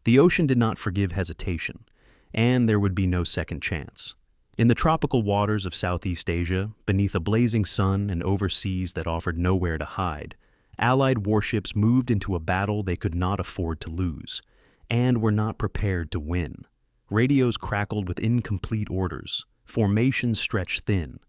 The ocean did not forgive hesitation, and there would be no second chance. In the tropical waters of Southeast Asia, beneath a blazing sun and over seas that offered nowhere to hide, Allied warships moved into a battle they could not afford to lose, and were not prepared to win. Radios crackled with incomplete orders, formations stretched thin.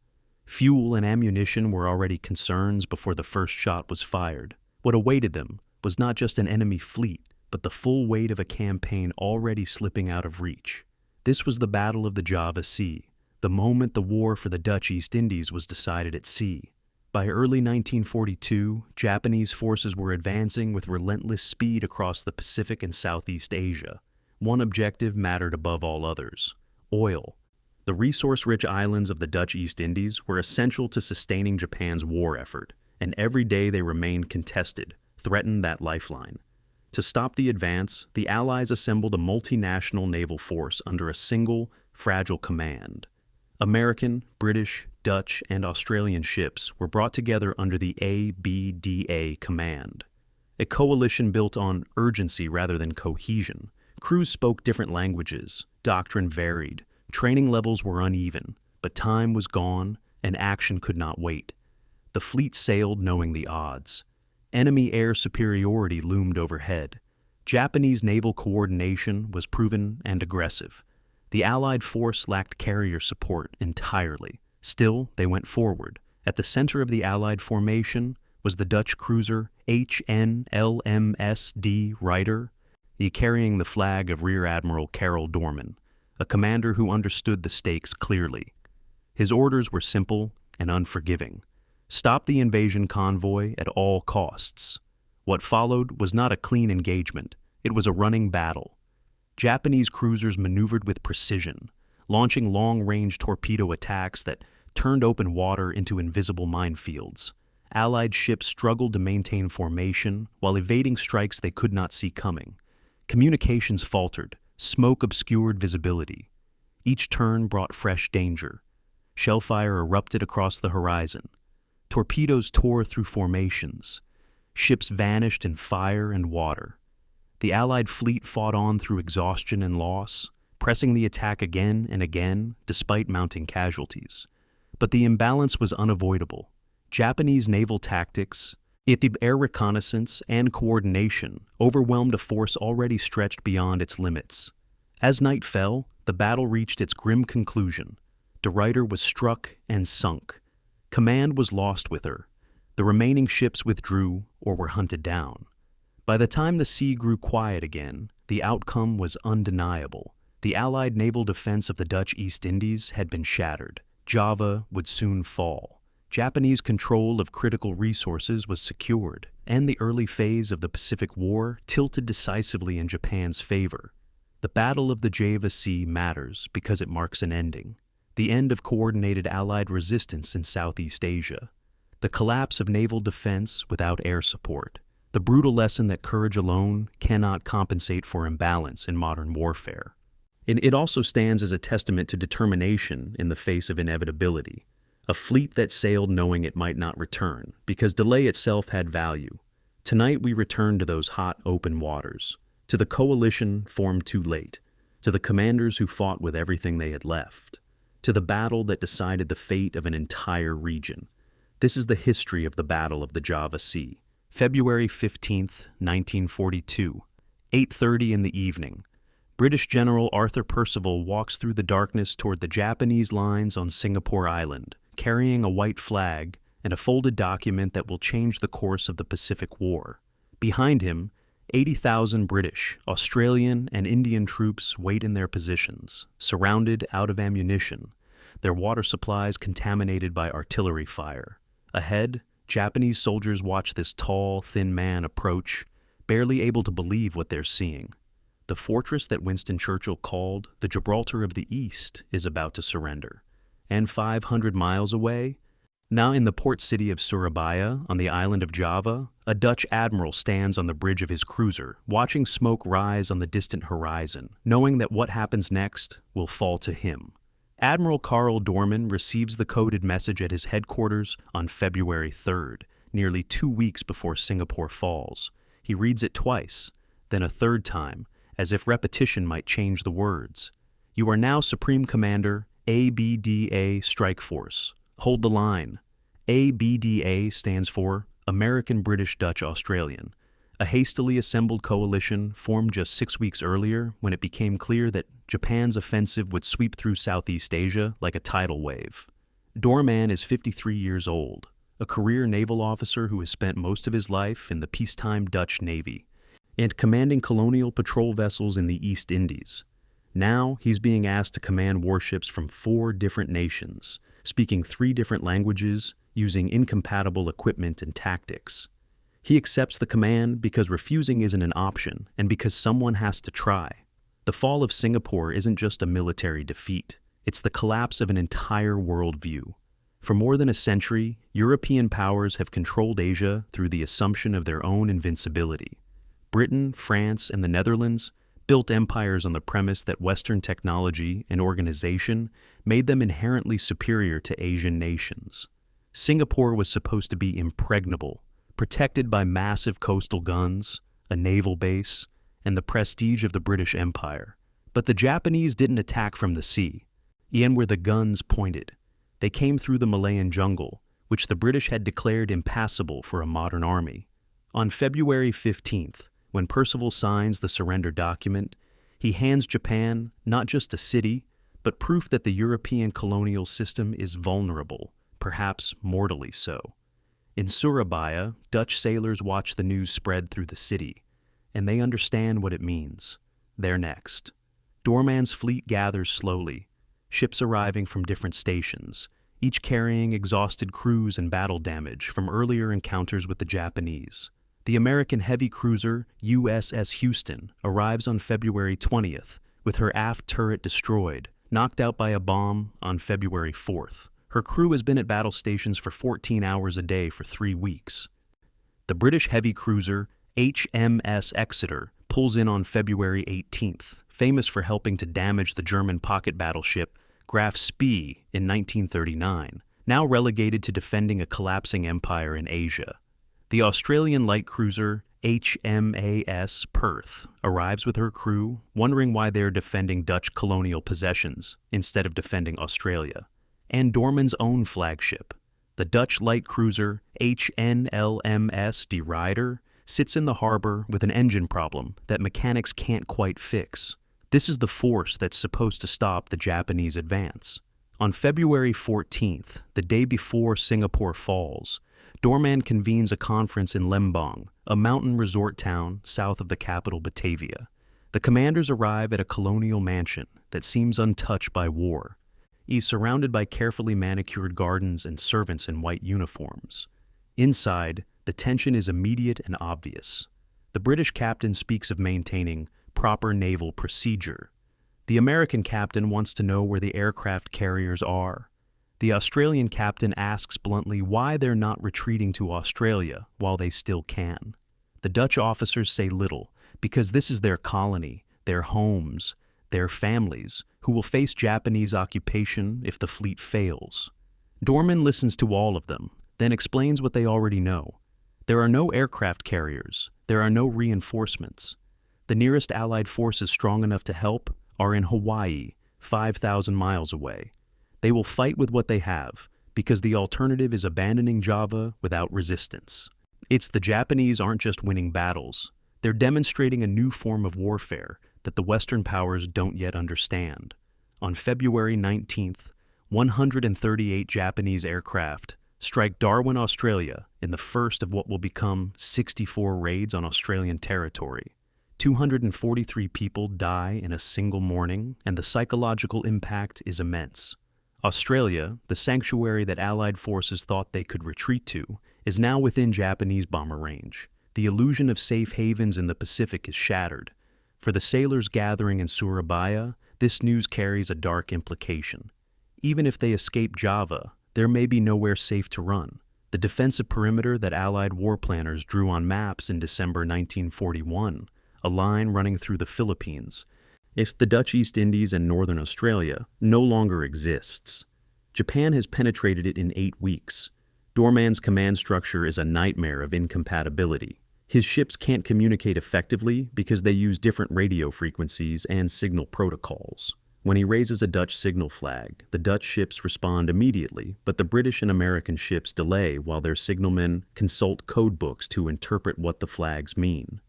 Fuel and ammunition were already concerns before the first shot was fired. What awaited them was not just an enemy fleet, but the full weight of a campaign already slipping out of reach. This was the Battle of the Java Sea, the moment the war for the Dutch East Indies was decided at sea. By early 1942, Japanese forces were advancing with relentless speed across the Pacific and Southeast Asia. One objective mattered above all others: oil. The resource-rich islands of the Dutch East Indies were essential to sustaining Japan's war effort, and every day they remained contested, threatened that lifeline. To stop the advance, the Allies assembled a multinational naval force under a single, fragile command. American, British, Dutch, and Australian ships were brought together under the ABDA Command. A coalition built on urgency rather than cohesion. Crews spoke different languages, doctrine varied, training levels were uneven, but time was gone and action could not wait. The fleet sailed knowing the odds. Enemy air superiority loomed overhead. Japanese naval coordination was proven and aggressive. The Allied force lacked carrier support entirely. Still, they went forward. At the center of the Allied formation was the Dutch cruiser HNLMS De Ruyter, carrying the flag of Rear Admiral Karel Doorman, a commander who understood the stakes clearly. His orders were simple and unforgiving. Stop the invasion convoy at all costs. What followed was not a clean engagement. It was a running battle. Japanese cruisers maneuvered with precision, launching long-range torpedo attacks that turned open water into invisible minefields. Allied ships struggled to maintain formation while evading strikes they could not see coming. Communications faltered, smoke obscured visibility. Each turn brought fresh danger. Shellfire erupted across the horizon. Torpedoes tore through formations. Ships vanished in fire and water. The Allied fleet fought on through exhaustion and loss, pressing the attack again and again despite mounting casualties. But the imbalance was unavoidable. Japanese naval tactics, air reconnaissance, and coordination overwhelmed a force already stretched beyond its limits. As night fell, the battle reached its grim conclusion. De Ruyter was struck and sunk. Command was lost with her. The remaining ships withdrew or were hunted down. By the time the sea grew quiet again, the outcome was undeniable. The Allied naval defense of the Dutch East Indies had been shattered. Java would soon fall. Japanese control of critical resources was secured, and the early phase of the Pacific War tilted decisively in Japan's favor. The Battle of the Java Sea matters because it marks an ending. The end of coordinated Allied resistance in Southeast Asia. The collapse of naval defense without air support. The brutal lesson that courage alone cannot compensate for imbalance in modern warfare. It also stands as a testament to determination in the face of inevitability. A fleet that sailed knowing it might not return, because delay itself had value. Tonight we return to those hot, open waters. To the coalition formed too late. To the commanders who fought with everything they had left. To the battle that decided the fate of an entire region. This is the history of the Battle of the Java Sea. February 15th, 1942, 8:30 in the evening. British General Arthur Percival walks through the darkness toward the Japanese lines on Singapore Island, carrying a white flag and a folded document that will change the course of the Pacific War. Behind him, 80,000 British, Australian, and Indian troops wait in their positions, surrounded, out of ammunition, their water supplies contaminated by artillery fire. Ahead, Japanese soldiers watch this tall, thin man approach, barely able to believe what they're seeing. The fortress that Winston Churchill called the Gibraltar of the East is about to surrender. And 500 miles away, now in the port city of Surabaya on the island of Java, a Dutch admiral stands on the bridge of his cruiser, watching smoke rise on the distant horizon, knowing that what happens next will fall to him. Admiral Karel Doorman receives the coded message at his headquarters on February 3rd, nearly 2 weeks before Singapore falls. He reads it twice, then a third time, as if repetition might change the words. "You are now Supreme Commander, ABDA Strike Force. Hold the line." ABDA stands for American, British, Dutch, Australian, a hastily assembled coalition formed just 6 weeks earlier when it became clear that Japan's offensive would sweep through Southeast Asia like a tidal wave. Doorman is 53 years old, a career naval officer who has spent most of his life in the peacetime Dutch Navy and commanding colonial patrol vessels in the East Indies. Now he's being asked to command warships from 4 different nations, speaking 3 different languages, using incompatible equipment and tactics. He accepts the command because refusing isn't an option and because someone has to try. The fall of Singapore isn't just a military defeat, it's the collapse of an entire worldview. For more than a century, European powers have controlled Asia through the assumption of their own invincibility. Britain, France, and the Netherlands built empires on the premise that Western technology and organization made them inherently superior to Asian nations. Singapore was supposed to be impregnable, protected by massive coastal guns, a naval base, and the prestige of the British Empire. But the Japanese didn't attack from the sea, and where the guns pointed. They came through the Malayan jungle, which the British had declared impassable for a modern army. On February 15th, when Percival signs the surrender document, he hands Japan not just a city, but proof that the European colonial system is vulnerable, perhaps mortally so. In Surabaya, Dutch sailors watch the news spread through the city, and they understand what it means. They're next. Doorman's fleet gathers slowly, ships arriving from different stations, each carrying exhausted crews and battle damage from earlier encounters with the Japanese. The American heavy cruiser USS Houston arrives on February 20th, with her aft turret destroyed, knocked out by a bomb on February 4th. Her crew has been at battle stations for 14 hours a day for 3 weeks. The British heavy cruiser HMS Exeter pulls in on February 18th, famous for helping to damage the German pocket battleship Graf Spee in 1939, now relegated to defending a collapsing empire in Asia. The Australian light cruiser HMAS Perth arrives with her crew, wondering why they're defending Dutch colonial possessions instead of defending Australia. And Doorman's own flagship, the Dutch light cruiser HNLMS De Ruyter, sits in the harbor with an engine problem that mechanics can't quite fix. This is the force that's supposed to stop the Japanese advance. On February 14th, the day before Singapore falls, Doorman convenes a conference in Lembang, a mountain resort town south of the capital Batavia. The commanders arrive at a colonial mansion that seems untouched by war. He's surrounded by carefully manicured gardens and servants in white uniforms. Inside, the tension is immediate and obvious. The British captain speaks of maintaining proper naval procedure. The American captain wants to know where the aircraft carriers are. The Australian captain asks bluntly why they're not retreating to Australia while they still can. The Dutch officers say little, because this is their colony, their homes, their families, who will face Japanese occupation if the fleet fails. Doorman listens to all of them, then explains what they already know. There are no aircraft carriers. There are no reinforcements. The nearest Allied forces strong enough to help are in Hawaii, 5,000 miles away. They will fight with what they have, because the alternative is abandoning Java without resistance. It's the Japanese aren't just winning battles. They're demonstrating a new form of warfare that the Western powers don't yet understand. On February 19th, 138 Japanese aircraft strike Darwin, Australia, in the first of what will become 64 raids on Australian territory. 243 people die in a single morning, and the psychological impact is immense. Australia, the sanctuary that Allied forces thought they could retreat to, is now within Japanese bomber range. The illusion of safe havens in the Pacific is shattered. For the sailors gathering in Surabaya, this news carries a dark implication. Even if they escape Java, there may be nowhere safe to run. The defensive perimeter that Allied war planners drew on maps in December 1941, a line running through the Philippines, if the Dutch East Indies and Northern Australia, no longer exists. Japan has penetrated it in 8 weeks. Doorman's command structure is a nightmare of incompatibility. His ships can't communicate effectively because they use different radio frequencies and signal protocols. When he raises a Dutch signal flag, the Dutch ships respond immediately, but the British and American ships delay while their signalmen consult code books to interpret what the flags mean.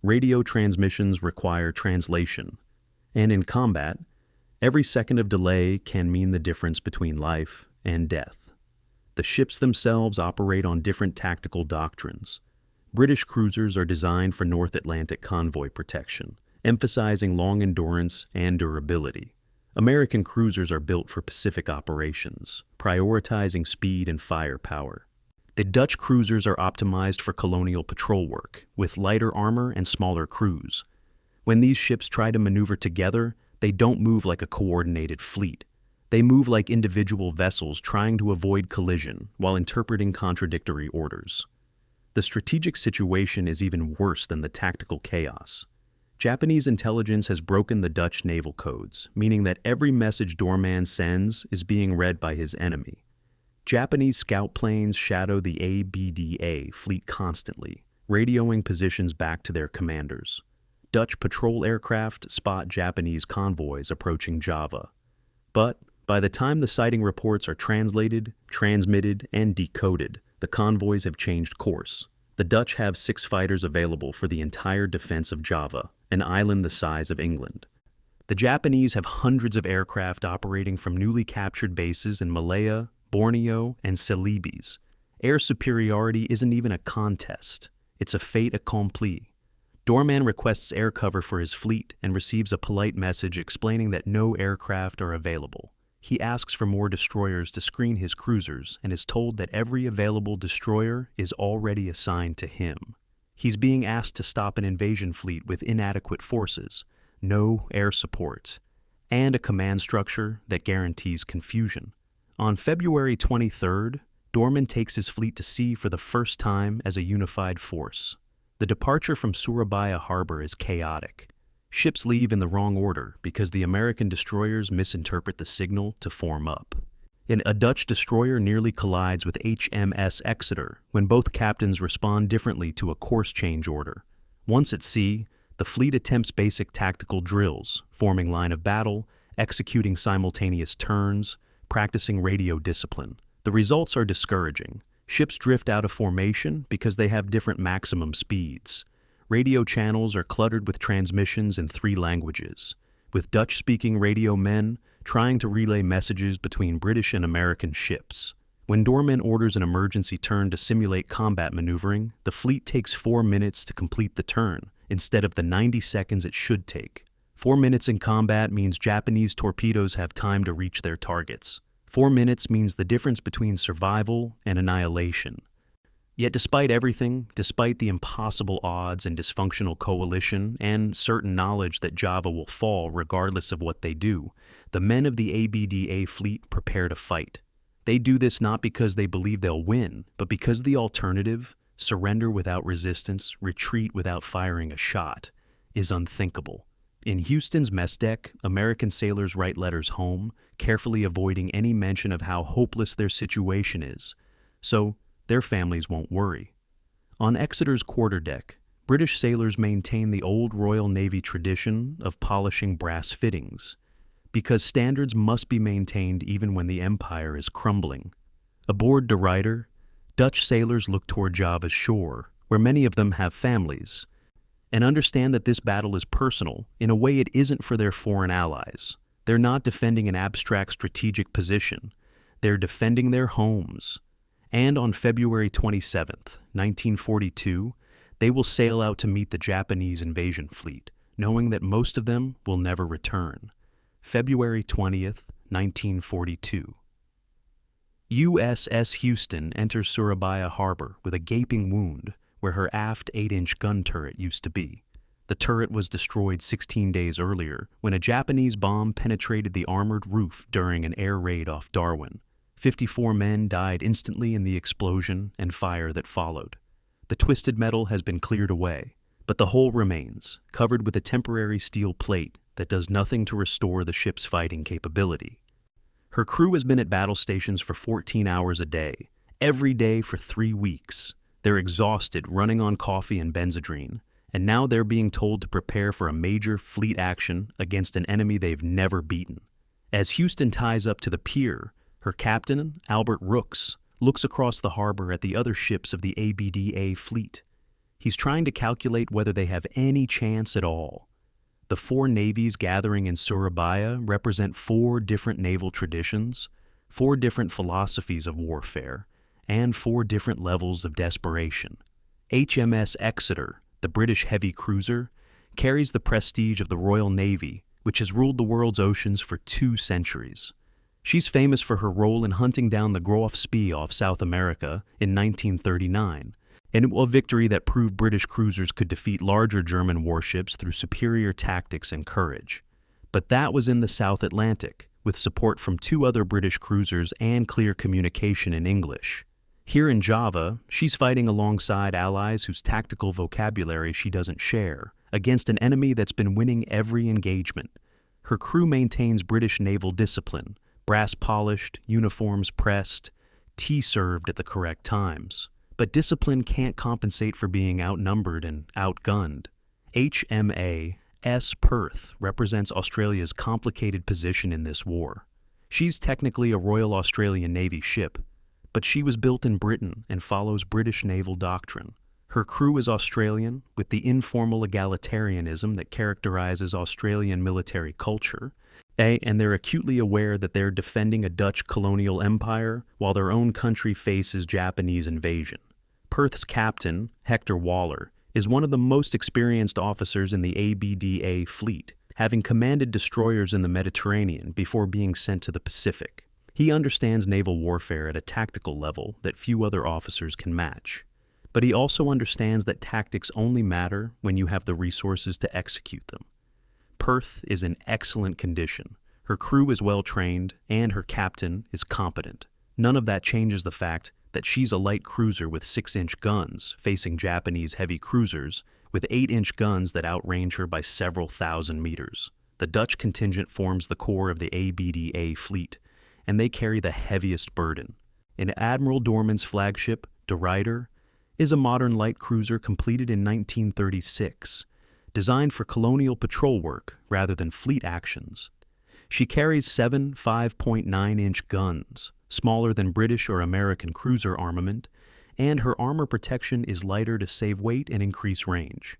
Radio transmissions require translation, and in combat, every second of delay can mean the difference between life and death. The ships themselves operate on different tactical doctrines. British cruisers are designed for North Atlantic convoy protection, emphasizing long endurance and durability. American cruisers are built for Pacific operations, prioritizing speed and firepower. The Dutch cruisers are optimized for colonial patrol work, with lighter armor and smaller crews. When these ships try to maneuver together, they don't move like a coordinated fleet. They move like individual vessels trying to avoid collision while interpreting contradictory orders. The strategic situation is even worse than the tactical chaos. Japanese intelligence has broken the Dutch naval codes, meaning that every message Doorman sends is being read by his enemy. Japanese scout planes shadow the ABDA fleet constantly, radioing positions back to their commanders. Dutch patrol aircraft spot Japanese convoys approaching Java. But by the time the sighting reports are translated, transmitted, and decoded, the convoys have changed course. The Dutch have 6 fighters available for the entire defense of Java, an island the size of England. The Japanese have hundreds of aircraft operating from newly captured bases in Malaya, Borneo, and Celebes. Air superiority isn't even a contest. It's a fait accompli. Doorman requests air cover for his fleet and receives a polite message explaining that no aircraft are available. He asks for more destroyers to screen his cruisers and is told that every available destroyer is already assigned to him. He's being asked to stop an invasion fleet with inadequate forces, no air support, and a command structure that guarantees confusion. On February 23rd, Doorman takes his fleet to sea for the first time as a unified force. The departure from Surabaya harbor is chaotic. Ships leave in the wrong order because the American destroyers misinterpret the signal to form up. And a Dutch destroyer nearly collides with HMS Exeter when both captains respond differently to a course change order. Once at sea, the fleet attempts basic tactical drills, forming line of battle, executing simultaneous turns, practicing radio discipline. The results are discouraging. Ships drift out of formation because they have different maximum speeds. Radio channels are cluttered with transmissions in 3 languages, with Dutch-speaking radio men trying to relay messages between British and American ships. When Doorman orders an emergency turn to simulate combat maneuvering, the fleet takes 4 minutes to complete the turn, instead of the 90 seconds it should take. 4 minutes in combat means Japanese torpedoes have time to reach their targets. 4 minutes means the difference between survival and annihilation. Yet despite everything, despite the impossible odds and dysfunctional coalition and certain knowledge that Java will fall regardless of what they do, the men of the ABDA fleet prepare to fight. They do this not because they believe they'll win, but because the alternative, surrender without resistance, retreat without firing a shot, is unthinkable. In Houston's mess deck, American sailors write letters home, carefully avoiding any mention of how hopeless their situation is. So, their families won't worry. On Exeter's quarterdeck, British sailors maintain the old Royal Navy tradition of polishing brass fittings, because standards must be maintained even when the empire is crumbling. Aboard De Ruyter, Dutch sailors look toward Java's shore, where many of them have families, and understand that this battle is personal in a way it isn't for their foreign allies. They're not defending an abstract strategic position. They're defending their homes. And on February 27th, 1942, they will sail out to meet the Japanese invasion fleet, knowing that most of them will never return. February 20th, 1942. USS Houston enters Surabaya harbor with a gaping wound where her aft 8-inch gun turret used to be. The turret was destroyed 16 days earlier when a Japanese bomb penetrated the armored roof during an air raid off Darwin. 54 men died instantly in the explosion and fire that followed. The twisted metal has been cleared away, but the hull remains, covered with a temporary steel plate that does nothing to restore the ship's fighting capability. Her crew has been at battle stations for 14 hours a day, every day for 3 weeks. They're exhausted, running on coffee and Benzedrine, and now they're being told to prepare for a major fleet action against an enemy they've never beaten. As Houston ties up to the pier, her captain, Albert Rooks, looks across the harbor at the other ships of the ABDA fleet. He's trying to calculate whether they have any chance at all. The four navies gathering in Surabaya represent four different naval traditions, four different philosophies of warfare, and four different levels of desperation. HMS Exeter, the British heavy cruiser, carries the prestige of the Royal Navy, which has ruled the world's oceans for 2 centuries. She's famous for her role in hunting down the Grof Spee off South America in 1939, and a victory that proved British cruisers could defeat larger German warships through superior tactics and courage. But that was in the South Atlantic, with support from 2 other British cruisers and clear communication in English. Here in Java, she's fighting alongside allies whose tactical vocabulary she doesn't share, against an enemy that's been winning every engagement. Her crew maintains British naval discipline, brass polished, uniforms pressed, tea served at the correct times. But discipline can't compensate for being outnumbered and outgunned. HMAS Perth represents Australia's complicated position in this war. She's technically a Royal Australian Navy ship, but she was built in Britain and follows British naval doctrine. Her crew is Australian, with the informal egalitarianism that characterizes Australian military culture, and they're acutely aware that they're defending a Dutch colonial empire while their own country faces Japanese invasion. Perth's captain, Hector Waller, is one of the most experienced officers in the ABDA fleet, having commanded destroyers in the Mediterranean before being sent to the Pacific. He understands naval warfare at a tactical level that few other officers can match. But he also understands that tactics only matter when you have the resources to execute them. Perth is in excellent condition. Her crew is well trained, and her captain is competent. None of that changes the fact that she's a light cruiser with 6-inch guns facing Japanese heavy cruisers with 8-inch guns that outrange her by several thousand meters. The Dutch contingent forms the core of the ABDA fleet, and they carry the heaviest burden. And Admiral Doorman's flagship, De Ruyter, is a modern light cruiser completed in 1936, designed for colonial patrol work rather than fleet actions. She carries 7 5.9-inch guns, smaller than British or American cruiser armament, and her armor protection is lighter to save weight and increase range.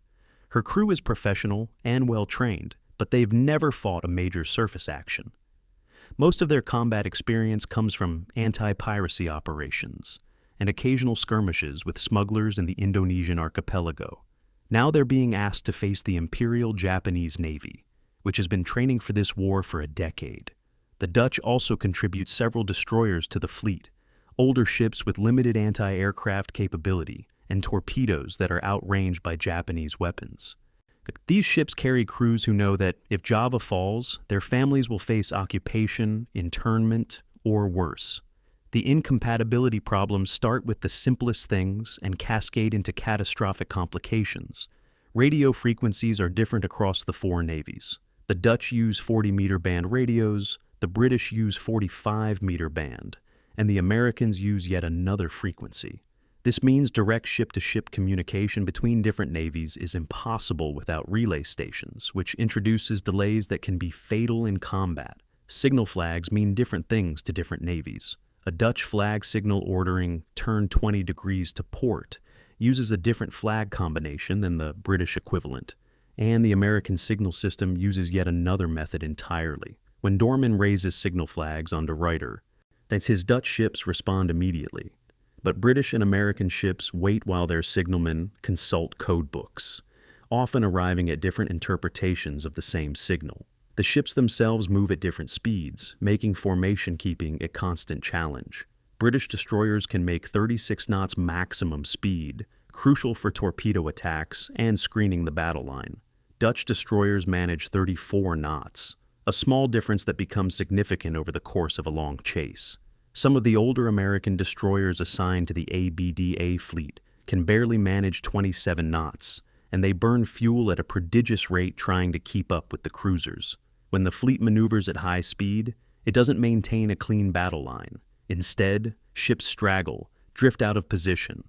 Her crew is professional and well-trained, but they've never fought a major surface action. Most of their combat experience comes from anti-piracy operations and occasional skirmishes with smugglers in the Indonesian archipelago. Now they're being asked to face the Imperial Japanese Navy, which has been training for this war for a decade. The Dutch also contribute several destroyers to the fleet, older ships with limited anti-aircraft capability, and torpedoes that are outranged by Japanese weapons. These ships carry crews who know that if Java falls, their families will face occupation, internment, or worse. The incompatibility problems start with the simplest things and cascade into catastrophic complications. Radio frequencies are different across the 4 navies. The Dutch use 40-meter band radios, the British use 45-meter band, and the Americans use yet another frequency. This means direct ship-to-ship communication between different navies is impossible without relay stations, which introduces delays that can be fatal in combat. Signal flags mean different things to different navies. A Dutch flag signal ordering turn 20 degrees to port uses a different flag combination than the British equivalent, and the American signal system uses yet another method entirely. When Doorman raises signal flags on De Ruyter, that's his Dutch ships respond immediately. But British and American ships wait while their signalmen consult code books, often arriving at different interpretations of the same signal. The ships themselves move at different speeds, making formation keeping a constant challenge. British destroyers can make 36 knots maximum speed, crucial for torpedo attacks and screening the battle line. Dutch destroyers manage 34 knots, a small difference that becomes significant over the course of a long chase. Some of the older American destroyers assigned to the ABDA fleet can barely manage 27 knots, and they burn fuel at a prodigious rate trying to keep up with the cruisers. When the fleet maneuvers at high speed, it doesn't maintain a clean battle line. Instead, ships straggle, drift out of position,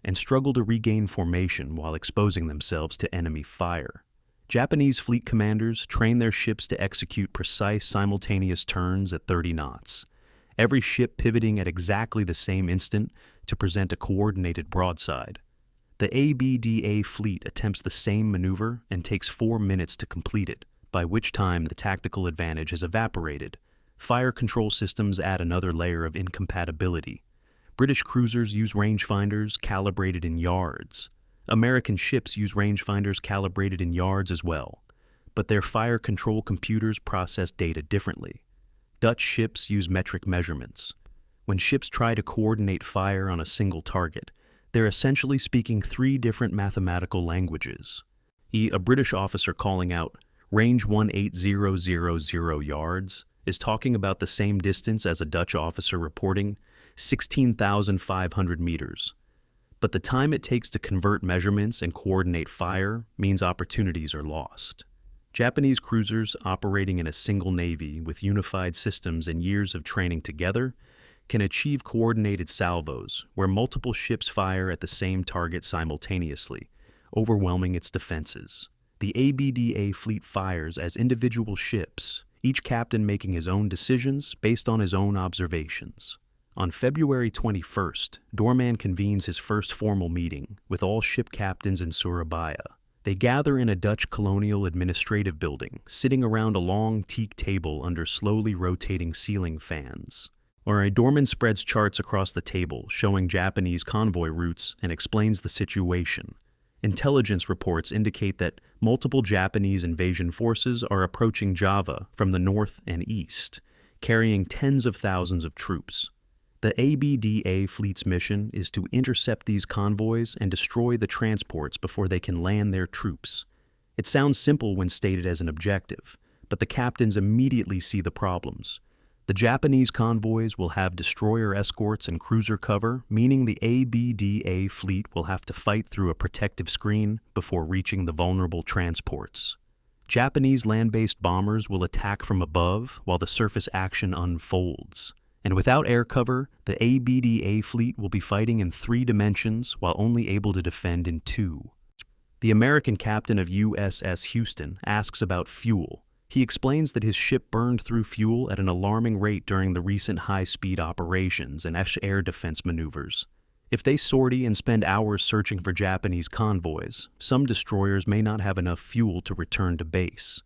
and struggle to regain formation while exposing themselves to enemy fire. Japanese fleet commanders train their ships to execute precise simultaneous turns at 30 knots, every ship pivoting at exactly the same instant to present a coordinated broadside. The ABDA fleet attempts the same maneuver and takes 4 minutes to complete it, by which time the tactical advantage has evaporated. Fire control systems add another layer of incompatibility. British cruisers use rangefinders calibrated in yards. American ships use rangefinders calibrated in yards as well, but their fire control computers process data differently. Dutch ships use metric measurements. When ships try to coordinate fire on a single target, they're essentially speaking 3 different mathematical languages. A British officer calling out range 18000 yards is talking about the same distance as a Dutch officer reporting 16,500 meters. But the time it takes to convert measurements and coordinate fire means opportunities are lost. Japanese cruisers operating in a single navy with unified systems and years of training together can achieve coordinated salvos where multiple ships fire at the same target simultaneously, overwhelming its defenses. The ABDA fleet fires as individual ships, each captain making his own decisions based on his own observations. On February 21st, Doorman convenes his first formal meeting with all ship captains in Surabaya. They gather in a Dutch colonial administrative building, sitting around a long teak table under slowly rotating ceiling fans. Doorman spreads charts across the table showing Japanese convoy routes and explains the situation. Intelligence reports indicate that multiple Japanese invasion forces are approaching Java from the north and east, carrying tens of thousands of troops. The ABDA fleet's mission is to intercept these convoys and destroy the transports before they can land their troops. It sounds simple when stated as an objective, but the captains immediately see the problems. The Japanese convoys will have destroyer escorts and cruiser cover, meaning the ABDA fleet will have to fight through a protective screen before reaching the vulnerable transports. Japanese land-based bombers will attack from above while the surface action unfolds. And without air cover, the ABDA fleet will be fighting in 3 dimensions while only able to defend in 2. The American captain of USS Houston asks about fuel. He explains that his ship burned through fuel at an alarming rate during the recent high-speed operations and air defense maneuvers. If they sortie and spend hours searching for Japanese convoys, some destroyers may not have enough fuel to return to base.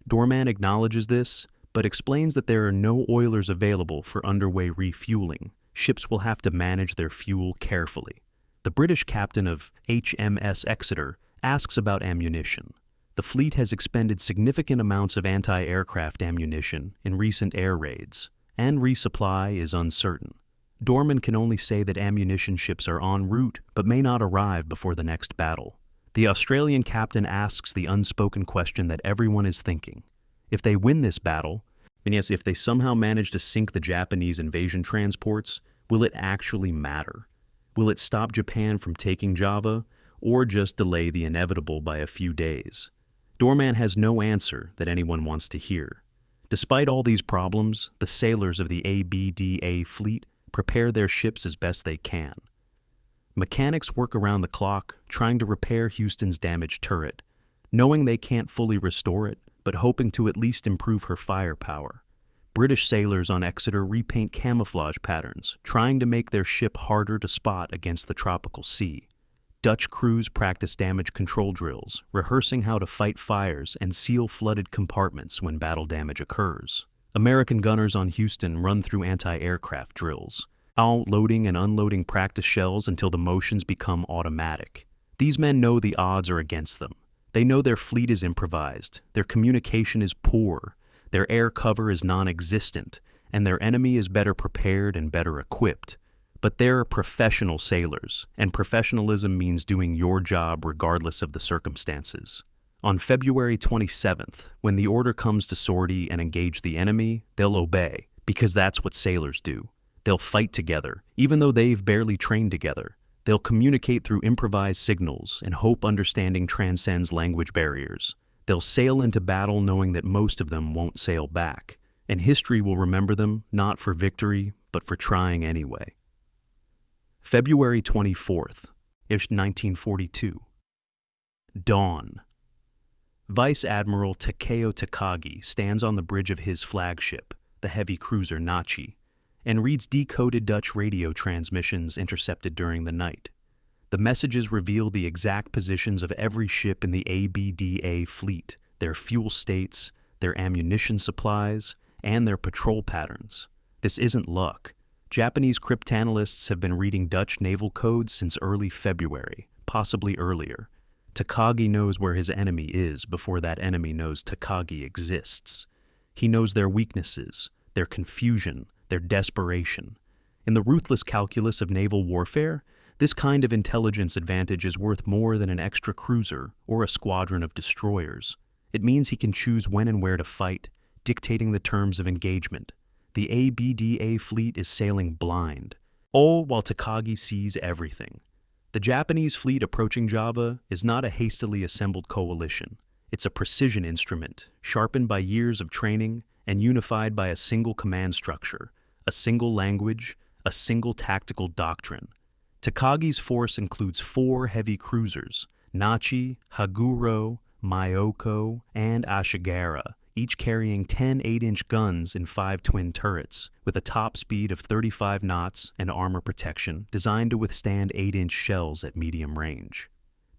Doorman acknowledges this, but explains that there are no oilers available for underway refueling. Ships will have to manage their fuel carefully. The British captain of HMS Exeter asks about ammunition. The fleet has expended significant amounts of anti-aircraft ammunition in recent air raids, and resupply is uncertain. Doorman can only say that ammunition ships are en route but may not arrive before the next battle. The Australian captain asks the unspoken question that everyone is thinking. If they win this battle, and yes, if they somehow manage to sink the Japanese invasion transports, will it actually matter? Will it stop Japan from taking Java, or just delay the inevitable by a few days? Doorman has no answer that anyone wants to hear. Despite all these problems, the sailors of the ABDA fleet prepare their ships as best they can. Mechanics work around the clock, trying to repair Houston's damaged turret, knowing they can't fully restore it, but hoping to at least improve her firepower. British sailors on Exeter repaint camouflage patterns, trying to make their ship harder to spot against the tropical sea. Dutch crews practice damage control drills, rehearsing how to fight fires and seal flooded compartments when battle damage occurs. American gunners on Houston run through anti-aircraft drills, loading and unloading practice shells until the motions become automatic. These men know the odds are against them. They know their fleet is improvised, their communication is poor, their air cover is non-existent, and their enemy is better prepared and better equipped. But they're professional sailors, and professionalism means doing your job regardless of the circumstances. On February 27th, when the order comes to sortie and engage the enemy, they'll obey, because that's what sailors do. They'll fight together, even though they've barely trained together. They'll communicate through improvised signals and hope understanding transcends language barriers. They'll sail into battle knowing that most of them won't sail back, and history will remember them not for victory, but for trying anyway. February 24th. 1942. Dawn. Vice Admiral Takeo Takagi stands on the bridge of his flagship, the heavy cruiser Nachi, and reads decoded Dutch radio transmissions intercepted during the night. The messages reveal the exact positions of every ship in the ABDA fleet, their fuel states, their ammunition supplies, and their patrol patterns. This isn't luck. Japanese cryptanalysts have been reading Dutch naval codes since early February, possibly earlier. Takagi knows where his enemy is before that enemy knows Takagi exists. He knows their weaknesses, their confusion, their desperation. In the ruthless calculus of naval warfare, this kind of intelligence advantage is worth more than an extra cruiser or a squadron of destroyers. It means he can choose when and where to fight, dictating the terms of engagement. The ABDA fleet is sailing blind, all while Takagi sees everything. The Japanese fleet approaching Java is not a hastily assembled coalition. It's a precision instrument, sharpened by years of training and unified by a single command structure, a single language, a single tactical doctrine. Takagi's force includes 4 heavy cruisers, Nachi, Haguro, Myoko, and Ashigara, each carrying 10 8-inch guns in 5 twin turrets, with a top speed of 35 knots and armor protection designed to withstand 8-inch shells at medium range.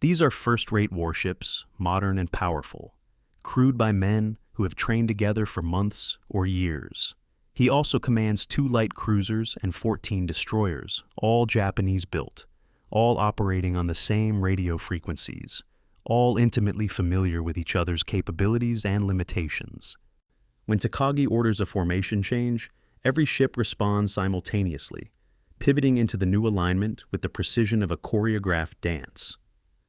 These are first-rate warships, modern and powerful, crewed by men who have trained together for months or years. He also commands 2 light cruisers and 14 destroyers, all Japanese-built, all operating on the same radio frequencies, all intimately familiar with each other's capabilities and limitations. When Takagi orders a formation change, every ship responds simultaneously, pivoting into the new alignment with the precision of a choreographed dance.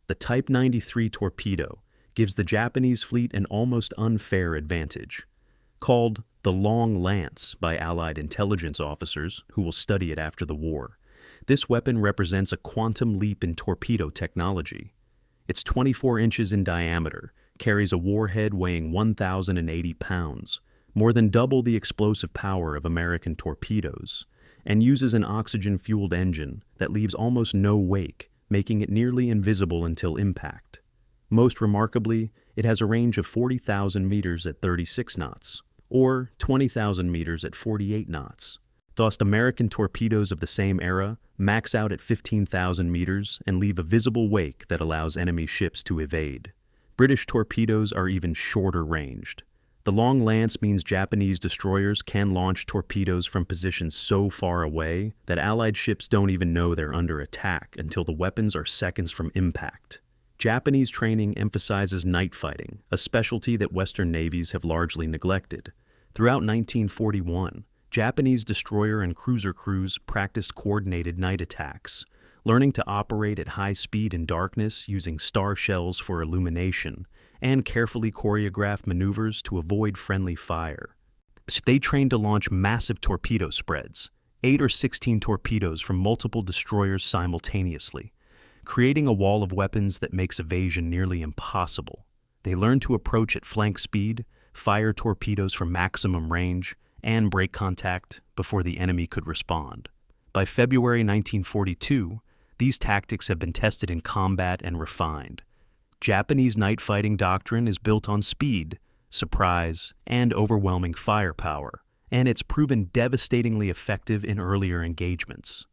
The Type 93 torpedo gives the Japanese fleet an almost unfair advantage. Called the Long Lance by Allied intelligence officers who will study it after the war, this weapon represents a quantum leap in torpedo technology. It's 24 inches in diameter, carries a warhead weighing 1,080 pounds, more than double the explosive power of American torpedoes, and uses an oxygen-fueled engine that leaves almost no wake, making it nearly invisible until impact. Most remarkably, it has a range of 40,000 meters at 36 knots, or 20,000 meters at 48 knots. Thus, American torpedoes of the same era max out at 15,000 meters and leave a visible wake that allows enemy ships to evade. British torpedoes are even shorter ranged. The Long Lance means Japanese destroyers can launch torpedoes from positions so far away that Allied ships don't even know they're under attack until the weapons are seconds from impact. Japanese training emphasizes night fighting, a specialty that Western navies have largely neglected. Throughout 1941, Japanese destroyer and cruiser crews practiced coordinated night attacks, learning to operate at high speed in darkness using star shells for illumination and carefully choreographed maneuvers to avoid friendly fire. They trained to launch massive torpedo spreads, 8 or 16 torpedoes from multiple destroyers simultaneously, creating a wall of weapons that makes evasion nearly impossible. They learned to approach at flank speed, fire torpedoes from maximum range, and break contact before the enemy could respond. By February 1942, these tactics have been tested in combat and refined. Japanese night fighting doctrine is built on speed, surprise, and overwhelming firepower, and it's proven devastatingly effective in earlier engagements.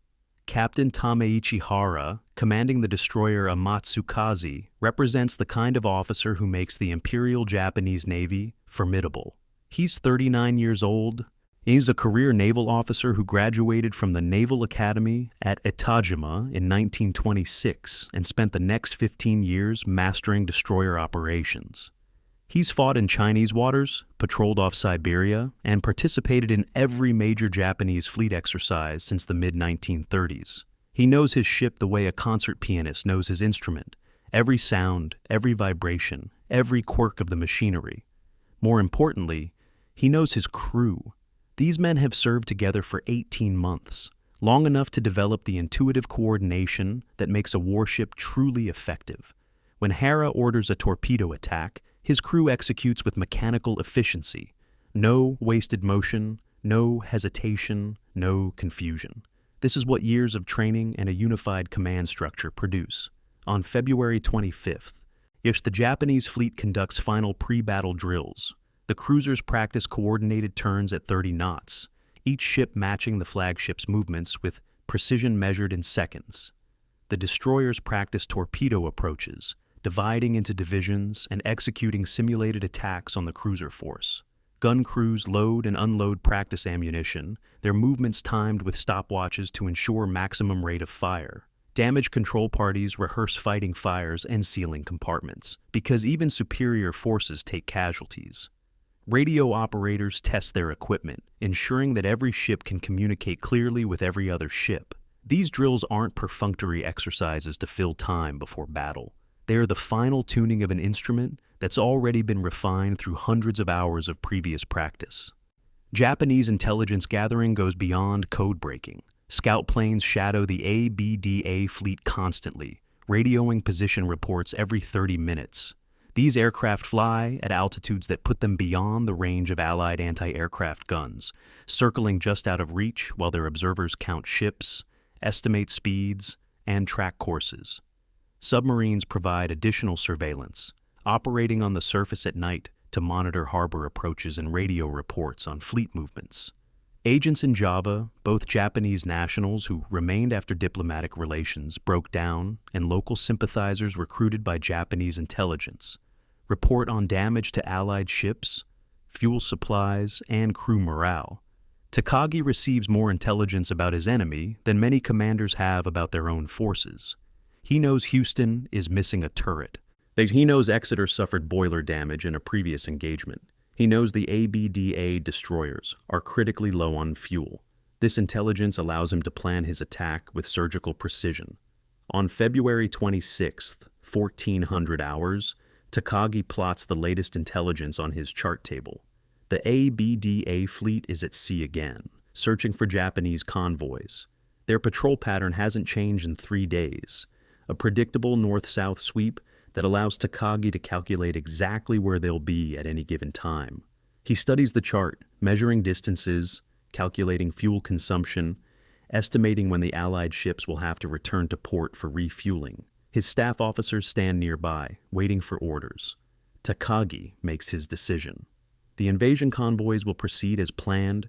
Captain Tameichi Hara, commanding the destroyer Amatsukaze, represents the kind of officer who makes the Imperial Japanese Navy formidable. He's 39 years old. He's a career naval officer who graduated from the Naval Academy at Etajima in 1926 and spent the next 15 years mastering destroyer operations. He's fought in Chinese waters, patrolled off Siberia, and participated in every major Japanese fleet exercise since the mid-1930s. He knows his ship the way a concert pianist knows his instrument, every sound, every vibration, every quirk of the machinery. More importantly, he knows his crew. These men have served together for 18 months, long enough to develop the intuitive coordination that makes a warship truly effective. When Hara orders a torpedo attack, his crew executes with mechanical efficiency. No wasted motion, no hesitation, no confusion. This is what years of training and a unified command structure produce. On February 25th, the Japanese fleet conducts final pre-battle drills. The cruisers practice coordinated turns at 30 knots, each ship matching the flagship's movements with precision measured in seconds. The destroyers practice torpedo approaches, dividing into divisions and executing simulated attacks on the cruiser force. Gun crews load and unload practice ammunition, their movements timed with stopwatches to ensure maximum rate of fire. Damage control parties rehearse fighting fires and sealing compartments, because even superior forces take casualties. Radio operators test their equipment, ensuring that every ship can communicate clearly with every other ship. These drills aren't perfunctory exercises to fill time before battle. They are the final tuning of an instrument that's already been refined through hundreds of hours of previous practice. Japanese intelligence gathering goes beyond code breaking. Scout planes shadow the ABDA fleet constantly, radioing position reports every 30 minutes. These aircraft fly at altitudes that put them beyond the range of Allied anti-aircraft guns, circling just out of reach while their observers count ships, estimate speeds, and track courses. Submarines provide additional surveillance, operating on the surface at night to monitor harbor approaches and radio reports on fleet movements. Agents in Java, both Japanese nationals who remained after diplomatic relations broke down and local sympathizers recruited by Japanese intelligence, report on damage to Allied ships, fuel supplies, and crew morale. Takagi receives more intelligence about his enemy than many commanders have about their own forces. He knows Houston is missing a turret. He knows Exeter suffered boiler damage in a previous engagement. He knows the ABDA destroyers are critically low on fuel. This intelligence allows him to plan his attack with surgical precision. On February 26th, 1400 hours, Takagi plots the latest intelligence on his chart table. The ABDA fleet is at sea again, searching for Japanese convoys. Their patrol pattern hasn't changed in 3 days. A predictable north-south sweep that allows Takagi to calculate exactly where they'll be at any given time. He studies the chart, measuring distances, calculating fuel consumption, estimating when the Allied ships will have to return to port for refueling. His staff officers stand nearby, waiting for orders. Takagi makes his decision. The invasion convoys will proceed as planned,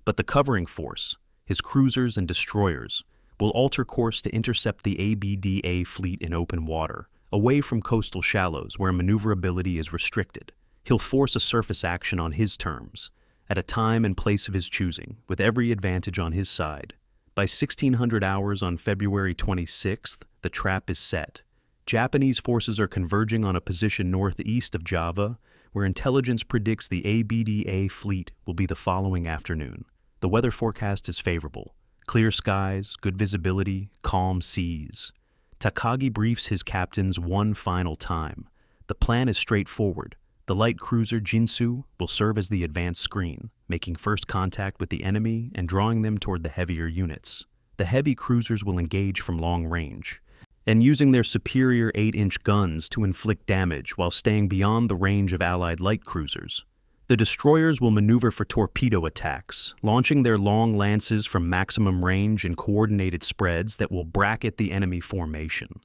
but the covering force, his cruisers and destroyers, will alter course to intercept the ABDA fleet in open water, away from coastal shallows where maneuverability is restricted. He'll force a surface action on his terms, at a time and place of his choosing, with every advantage on his side. By 1600 hours on February 26th, the trap is set. Japanese forces are converging on a position northeast of Java, where intelligence predicts the ABDA fleet will be the following afternoon. The weather forecast is favorable. Clear skies, good visibility, calm seas. Takagi briefs his captains one final time. The plan is straightforward. The light cruiser Jinsu will serve as the advance screen, making first contact with the enemy and drawing them toward the heavier units. The heavy cruisers will engage from long range, and using their superior 8-inch guns to inflict damage while staying beyond the range of Allied light cruisers. The destroyers will maneuver for torpedo attacks, launching their long lances from maximum range in coordinated spreads that will bracket the enemy formation.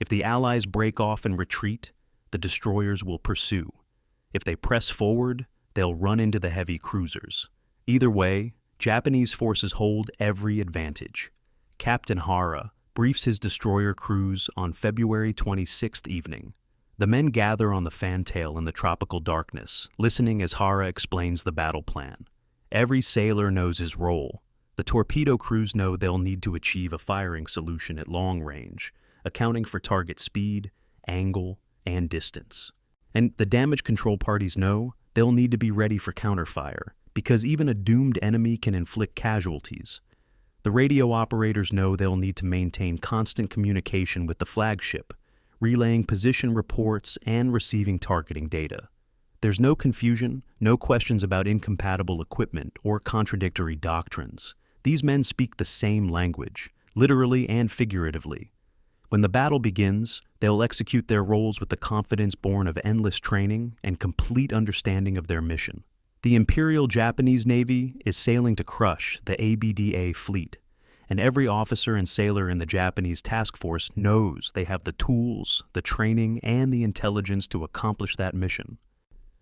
If the Allies break off and retreat, the destroyers will pursue. If they press forward, they'll run into the heavy cruisers. Either way, Japanese forces hold every advantage. Captain Hara briefs his destroyer crews on February 26th evening. The men gather on the fantail in the tropical darkness, listening as Hara explains the battle plan. Every sailor knows his role. The torpedo crews know they'll need to achieve a firing solution at long range, accounting for target speed, angle, and distance. And the damage control parties know they'll need to be ready for counterfire, because even a doomed enemy can inflict casualties. The radio operators know they'll need to maintain constant communication with the flagship, relaying position reports and receiving targeting data. There's no confusion, no questions about incompatible equipment or contradictory doctrines. These men speak the same language, literally and figuratively. When the battle begins, they'll execute their roles with the confidence born of endless training and complete understanding of their mission. The Imperial Japanese Navy is sailing to crush the ABDA fleet, and every officer and sailor in the Japanese task force knows they have the tools, the training, and the intelligence to accomplish that mission.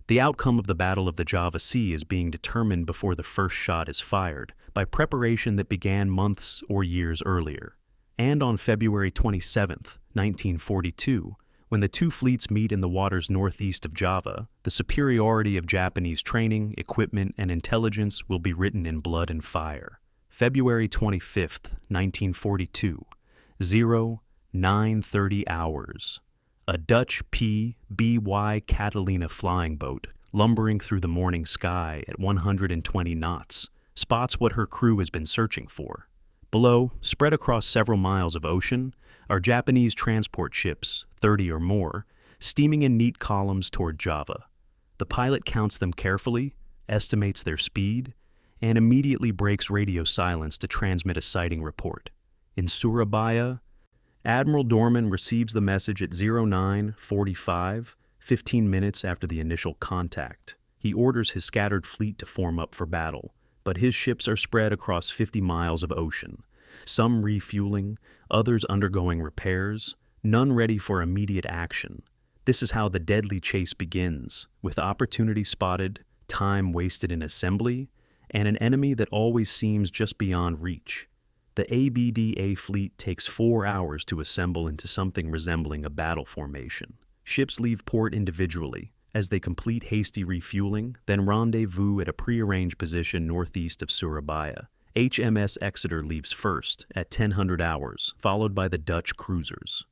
The outcome of the Battle of the Java Sea is being determined before the first shot is fired by preparation that began months or years earlier. And on February 27, 1942, when the two fleets meet in the waters northeast of Java, the superiority of Japanese training, equipment, and intelligence will be written in blood and fire. February 25, 1942, 09:30 hours. A Dutch P.B.Y. Catalina flying boat, lumbering through the morning sky at 120 knots, spots what her crew has been searching for. Below, spread across several miles of ocean, are Japanese transport ships, 30 or more, steaming in neat columns toward Java. The pilot counts them carefully, estimates their speed, and immediately breaks radio silence to transmit a sighting report. In Surabaya, Admiral Doorman receives the message at 09:45, 15 minutes after the initial contact. He orders his scattered fleet to form up for battle, but his ships are spread across 50 miles of ocean, some refueling, others undergoing repairs, none ready for immediate action. This is how the deadly chase begins, with opportunity spotted, time wasted in assembly, and an enemy that always seems just beyond reach. The ABDA fleet takes 4 hours to assemble into something resembling a battle formation. Ships leave port individually, as they complete hasty refueling, then rendezvous at a prearranged position northeast of Surabaya. HMS Exeter leaves first at 1000 hours, followed by the Dutch cruisers.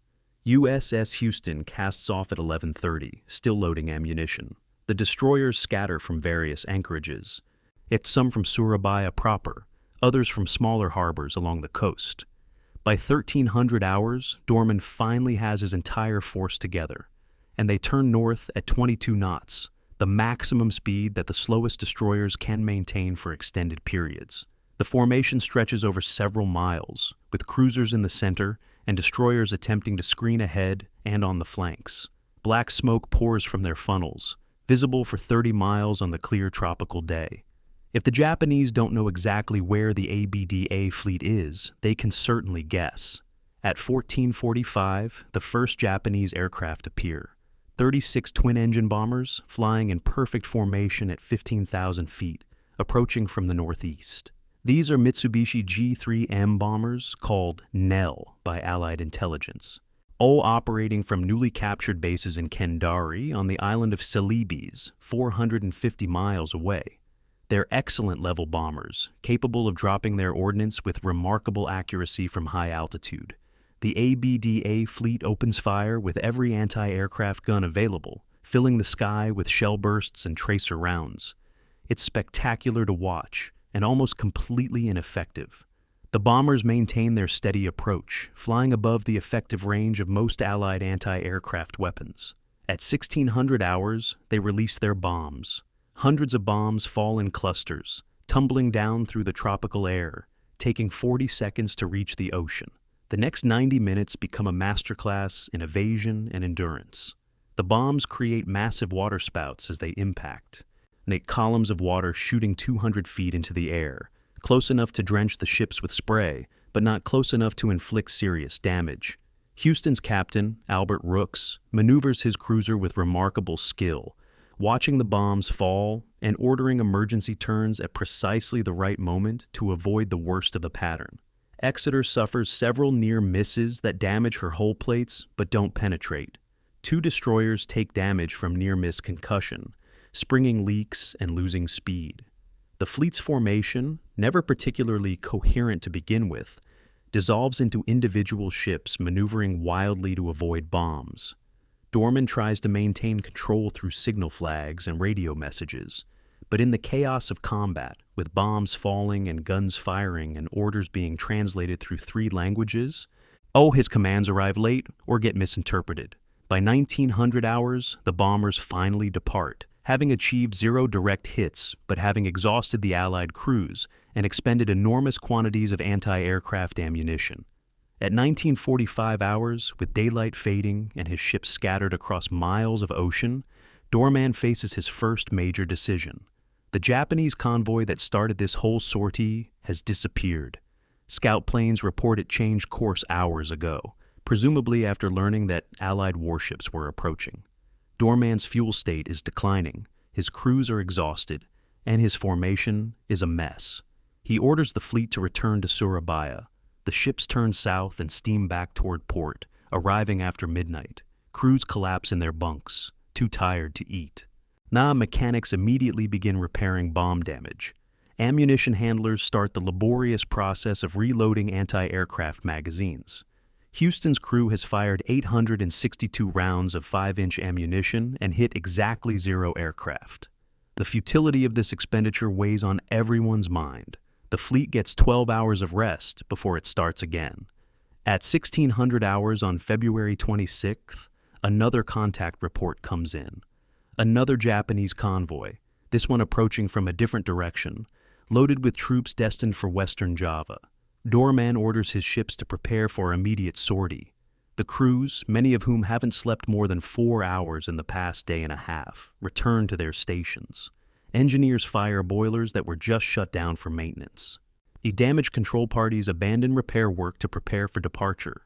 USS Houston casts off at 11:30, still loading ammunition. The destroyers scatter from various anchorages. It's some from Surabaya proper, others from smaller harbors along the coast. By 1300 hours, Doorman finally has his entire force together, and they turn north at 22 knots, the maximum speed that the slowest destroyers can maintain for extended periods. The formation stretches over several miles, with cruisers in the center and destroyers attempting to screen ahead and on the flanks. Black smoke pours from their funnels, visible for 30 miles on the clear tropical day. If the Japanese don't know exactly where the ABDA fleet is, they can certainly guess. At 14:45, the first Japanese aircraft appear. 36 twin-engine bombers flying in perfect formation at 15,000 feet, approaching from the northeast. These are Mitsubishi G3M bombers called Naval by Allied intelligence, all operating from newly captured bases in Kendari on the island of Celebes, 450 miles away. They're excellent level bombers, capable of dropping their ordnance with remarkable accuracy from high altitude. The ABDA fleet opens fire with every anti-aircraft gun available, filling the sky with shell bursts and tracer rounds. It's spectacular to watch, and almost completely ineffective. The bombers maintain their steady approach, flying above the effective range of most Allied anti-aircraft weapons. At 1600 hours, they release their bombs. Hundreds of bombs fall in clusters, tumbling down through the tropical air, taking 40 seconds to reach the ocean. The next 90 minutes become a masterclass in evasion and endurance. The bombs create massive waterspouts as they impact, columns of water shooting 200 feet into the air, close enough to drench the ships with spray, but not close enough to inflict serious damage. Houston's captain, Albert Rooks, maneuvers his cruiser with remarkable skill, watching the bombs fall and ordering emergency turns at precisely the right moment to avoid the worst of the pattern. Exeter suffers several near misses that damage her hull plates but don't penetrate. 2 destroyers take damage from near-miss concussion, springing leaks and losing speed. The fleet's formation, never particularly coherent to begin with, dissolves into individual ships maneuvering wildly to avoid bombs. Doorman tries to maintain control through signal flags and radio messages, but in the chaos of combat, with bombs falling and guns firing and orders being translated through 3 languages, his commands arrive late or get misinterpreted. By 1900 hours, the bombers finally depart, having achieved 0 direct hits, but having exhausted the Allied crews and expended enormous quantities of anti-aircraft ammunition. At 1945 hours, with daylight fading and his ships scattered across miles of ocean, Doorman faces his first major decision. The Japanese convoy that started this whole sortie has disappeared. Scout planes report it changed course hours ago, presumably after learning that Allied warships were approaching. Doorman's fuel state is declining, his crews are exhausted, and his formation is a mess. He orders the fleet to return to Surabaya. The ships turn south and steam back toward port, arriving after midnight. Crews collapse in their bunks, too tired to eat. Mechanics immediately begin repairing bomb damage. Ammunition handlers start the laborious process of reloading anti-aircraft magazines. Houston's crew has fired 862 rounds of 5-inch ammunition and hit exactly 0 aircraft. The futility of this expenditure weighs on everyone's mind. The fleet gets 12 hours of rest before it starts again. At 1600 hours on February 26th, another contact report comes in. Another Japanese convoy, this one approaching from a different direction, loaded with troops destined for Western Java. Doorman orders his ships to prepare for immediate sortie. The crews, many of whom haven't slept more than 4 hours in the past day and a half, return to their stations. Engineers fire boilers that were just shut down for maintenance. The damage control parties abandon repair work to prepare for departure.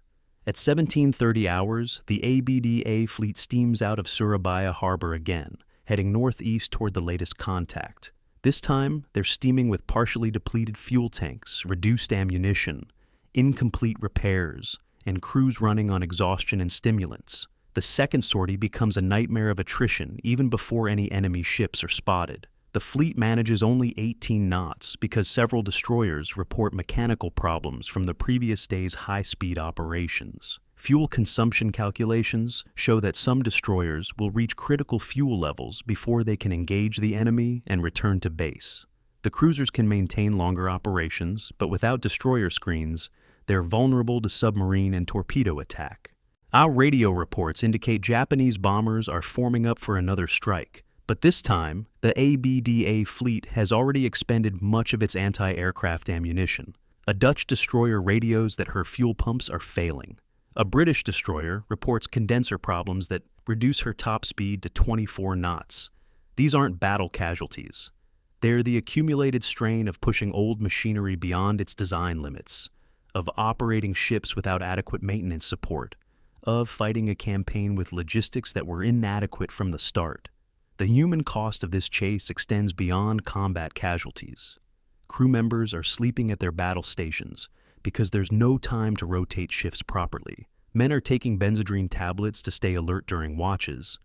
At 1730 hours, the ABDA fleet steams out of Surabaya harbor again, heading northeast toward the latest contact. This time, they're steaming with partially depleted fuel tanks, reduced ammunition, incomplete repairs, and crews running on exhaustion and stimulants. The second sortie becomes a nightmare of attrition even before any enemy ships are spotted. The fleet manages only 18 knots because several destroyers report mechanical problems from the previous day's high-speed operations. Fuel consumption calculations show that some destroyers will reach critical fuel levels before they can engage the enemy and return to base. The cruisers can maintain longer operations, but without destroyer screens, they're vulnerable to submarine and torpedo attack. Our radio reports indicate Japanese bombers are forming up for another strike. But this time, the ABDA fleet has already expended much of its anti-aircraft ammunition. A Dutch destroyer radios that her fuel pumps are failing. A British destroyer reports condenser problems that reduce her top speed to 24 knots. These aren't battle casualties. They're the accumulated strain of pushing old machinery beyond its design limits, of operating ships without adequate maintenance support, of fighting a campaign with logistics that were inadequate from the start. The human cost of this chase extends beyond combat casualties. Crew members are sleeping at their battle stations because there's no time to rotate shifts properly. Men are taking benzodrine tablets to stay alert during watches,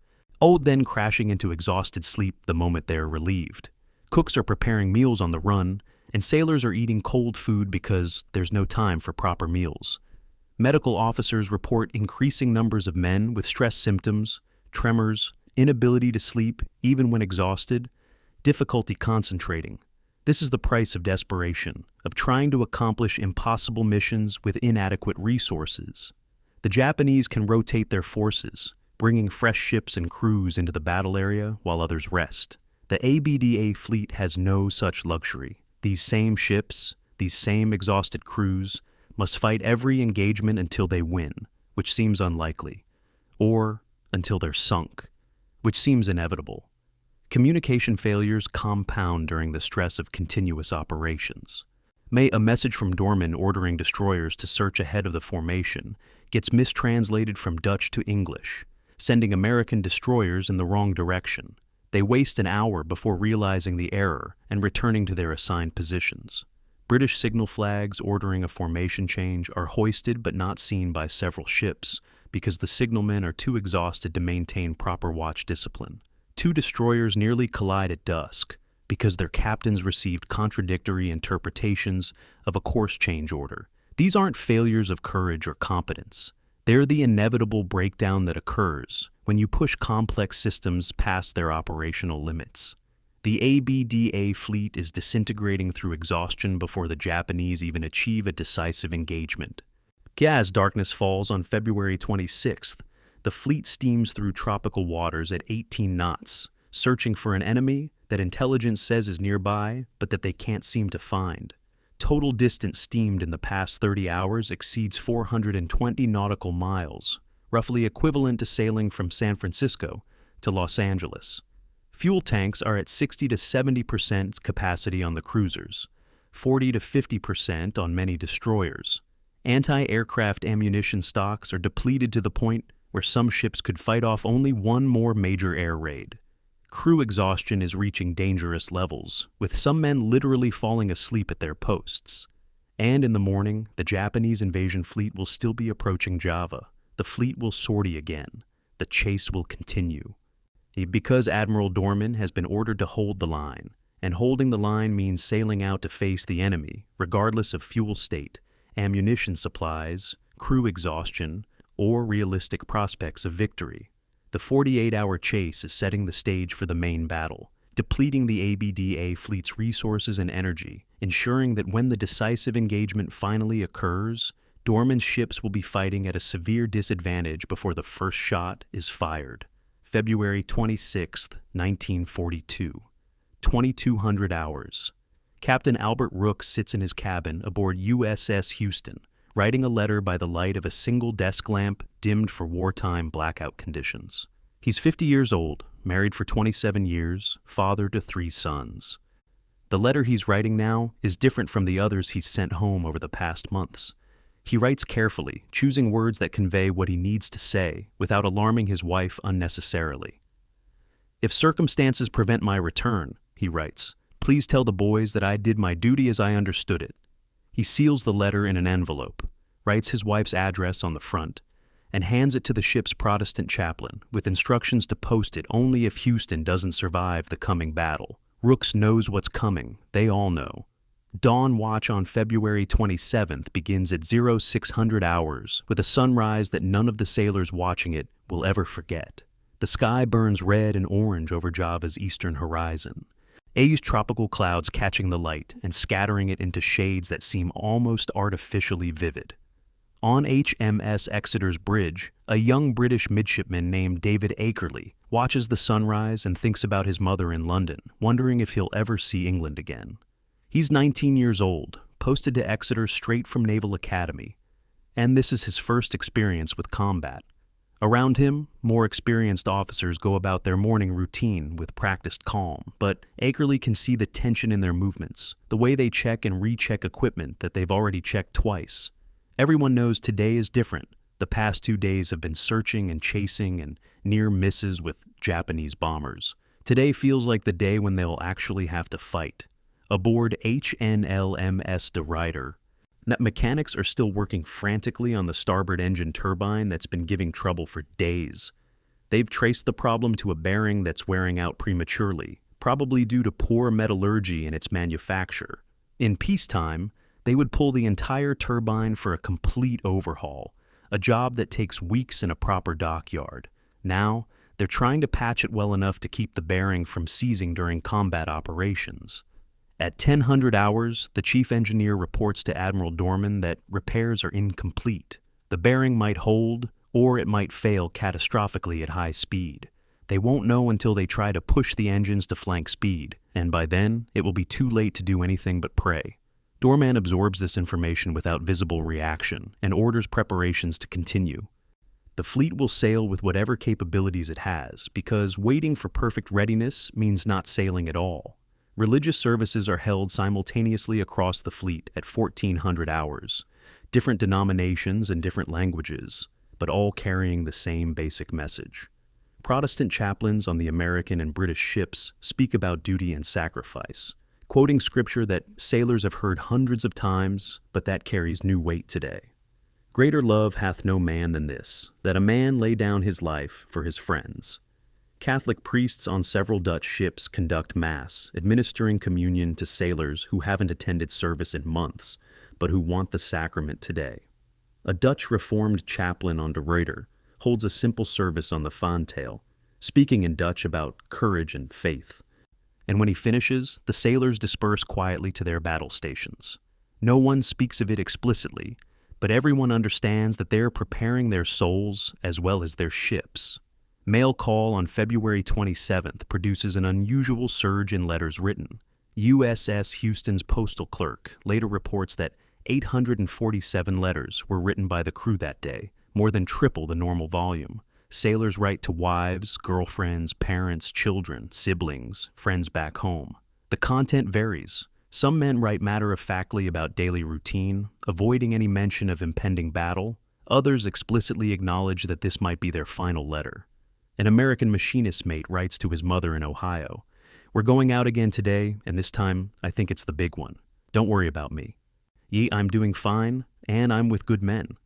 then crashing into exhausted sleep the moment they are relieved. Cooks are preparing meals on the run, and sailors are eating cold food because there's no time for proper meals. Medical officers report increasing numbers of men with stress symptoms, tremors, inability to sleep even when exhausted, difficulty concentrating. This is the price of desperation, of trying to accomplish impossible missions with inadequate resources. The Japanese can rotate their forces, bringing fresh ships and crews into the battle area while others rest. The ABDA fleet has no such luxury. These same ships, these same exhausted crews, must fight every engagement until they win, which seems unlikely, or until they're sunk, which seems inevitable. Communication failures compound during the stress of continuous operations. A message from Doorman ordering destroyers to search ahead of the formation gets mistranslated from Dutch to English, sending American destroyers in the wrong direction. They waste an hour before realizing the error and returning to their assigned positions. British signal flags ordering a formation change are hoisted but not seen by several ships because the signalmen are too exhausted to maintain proper watch discipline. 2 destroyers nearly collide at dusk because their captains received contradictory interpretations of a course change order. These aren't failures of courage or competence. They're the inevitable breakdown that occurs when you push complex systems past their operational limits. The ABDA fleet is disintegrating through exhaustion before the Japanese even achieve a decisive engagement. As darkness falls on February 26th, the fleet steams through tropical waters at 18 knots, searching for an enemy that intelligence says is nearby, but that they can't seem to find. Total distance steamed in the past 30 hours exceeds 420 nautical miles, roughly equivalent to sailing from San Francisco to Los Angeles. Fuel tanks are at 60 to 70% capacity on the cruisers. 40 to 50% on many destroyers. Anti-aircraft ammunition stocks are depleted to the point where some ships could fight off only one more major air raid. Crew exhaustion is reaching dangerous levels, with some men literally falling asleep at their posts. And in the morning, the Japanese invasion fleet will still be approaching Java. The fleet will sortie again. The chase will continue. Because Admiral Doorman has been ordered to hold the line, and holding the line means sailing out to face the enemy, regardless of fuel state, ammunition supplies, crew exhaustion, or realistic prospects of victory. The 48-hour chase is setting the stage for the main battle, depleting the ABDA fleet's resources and energy, ensuring that when the decisive engagement finally occurs, Doorman's ships will be fighting at a severe disadvantage before the first shot is fired. February 26, 1942. 2200 hours. Captain Albert Rooks sits in his cabin aboard USS Houston, writing a letter by the light of a single desk lamp dimmed for wartime blackout conditions. He's 50 years old, married for 27 years, father to 3 sons. The letter he's writing now is different from the others he's sent home over the past months. He writes carefully, choosing words that convey what he needs to say without alarming his wife unnecessarily. "If circumstances prevent my return," he writes, "please tell the boys that I did my duty as I understood it." He seals the letter in an envelope, writes his wife's address on the front, and hands it to the ship's Protestant chaplain with instructions to post it only if Houston doesn't survive the coming battle. Rooks knows what's coming. They all know. Dawn watch on February 27th begins at 0600 hours with a sunrise that none of the sailors watching it will ever forget. The sky burns red and orange over Java's eastern horizon. Haze tropical clouds catching the light and scattering it into shades that seem almost artificially vivid. On HMS Exeter's bridge, a young British midshipman named David Akerley watches the sunrise and thinks about his mother in London, wondering if he'll ever see England again. He's 19 years old, posted to Exeter straight from Naval Academy, and this is his first experience with combat. Around him, more experienced officers go about their morning routine with practiced calm, but Akerley can see the tension in their movements, the way they check and recheck equipment that they've already checked twice. Everyone knows today is different. The past 2 days have been searching and chasing and near misses with Japanese bombers. Today feels like the day when they'll actually have to fight. Aboard HNLMS De Ruyter, mechanics are still working frantically on the starboard engine turbine that's been giving trouble for days. They've traced the problem to a bearing that's wearing out prematurely, probably due to poor metallurgy in its manufacture. In peacetime, they would pull the entire turbine for a complete overhaul, a job that takes weeks in a proper dockyard. Now, they're trying to patch it well enough to keep the bearing from seizing during combat operations. At 1000 hours, the chief engineer reports to Admiral Doorman that repairs are incomplete. The bearing might hold, or it might fail catastrophically at high speed. They won't know until they try to push the engines to flank speed, and by then, it will be too late to do anything but pray. Doorman absorbs this information without visible reaction and orders preparations to continue. The fleet will sail with whatever capabilities it has, because waiting for perfect readiness means not sailing at all. Religious services are held simultaneously across the fleet at 1400 hours, different denominations and different languages, but all carrying the same basic message. Protestant chaplains on the American and British ships speak about duty and sacrifice, quoting scripture that sailors have heard hundreds of times, but that carries new weight today. "Greater love hath no man than this, that a man lay down his life for his friends." Catholic priests on several Dutch ships conduct Mass, administering communion to sailors who haven't attended service in months, but who want the sacrament today. A Dutch Reformed chaplain on De Ruyter holds a simple service on the fantail, speaking in Dutch about courage and faith. And when he finishes, the sailors disperse quietly to their battle stations. No one speaks of it explicitly, but everyone understands that they are preparing their souls as well as their ships. Mail call on February 27th produces an unusual surge in letters written. USS Houston's postal clerk later reports that 847 letters were written by the crew that day, more than triple the normal volume. Sailors write to wives, girlfriends, parents, children, siblings, friends back home. The content varies. Some men write matter-of-factly about daily routine, avoiding any mention of impending battle. Others explicitly acknowledge that this might be their final letter. An American machinist mate writes to his mother in Ohio, "We're going out again today, and this time I think it's the big one. Don't worry about me. I'm doing fine, and I'm with good men."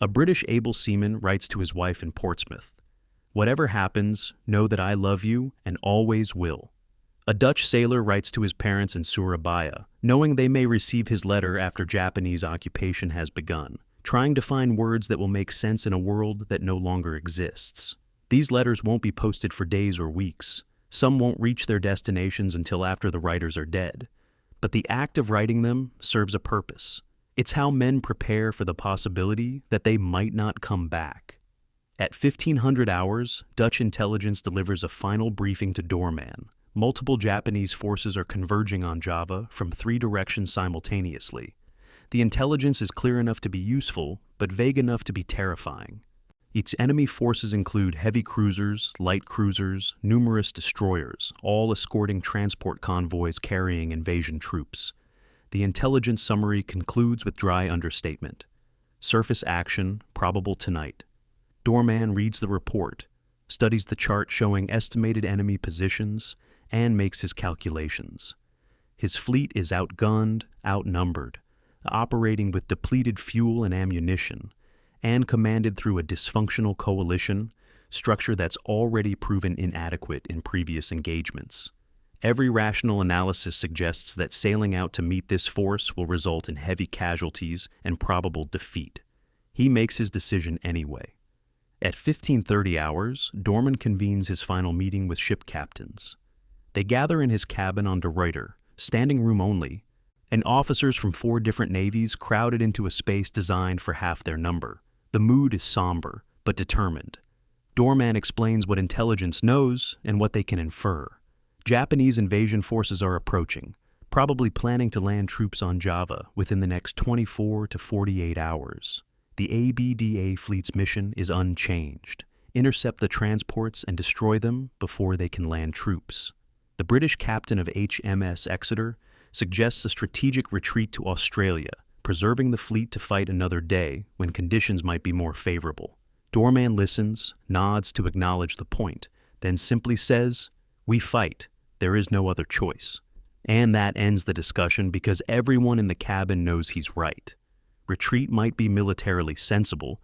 A British able seaman writes to his wife in Portsmouth, "Whatever happens, know that I love you and always will." A Dutch sailor writes to his parents in Surabaya, knowing they may receive his letter after Japanese occupation has begun, trying to find words that will make sense in a world that no longer exists. These letters won't be posted for days or weeks. Some won't reach their destinations until after the writers are dead. But the act of writing them serves a purpose. It's how men prepare for the possibility that they might not come back. At 1500 hours, Dutch intelligence delivers a final briefing to Doorman. Multiple Japanese forces are converging on Java from 3 directions simultaneously. The intelligence is clear enough to be useful, but vague enough to be terrifying. Its enemy forces include heavy cruisers, light cruisers, numerous destroyers, all escorting transport convoys carrying invasion troops. The intelligence summary concludes with dry understatement. Surface action, probable tonight. Doorman reads the report, studies the chart showing estimated enemy positions, and makes his calculations. His fleet is outgunned, outnumbered, operating with depleted fuel and ammunition, and commanded through a dysfunctional coalition structure that's already proven inadequate in previous engagements. Every rational analysis suggests that sailing out to meet this force will result in heavy casualties and probable defeat. He makes his decision anyway. At 1530 hours, Doorman convenes his final meeting with ship captains. They gather in his cabin on De Ruyter, standing room only, and officers from 4 different navies crowded into a space designed for half their number. The mood is somber, but determined. Doorman explains what intelligence knows and what they can infer. Japanese invasion forces are approaching, probably planning to land troops on Java within the next 24 to 48 hours. The ABDA fleet's mission is unchanged: intercept the transports and destroy them before they can land troops. The British captain of HMS Exeter suggests a strategic retreat to Australia, preserving the fleet to fight another day when conditions might be more favorable. Doorman listens, nods to acknowledge the point, then simply says, "We fight. There is no other choice." And that ends the discussion because everyone in the cabin knows he's right. Retreat might be militarily sensible,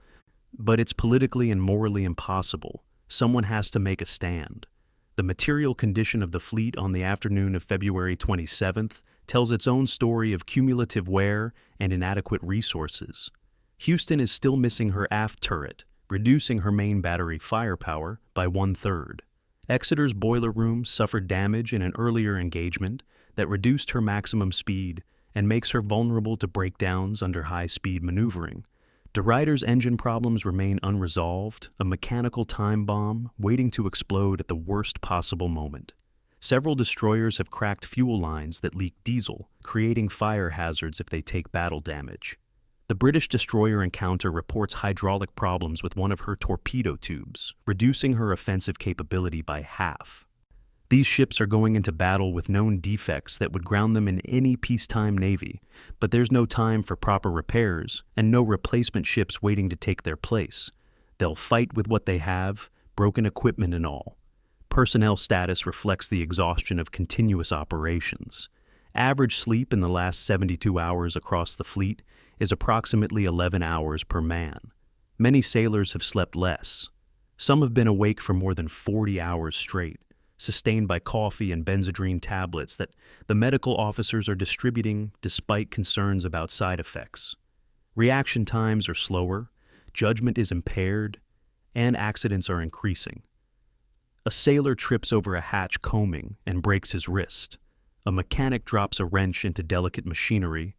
but it's politically and morally impossible. Someone has to make a stand. The material condition of the fleet on the afternoon of February 27th tells its own story of cumulative wear and inadequate resources. Houston is still missing her aft turret, reducing her main battery firepower by 1/3. Exeter's boiler room suffered damage in an earlier engagement that reduced her maximum speed and makes her vulnerable to breakdowns under high-speed maneuvering. De Ruyter's engine problems remain unresolved, a mechanical time bomb waiting to explode at the worst possible moment. Several destroyers have cracked fuel lines that leak diesel, creating fire hazards if they take battle damage. The British destroyer Encounter reports hydraulic problems with one of her torpedo tubes, reducing her offensive capability by half. These ships are going into battle with known defects that would ground them in any peacetime navy, but there's no time for proper repairs and no replacement ships waiting to take their place. They'll fight with what they have, broken equipment and all. Personnel status reflects the exhaustion of continuous operations. Average sleep in the last 72 hours across the fleet is approximately 11 hours per man. Many sailors have slept less. Some have been awake for more than 40 hours straight, sustained by coffee and Benzedrine tablets that the medical officers are distributing despite concerns about side effects. Reaction times are slower, judgment is impaired, and accidents are increasing. A sailor trips over a hatch combing and breaks his wrist. A mechanic drops a wrench into delicate machinery.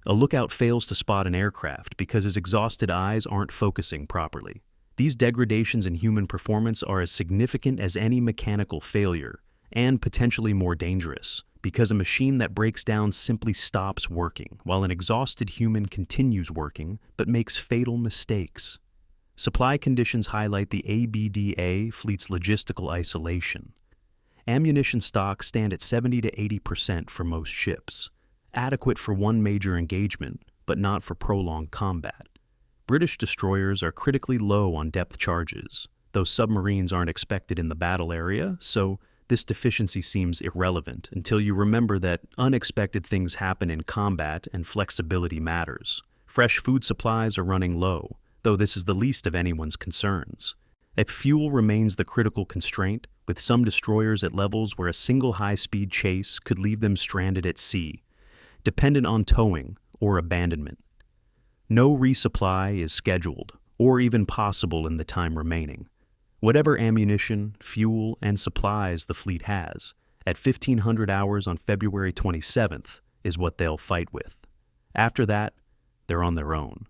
A lookout fails to spot an aircraft because his exhausted eyes aren't focusing properly. These degradations in human performance are as significant as any mechanical failure, and potentially more dangerous, because a machine that breaks down simply stops working, while an exhausted human continues working but makes fatal mistakes. Supply conditions highlight the ABDA fleet's logistical isolation. Ammunition stocks stand at 70 to 80% for most ships, adequate for one major engagement, but not for prolonged combat. British destroyers are critically low on depth charges, though submarines aren't expected in the battle area, so this deficiency seems irrelevant until you remember that unexpected things happen in combat and flexibility matters. Fresh food supplies are running low, though this is the least of anyone's concerns. If fuel remains the critical constraint, with some destroyers at levels where a single high-speed chase could leave them stranded at sea, dependent on towing or abandonment. No resupply is scheduled, or even possible in the time remaining. Whatever ammunition, fuel, and supplies the fleet has, at 1500 hours on February 27th, is what they'll fight with. After that, they're on their own.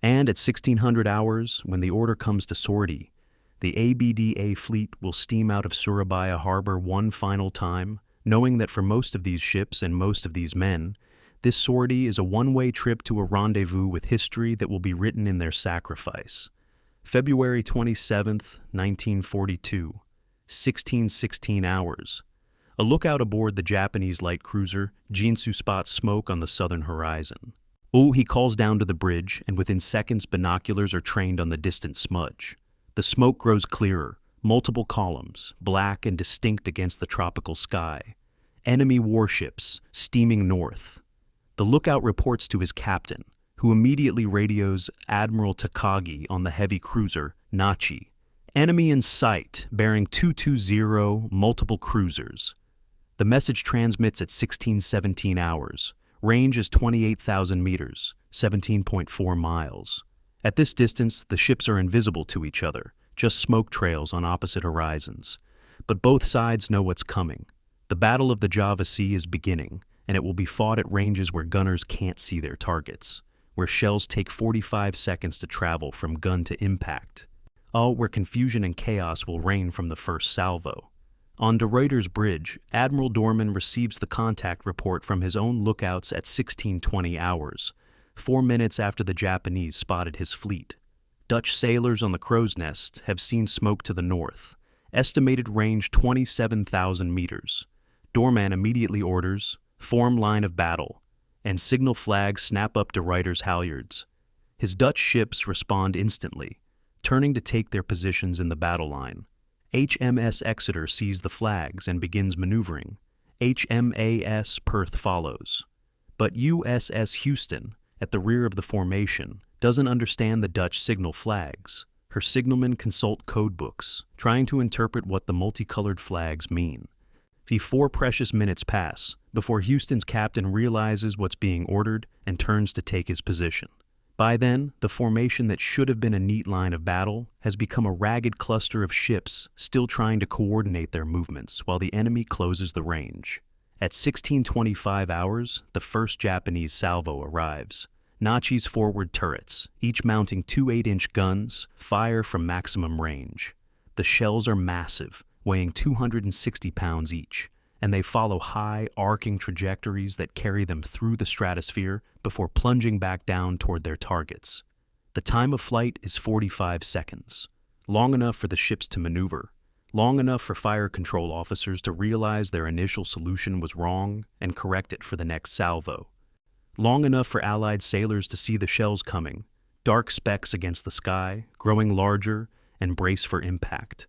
And at 1600 hours, when the order comes to sortie, the ABDA fleet will steam out of Surabaya harbor one final time, knowing that for most of these ships and most of these men, this sortie is a one-way trip to a rendezvous with history that will be written in their sacrifice. February 27th, 1942, 1616 hours. A lookout aboard the Japanese light cruiser, Jinsu spots smoke on the southern horizon. He calls down to the bridge, and within seconds binoculars are trained on the distant smudge. The smoke grows clearer, multiple columns, black and distinct against the tropical sky. Enemy warships, steaming north. The lookout reports to his captain, who immediately radios Admiral Takagi on the heavy cruiser, Nachi. Enemy in sight, bearing 220, multiple cruisers. The message transmits at 1617 hours. Range is 28,000 meters, 17.4 miles. At this distance, the ships are invisible to each other, just smoke trails on opposite horizons. But both sides know what's coming. The Battle of the Java Sea is beginning, and it will be fought at ranges where gunners can't see their targets, where shells take 45 seconds to travel from gun to impact. Where confusion and chaos will reign from the first salvo. On De Ruyter's bridge, Admiral Doorman receives the contact report from his own lookouts at 1620 hours, 4 minutes after the Japanese spotted his fleet. Dutch sailors on the Crow's Nest have seen smoke to the north, estimated range 27,000 meters. Doorman immediately orders, form line of battle, and signal flags snap up De Ruyter's halyards. His Dutch ships respond instantly, turning to take their positions in the battle line. HMS Exeter sees the flags and begins maneuvering. HMAS Perth follows. But USS Houston, at the rear of the formation, doesn't understand the Dutch signal flags. Her signalmen consult codebooks, trying to interpret what the multicolored flags mean. 4 precious minutes pass before Houston's captain realizes what's being ordered and turns to take his position. By then, the formation that should have been a neat line of battle has become a ragged cluster of ships still trying to coordinate their movements while the enemy closes the range. At 1625 hours, the first Japanese salvo arrives. Nachi's forward turrets, each mounting 2 8-inch guns, fire from maximum range. The shells are massive, weighing 260 pounds each, and they follow high, arcing trajectories that carry them through the stratosphere before plunging back down toward their targets. The time of flight is 45 seconds, long enough for the ships to maneuver, long enough for fire control officers to realize their initial solution was wrong and correct it for the next salvo, long enough for Allied sailors to see the shells coming, dark specks against the sky, growing larger, and brace for impact.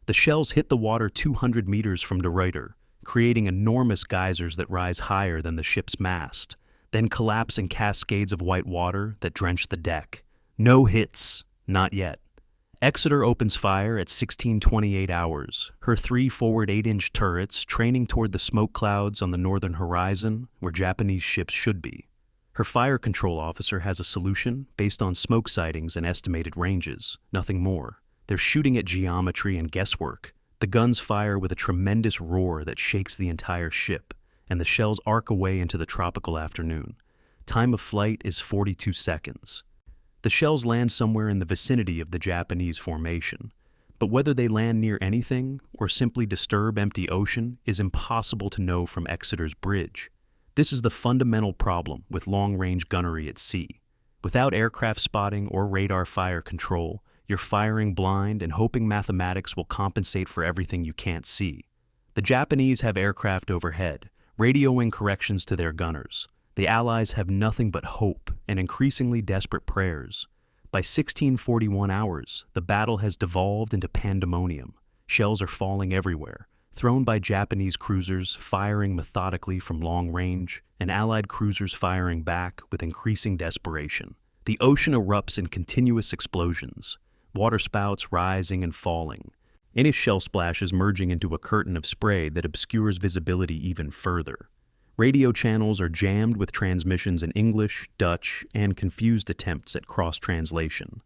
The shells hit the water 200 meters from De Ruyter, creating enormous geysers that rise higher than the ship's mast, then collapse in cascades of white water that drench the deck. No hits, not yet. Exeter opens fire at 1628 hours, her 3 forward 8-inch turrets training toward the smoke clouds on the northern horizon where Japanese ships should be. Her fire control officer has a solution based on smoke sightings and estimated ranges, nothing more. They're shooting at geometry and guesswork. The guns fire with a tremendous roar that shakes the entire ship, and the shells arc away into the tropical afternoon. Time of flight is 42 seconds. The shells land somewhere in the vicinity of the Japanese formation, but whether they land near anything or simply disturb empty ocean is impossible to know from Exeter's bridge. This is the fundamental problem with long-range gunnery at sea. Without aircraft spotting or radar fire control, you're firing blind and hoping mathematics will compensate for everything you can't see. The Japanese have aircraft overhead, radioing corrections to their gunners. The Allies have nothing but hope and increasingly desperate prayers. By 1641 hours, the battle has devolved into pandemonium. Shells are falling everywhere, thrown by Japanese cruisers firing methodically from long range, and Allied cruisers firing back with increasing desperation. The ocean erupts in continuous explosions, waterspouts rising and falling, any shell splashes merging into a curtain of spray that obscures visibility even further. Radio channels are jammed with transmissions in English, Dutch, and confused attempts at cross-translation.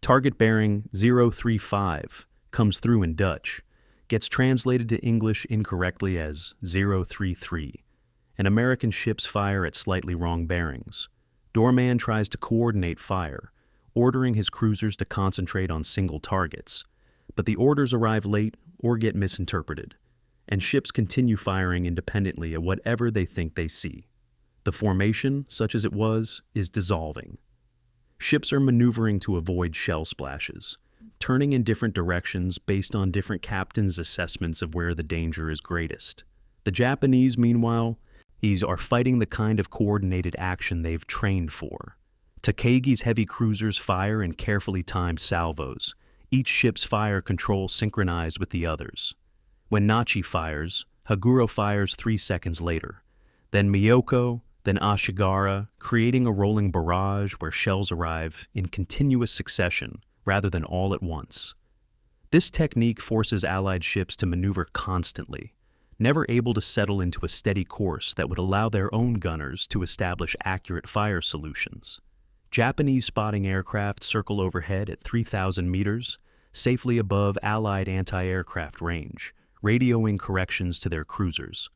Target bearing 035 comes through in Dutch, gets translated to English incorrectly as 033, and American ships fire at slightly wrong bearings. Doorman tries to coordinate fire, ordering his cruisers to concentrate on single targets, but the orders arrive late or get misinterpreted, and ships continue firing independently at whatever they think they see. The formation, such as it was, is dissolving. Ships are maneuvering to avoid shell splashes, turning in different directions based on different captains' assessments of where the danger is greatest. The Japanese, meanwhile, are fighting the kind of coordinated action they've trained for. Takegi's heavy cruisers fire in carefully timed salvos, each ship's fire control synchronized with the others. When Nachi fires, Haguro fires 3 seconds later, then Miyoko, then Ashigara, creating a rolling barrage where shells arrive in continuous succession rather than all at once. This technique forces Allied ships to maneuver constantly, never able to settle into a steady course that would allow their own gunners to establish accurate fire solutions. Japanese spotting aircraft circle overhead at 3,000 meters, safely above Allied anti-aircraft range, radioing corrections to their cruisers.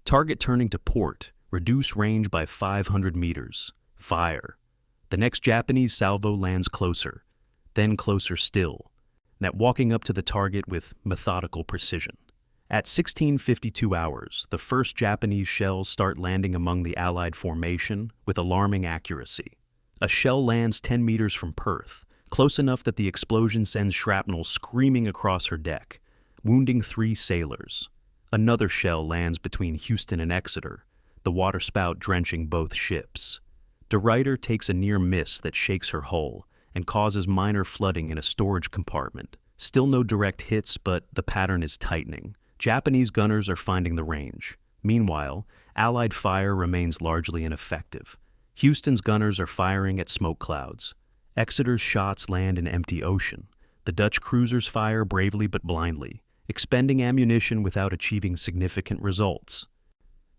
Target turning to port, reduce range by 500 meters. Fire. The next Japanese salvo lands closer, then closer still, walking up to the target with methodical precision. At 1652 hours, the first Japanese shells start landing among the Allied formation with alarming accuracy. A shell lands 10 meters from Perth, close enough that the explosion sends shrapnel screaming across her deck, wounding 3 sailors. Another shell lands between Houston and Exeter, the waterspout drenching both ships. De Ruyter takes a near miss that shakes her hull and causes minor flooding in a storage compartment. Still no direct hits, but the pattern is tightening. Japanese gunners are finding the range. Meanwhile, Allied fire remains largely ineffective. Houston's gunners are firing at smoke clouds. Exeter's shots land in empty ocean. The Dutch cruisers fire bravely but blindly, expending ammunition without achieving significant results.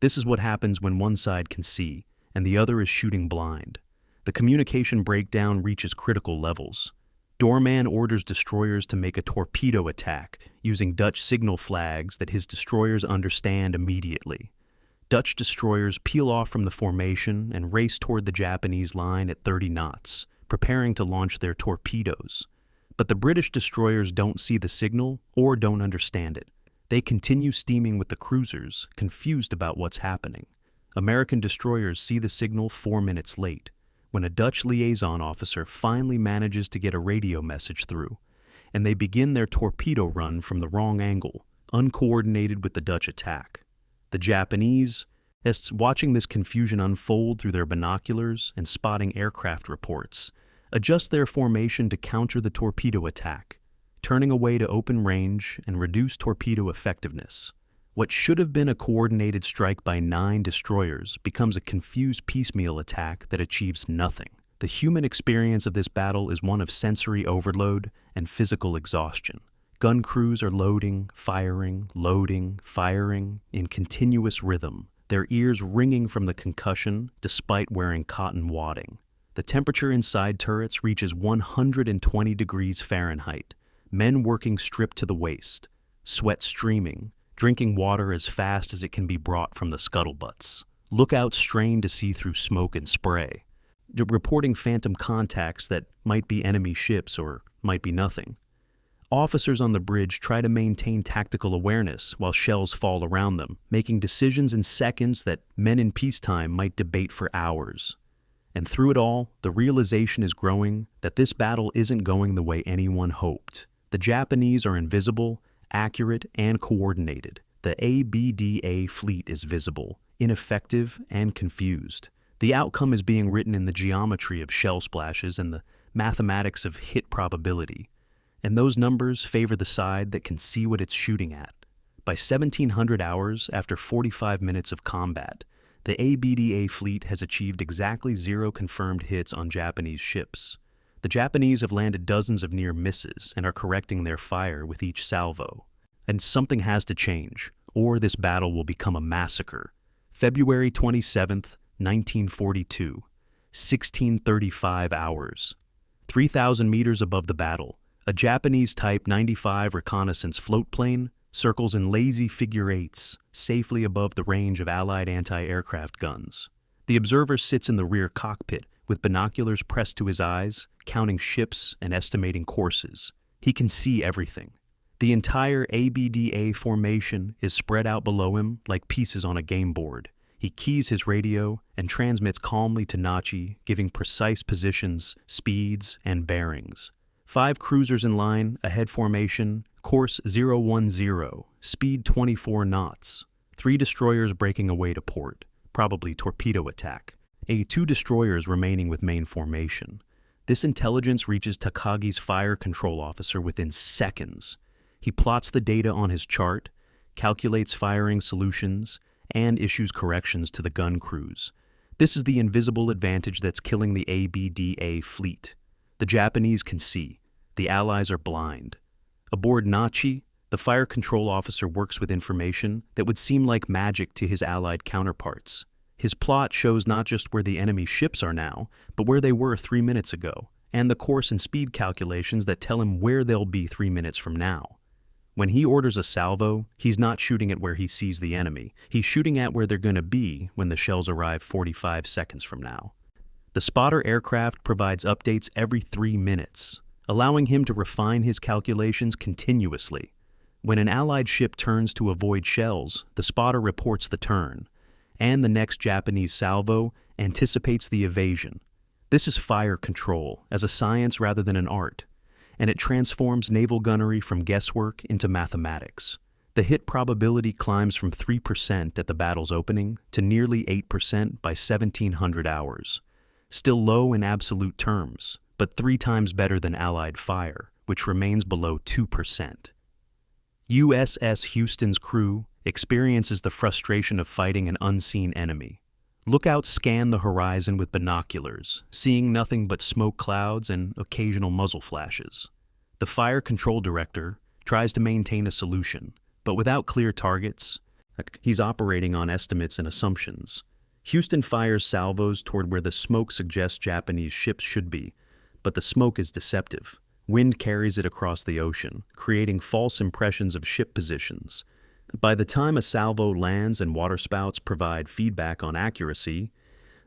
This is what happens when one side can see, and the other is shooting blind. The communication breakdown reaches critical levels. Doorman orders destroyers to make a torpedo attack using Dutch signal flags that his destroyers understand immediately. Dutch destroyers peel off from the formation and race toward the Japanese line at 30 knots, preparing to launch their torpedoes. But the British destroyers don't see the signal or don't understand it. They continue steaming with the cruisers, confused about what's happening. American destroyers see the signal 4 minutes late, when a Dutch liaison officer finally manages to get a radio message through, and they begin their torpedo run from the wrong angle, uncoordinated with the Dutch attack. The Japanese, watching this confusion unfold through their binoculars and spotting aircraft reports, adjust their formation to counter the torpedo attack, turning away to open range and reduce torpedo effectiveness. What should have been a coordinated strike by 9 destroyers becomes a confused piecemeal attack that achieves nothing. The human experience of this battle is one of sensory overload and physical exhaustion. Gun crews are loading, firing, in continuous rhythm, their ears ringing from the concussion despite wearing cotton wadding. The temperature inside turrets reaches 120 degrees Fahrenheit, men working stripped to the waist, sweat streaming, drinking water as fast as it can be brought from the scuttlebutts. Lookouts strain to see through smoke and spray, reporting phantom contacts that might be enemy ships or might be nothing. Officers on the bridge try to maintain tactical awareness while shells fall around them, making decisions in seconds that men in peacetime might debate for hours. And through it all, the realization is growing that this battle isn't going the way anyone hoped. The Japanese are invisible, accurate, and coordinated. The ABDA fleet is visible, ineffective, and confused. The outcome is being written in the geometry of shell splashes and the mathematics of hit probability, and those numbers favor the side that can see what it's shooting at. By 1700 hours, after 45 minutes of combat, the ABDA fleet has achieved exactly 0 confirmed hits on Japanese ships. The Japanese have landed dozens of near misses and are correcting their fire with each salvo. And something has to change, or this battle will become a massacre. February 27th, 1942, 1635 hours. 3,000 meters above the battle, a Japanese Type 95 reconnaissance float plane circles in lazy figure eights, safely above the range of Allied anti-aircraft guns. The observer sits in the rear cockpit, with binoculars pressed to his eyes, counting ships and estimating courses. He can see everything. The entire ABDA formation is spread out below him like pieces on a game board. He keys his radio and transmits calmly to Nachi, giving precise positions, speeds, and bearings. 5 cruisers in line, ahead formation, course 010, speed 24 knots. 3 destroyers breaking away to port, probably torpedo attack. 2 destroyers remaining with main formation. This intelligence reaches Takagi's fire control officer within seconds. He plots the data on his chart, calculates firing solutions, and issues corrections to the gun crews. This is the invisible advantage that's killing the ABDA fleet. The Japanese can see. The Allies are blind. Aboard Nachi, the fire control officer works with information that would seem like magic to his Allied counterparts. His plot shows not just where the enemy ships are now, but where they were 3 minutes ago, and the course and speed calculations that tell him where they'll be 3 minutes from now. When he orders a salvo, he's not shooting at where he sees the enemy. He's shooting at where they're going to be when the shells arrive 45 seconds from now. The spotter aircraft provides updates every 3 minutes, allowing him to refine his calculations continuously. When an Allied ship turns to avoid shells, the spotter reports the turn, and the next Japanese salvo anticipates the evasion. This is fire control, as a science rather than an art, and it transforms naval gunnery from guesswork into mathematics. The hit probability climbs from 3% at the battle's opening to nearly 8% by 1700 hours. Still low in absolute terms, but 3 times better than Allied fire, which remains below 2%. USS Houston's crew experiences the frustration of fighting an unseen enemy. Lookouts scan the horizon with binoculars, seeing nothing but smoke clouds and occasional muzzle flashes. The fire control director tries to maintain a solution, but without clear targets, he's operating on estimates and assumptions. Houston fires salvos toward where the smoke suggests Japanese ships should be, but the smoke is deceptive. Wind carries it across the ocean, creating false impressions of ship positions. By the time a salvo lands and waterspouts provide feedback on accuracy,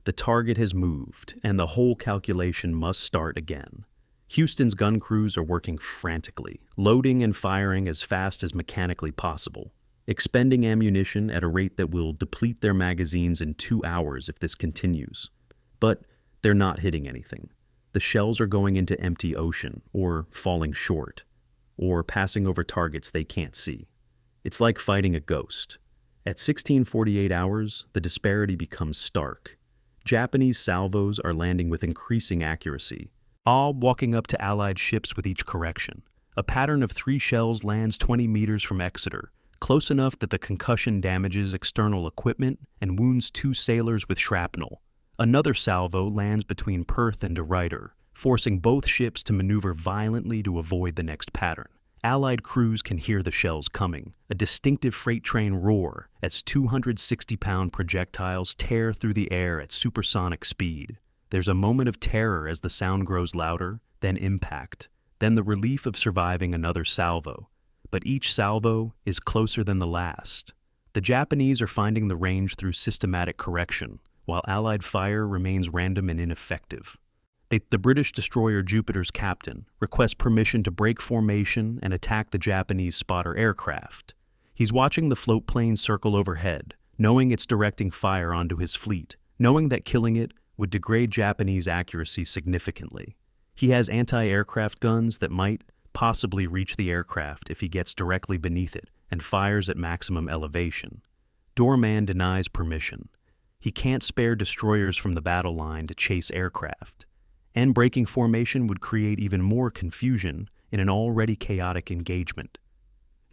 the target has moved, and the whole calculation must start again. Houston's gun crews are working frantically, loading and firing as fast as mechanically possible, expending ammunition at a rate that will deplete their magazines in 2 hours if this continues. But they're not hitting anything. The shells are going into empty ocean, or falling short, or passing over targets they can't see. It's like fighting a ghost. At 1648 hours, the disparity becomes stark. Japanese salvos are landing with increasing accuracy, all walking up to Allied ships with each correction. A pattern of 3 shells lands 20 meters from Exeter, close enough that the concussion damages external equipment and wounds 2 sailors with shrapnel. Another salvo lands between Perth and De Ruyter, forcing both ships to maneuver violently to avoid the next pattern. Allied crews can hear the shells coming, a distinctive freight train roar as 260-pound projectiles tear through the air at supersonic speed. There's a moment of terror as the sound grows louder, then impact, then the relief of surviving another salvo. But each salvo is closer than the last. The Japanese are finding the range through systematic correction, while Allied fire remains random and ineffective. The British destroyer Jupiter's captain requests permission to break formation and attack the Japanese spotter aircraft. He's watching the float plane circle overhead, knowing it's directing fire onto his fleet, knowing that killing it would degrade Japanese accuracy significantly. He has anti-aircraft guns that might possibly reach the aircraft if he gets directly beneath it and fires at maximum elevation. Doorman denies permission. He can't spare destroyers from the battle line to chase aircraft. And breaking formation would create even more confusion in an already chaotic engagement.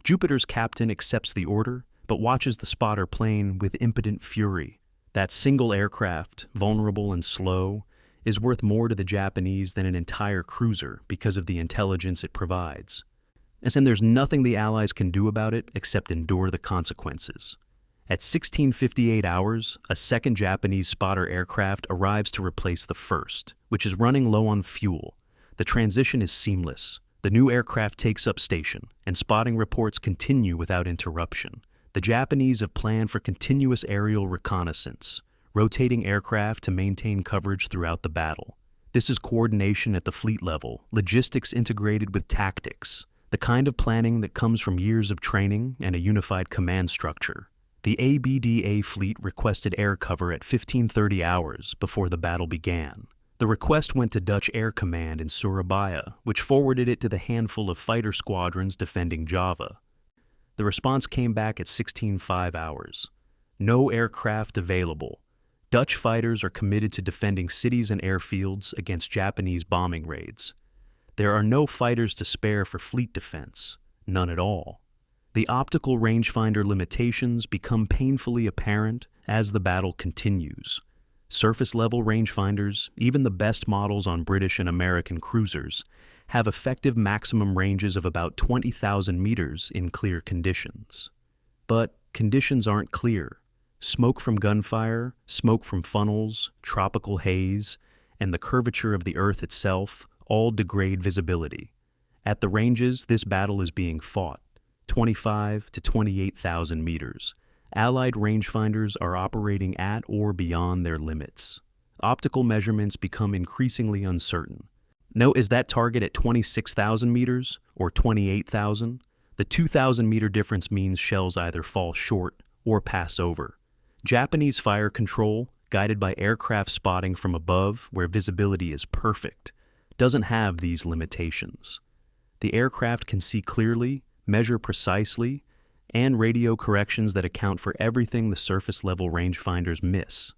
Jupiter's captain accepts the order, but watches the spotter plane with impotent fury. That single aircraft, vulnerable and slow, is worth more to the Japanese than an entire cruiser because of the intelligence it provides. And there's nothing the Allies can do about it except endure the consequences. At 16:58 hours, a second Japanese spotter aircraft arrives to replace the first, which is running low on fuel. The transition is seamless. The new aircraft takes up station, and spotting reports continue without interruption. The Japanese have planned for continuous aerial reconnaissance, rotating aircraft to maintain coverage throughout the battle. This is coordination at the fleet level, logistics integrated with tactics, the kind of planning that comes from years of training and a unified command structure. The ABDA fleet requested air cover at 15:30 hours before the battle began. The request went to Dutch Air Command in Surabaya, which forwarded it to the handful of fighter squadrons defending Java. The response came back at 16:05 hours. No aircraft available. Dutch fighters are committed to defending cities and airfields against Japanese bombing raids. There are no fighters to spare for fleet defense, none at all. The optical rangefinder limitations become painfully apparent as the battle continues. Surface-level rangefinders, even the best models on British and American cruisers, have effective maximum ranges of about 20,000 meters in clear conditions. But conditions aren't clear. Smoke from gunfire, smoke from funnels, tropical haze, and the curvature of the Earth itself all degrade visibility. At the ranges this battle is being fought, 25 to 28,000 meters. Allied rangefinders are operating at or beyond their limits. Optical measurements become increasingly uncertain. Note, is that target at 26,000 meters or 28,000? The 2,000-meter difference means shells either fall short or pass over. Japanese fire control, guided by aircraft spotting from above where visibility is perfect, doesn't have these limitations. The aircraft can see clearly, measure precisely, and radio corrections that account for everything the surface-level rangefinders miss.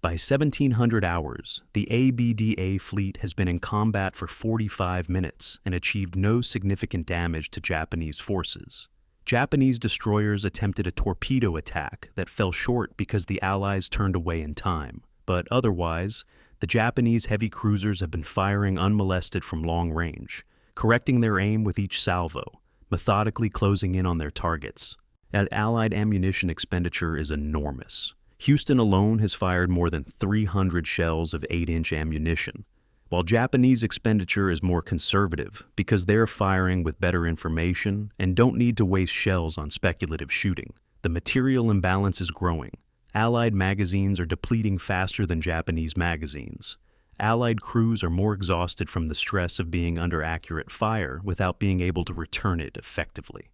By 1700 hours, the ABDA fleet has been in combat for 45 minutes and achieved no significant damage to Japanese forces. Japanese destroyers attempted a torpedo attack that fell short because the Allies turned away in time, but otherwise, the Japanese heavy cruisers have been firing unmolested from long range, correcting their aim with each salvo, methodically closing in on their targets. That Allied ammunition expenditure is enormous. Houston alone has fired more than 300 shells of 8-inch ammunition, while Japanese expenditure is more conservative because they're firing with better information and don't need to waste shells on speculative shooting. The material imbalance is growing. Allied magazines are depleting faster than Japanese magazines. Allied crews are more exhausted from the stress of being under accurate fire without being able to return it effectively.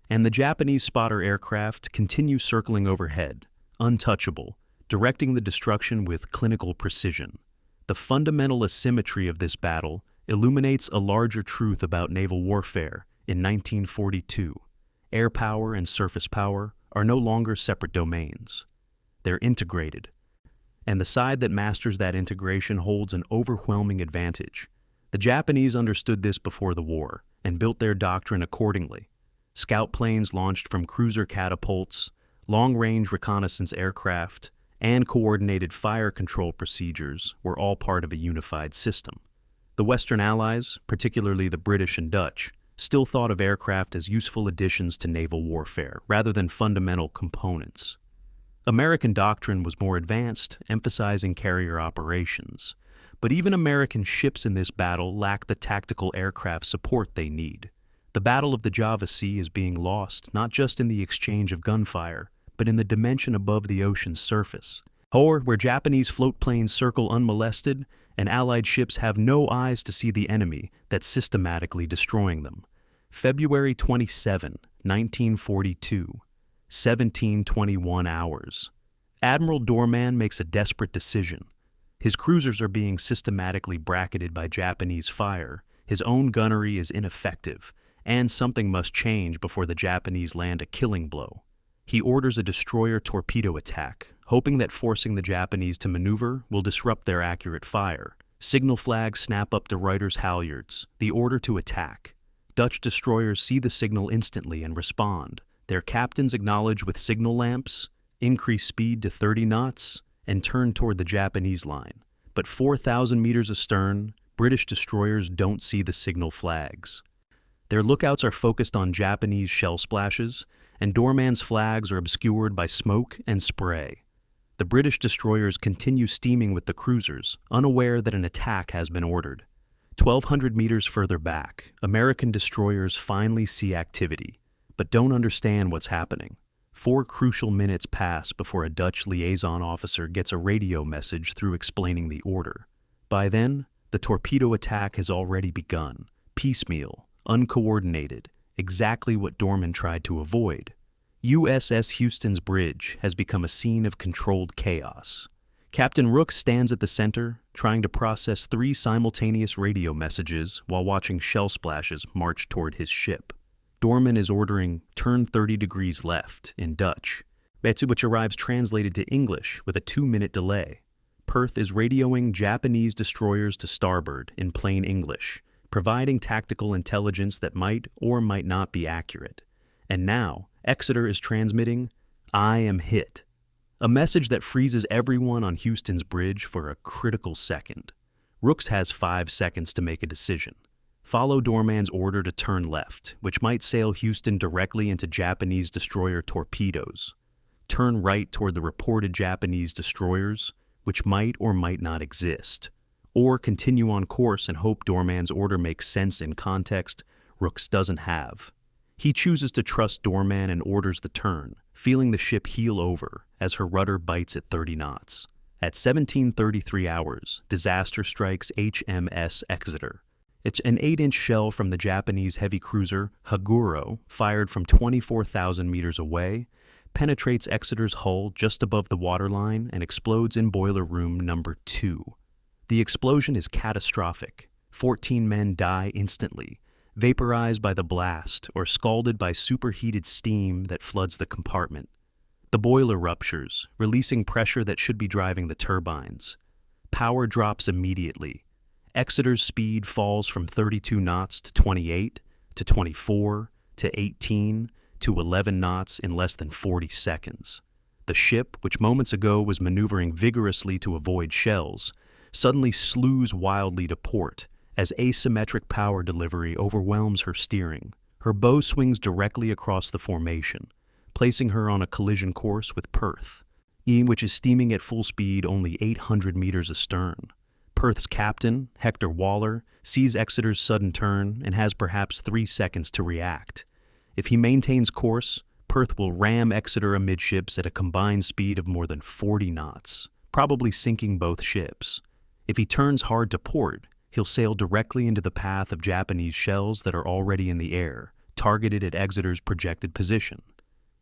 And the Japanese spotter aircraft continue circling overhead, untouchable, directing the destruction with clinical precision. The fundamental asymmetry of this battle illuminates a larger truth about naval warfare in 1942. Air power and surface power are no longer separate domains. They're integrated. And the side that masters that integration holds an overwhelming advantage. The Japanese understood this before the war and built their doctrine accordingly. Scout planes launched from cruiser catapults, long-range reconnaissance aircraft, and coordinated fire control procedures were all part of a unified system. The Western Allies, particularly the British and Dutch, still thought of aircraft as useful additions to naval warfare rather than fundamental components. American doctrine was more advanced, emphasizing carrier operations. But even American ships in this battle lack the tactical aircraft support they need. The Battle of the Java Sea is being lost not just in the exchange of gunfire, but in the dimension above the ocean's surface, or where Japanese float planes circle unmolested and Allied ships have no eyes to see the enemy that's systematically destroying them. February 27, 1942, 17:21 hours. Admiral Doorman makes a desperate decision. His cruisers are being systematically bracketed by Japanese fire, his own gunnery is ineffective, and something must change before the Japanese land a killing blow. He orders a destroyer torpedo attack, hoping that forcing the Japanese to maneuver will disrupt their accurate fire. Signal flags snap up De Ruyter's halyards, the order to attack. Dutch destroyers see the signal instantly and respond. Their captains acknowledge with signal lamps, increase speed to 30 knots, and turn toward the Japanese line. But 4,000 meters astern, British destroyers don't see the signal flags. Their lookouts are focused on Japanese shell splashes, and Doorman's flags are obscured by smoke and spray. The British destroyers continue steaming with the cruisers, unaware that an attack has been ordered. 1,200 meters further back, American destroyers finally see activity, but don't understand what's happening. 4 crucial minutes pass before a Dutch liaison officer gets a radio message through explaining the order. By then, the torpedo attack has already begun, piecemeal, uncoordinated, exactly what Doorman tried to avoid. USS Houston's bridge has become a scene of controlled chaos. Captain Rooks stands at the center, trying to process 3 simultaneous radio messages while watching shell splashes march toward his ship. Doorman is ordering "turn 30 degrees left" in Dutch, which arrives translated to English with a 2-minute delay. Perth is radioing Japanese destroyers to starboard in plain English, providing tactical intelligence that might or might not be accurate. And now, Exeter is transmitting, "I am hit," a message that freezes everyone on Houston's bridge for a critical second. Rooks has 5 seconds to make a decision. Follow Doorman's order to turn left, which might sail Houston directly into Japanese destroyer torpedoes. Turn right toward the reported Japanese destroyers, which might or might not exist. Or continue on course and hope Doorman's order makes sense in context Rooks doesn't have. He chooses to trust Doorman and orders the turn, feeling the ship heel over as her rudder bites at 30 knots. At 17:33 hours, disaster strikes HMS Exeter. It's an 8-inch shell from the Japanese heavy cruiser Haguro, fired from 24,000 meters away, penetrates Exeter's hull just above the waterline and explodes in boiler room number 2. The explosion is catastrophic. 14 men die instantly, vaporized by the blast or scalded by superheated steam that floods the compartment. The boiler ruptures, releasing pressure that should be driving the turbines. Power drops immediately. Exeter's speed falls from 32 knots to 28, to 24, to 18, to 11 knots in less than 40 seconds. The ship, which moments ago was maneuvering vigorously to avoid shells, suddenly slews wildly to port as asymmetric power delivery overwhelms her steering. Her bow swings directly across the formation, placing her on a collision course with Perth, which is steaming at full speed only 800 meters astern. Perth's captain, Hector Waller, sees Exeter's sudden turn and has perhaps 3 seconds to react. If he maintains course, Perth will ram Exeter amidships at a combined speed of more than 40 knots, probably sinking both ships. If he turns hard to port, he'll sail directly into the path of Japanese shells that are already in the air, targeted at Exeter's projected position.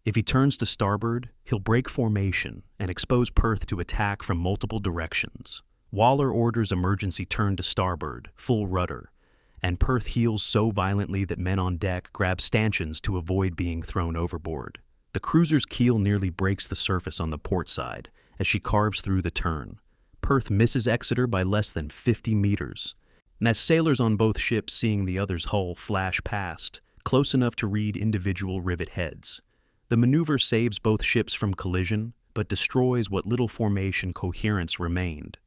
If he turns to starboard, he'll break formation and expose Perth to attack from multiple directions. Waller orders emergency turn to starboard, full rudder, and Perth heels so violently that men on deck grab stanchions to avoid being thrown overboard. The cruiser's keel nearly breaks the surface on the port side as she carves through the turn. Perth misses Exeter by less than 50 meters, and as sailors on both ships seeing the other's hull flash past, close enough to read individual rivet heads. The maneuver saves both ships from collision, but destroys what little formation coherence remained.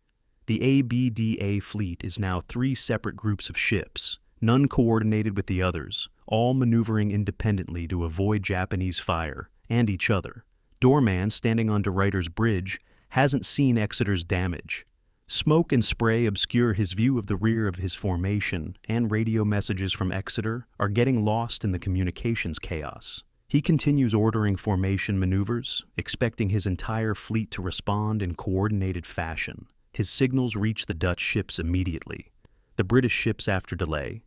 The ABDA fleet is now 3 separate groups of ships, none coordinated with the others, all maneuvering independently to avoid Japanese fire and each other. Doorman, standing on De Ruyter's bridge, hasn't seen Exeter's damage. Smoke and spray obscure his view of the rear of his formation, and radio messages from Exeter are getting lost in the communications chaos. He continues ordering formation maneuvers, expecting his entire fleet to respond in coordinated fashion. His signals reach the Dutch ships immediately, the British ships after delay,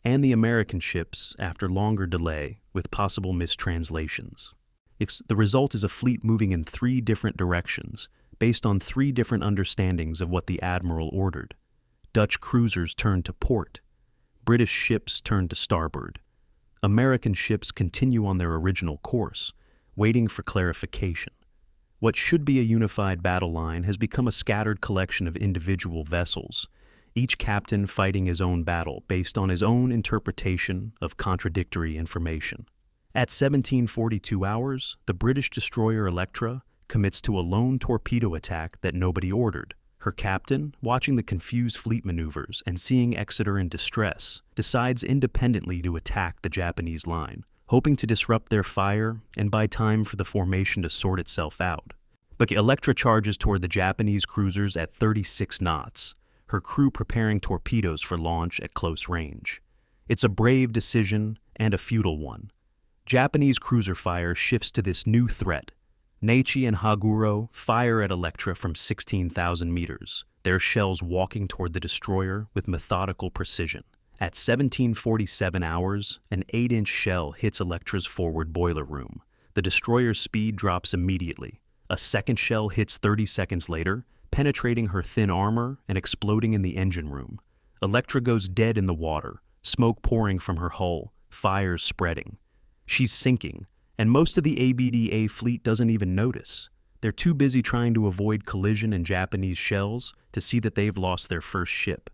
and the American ships after longer delay with possible mistranslations. The result is a fleet moving in 3 different directions, based on 3 different understandings of what the Admiral ordered. Dutch cruisers turned to port. British ships turned to starboard. American ships continue on their original course, waiting for clarification. What should be a unified battle line has become a scattered collection of individual vessels, each captain fighting his own battle based on his own interpretation of contradictory information. At 1742 hours, the British destroyer Electra commits to a lone torpedo attack that nobody ordered. Her captain, watching the confused fleet maneuvers and seeing Exeter in distress, decides independently to attack the Japanese line, hoping to disrupt their fire and buy time for the formation to sort itself out. But Electra charges toward the Japanese cruisers at 36 knots, her crew preparing torpedoes for launch at close range. It's a brave decision and a futile one. Japanese cruiser fire shifts to this new threat. Naichi and Haguro fire at Electra from 16,000 meters, their shells walking toward the destroyer with methodical precision. At 1747 hours, an 8-inch shell hits Electra's forward boiler room. The destroyer's speed drops immediately. A second shell hits 30 seconds later, penetrating her thin armor and exploding in the engine room. Electra goes dead in the water, smoke pouring from her hull, fires spreading. She's sinking, and most of the ABDA fleet doesn't even notice. They're too busy trying to avoid collision in Japanese shells to see that they've lost their first ship.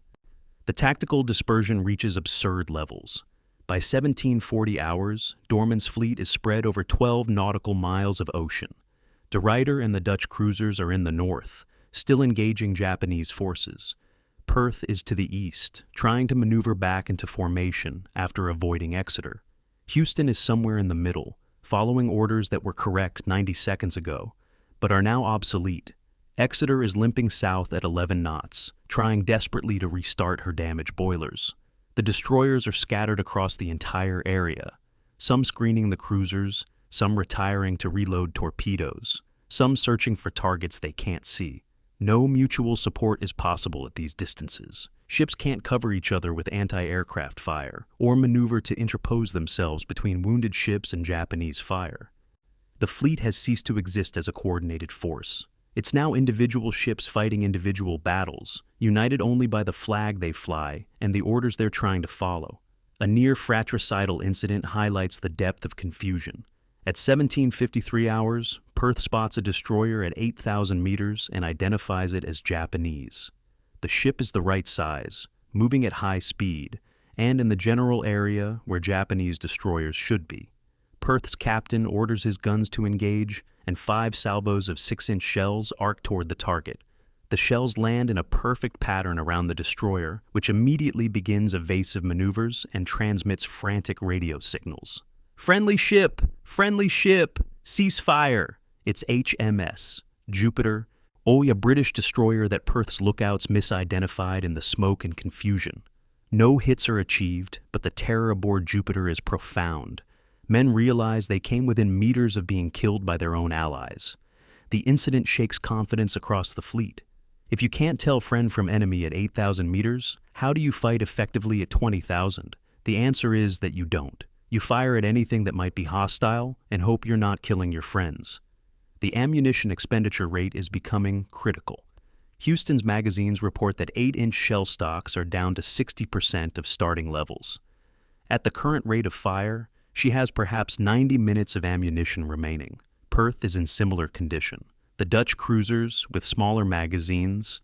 The tactical dispersion reaches absurd levels. By 1740 hours, Doorman's fleet is spread over 12 nautical miles of ocean. De Ruyter and the Dutch cruisers are in the north, still engaging Japanese forces. Perth is to the east, trying to maneuver back into formation after avoiding Exeter. Houston is somewhere in the middle, following orders that were correct 90 seconds ago, but are now obsolete. Exeter is limping south at 11 knots, trying desperately to restart her damaged boilers. The destroyers are scattered across the entire area, some screening the cruisers, some retiring to reload torpedoes, some searching for targets they can't see. No mutual support is possible at these distances. Ships can't cover each other with anti-aircraft fire or maneuver to interpose themselves between wounded ships and Japanese fire. The fleet has ceased to exist as a coordinated force. It's now individual ships fighting individual battles, united only by the flag they fly and the orders they're trying to follow. A near fratricidal incident highlights the depth of confusion. At 1753 hours, Perth spots a destroyer at 8,000 meters and identifies it as Japanese. The ship is the right size, moving at high speed, and in the general area where Japanese destroyers should be. Perth's captain orders his guns to engage, and 5 salvos of 6-inch shells arc toward the target. The shells land in a perfect pattern around the destroyer, which immediately begins evasive maneuvers and transmits frantic radio signals. Friendly ship! Friendly ship! Cease fire! It's HMS Jupiter, a British destroyer that Perth's lookouts misidentified in the smoke and confusion. No hits are achieved, but the terror aboard Jupiter is profound. Men realize they came within meters of being killed by their own allies. The incident shakes confidence across the fleet. If you can't tell friend from enemy at 8,000 meters, how do you fight effectively at 20,000? The answer is that you don't. You fire at anything that might be hostile and hope you're not killing your friends. The ammunition expenditure rate is becoming critical. Houston's magazines report that 8-inch shell stocks are down to 60% of starting levels. At the current rate of fire, she has perhaps 90 minutes of ammunition remaining. Perth is in similar condition. The Dutch cruisers, with smaller magazines,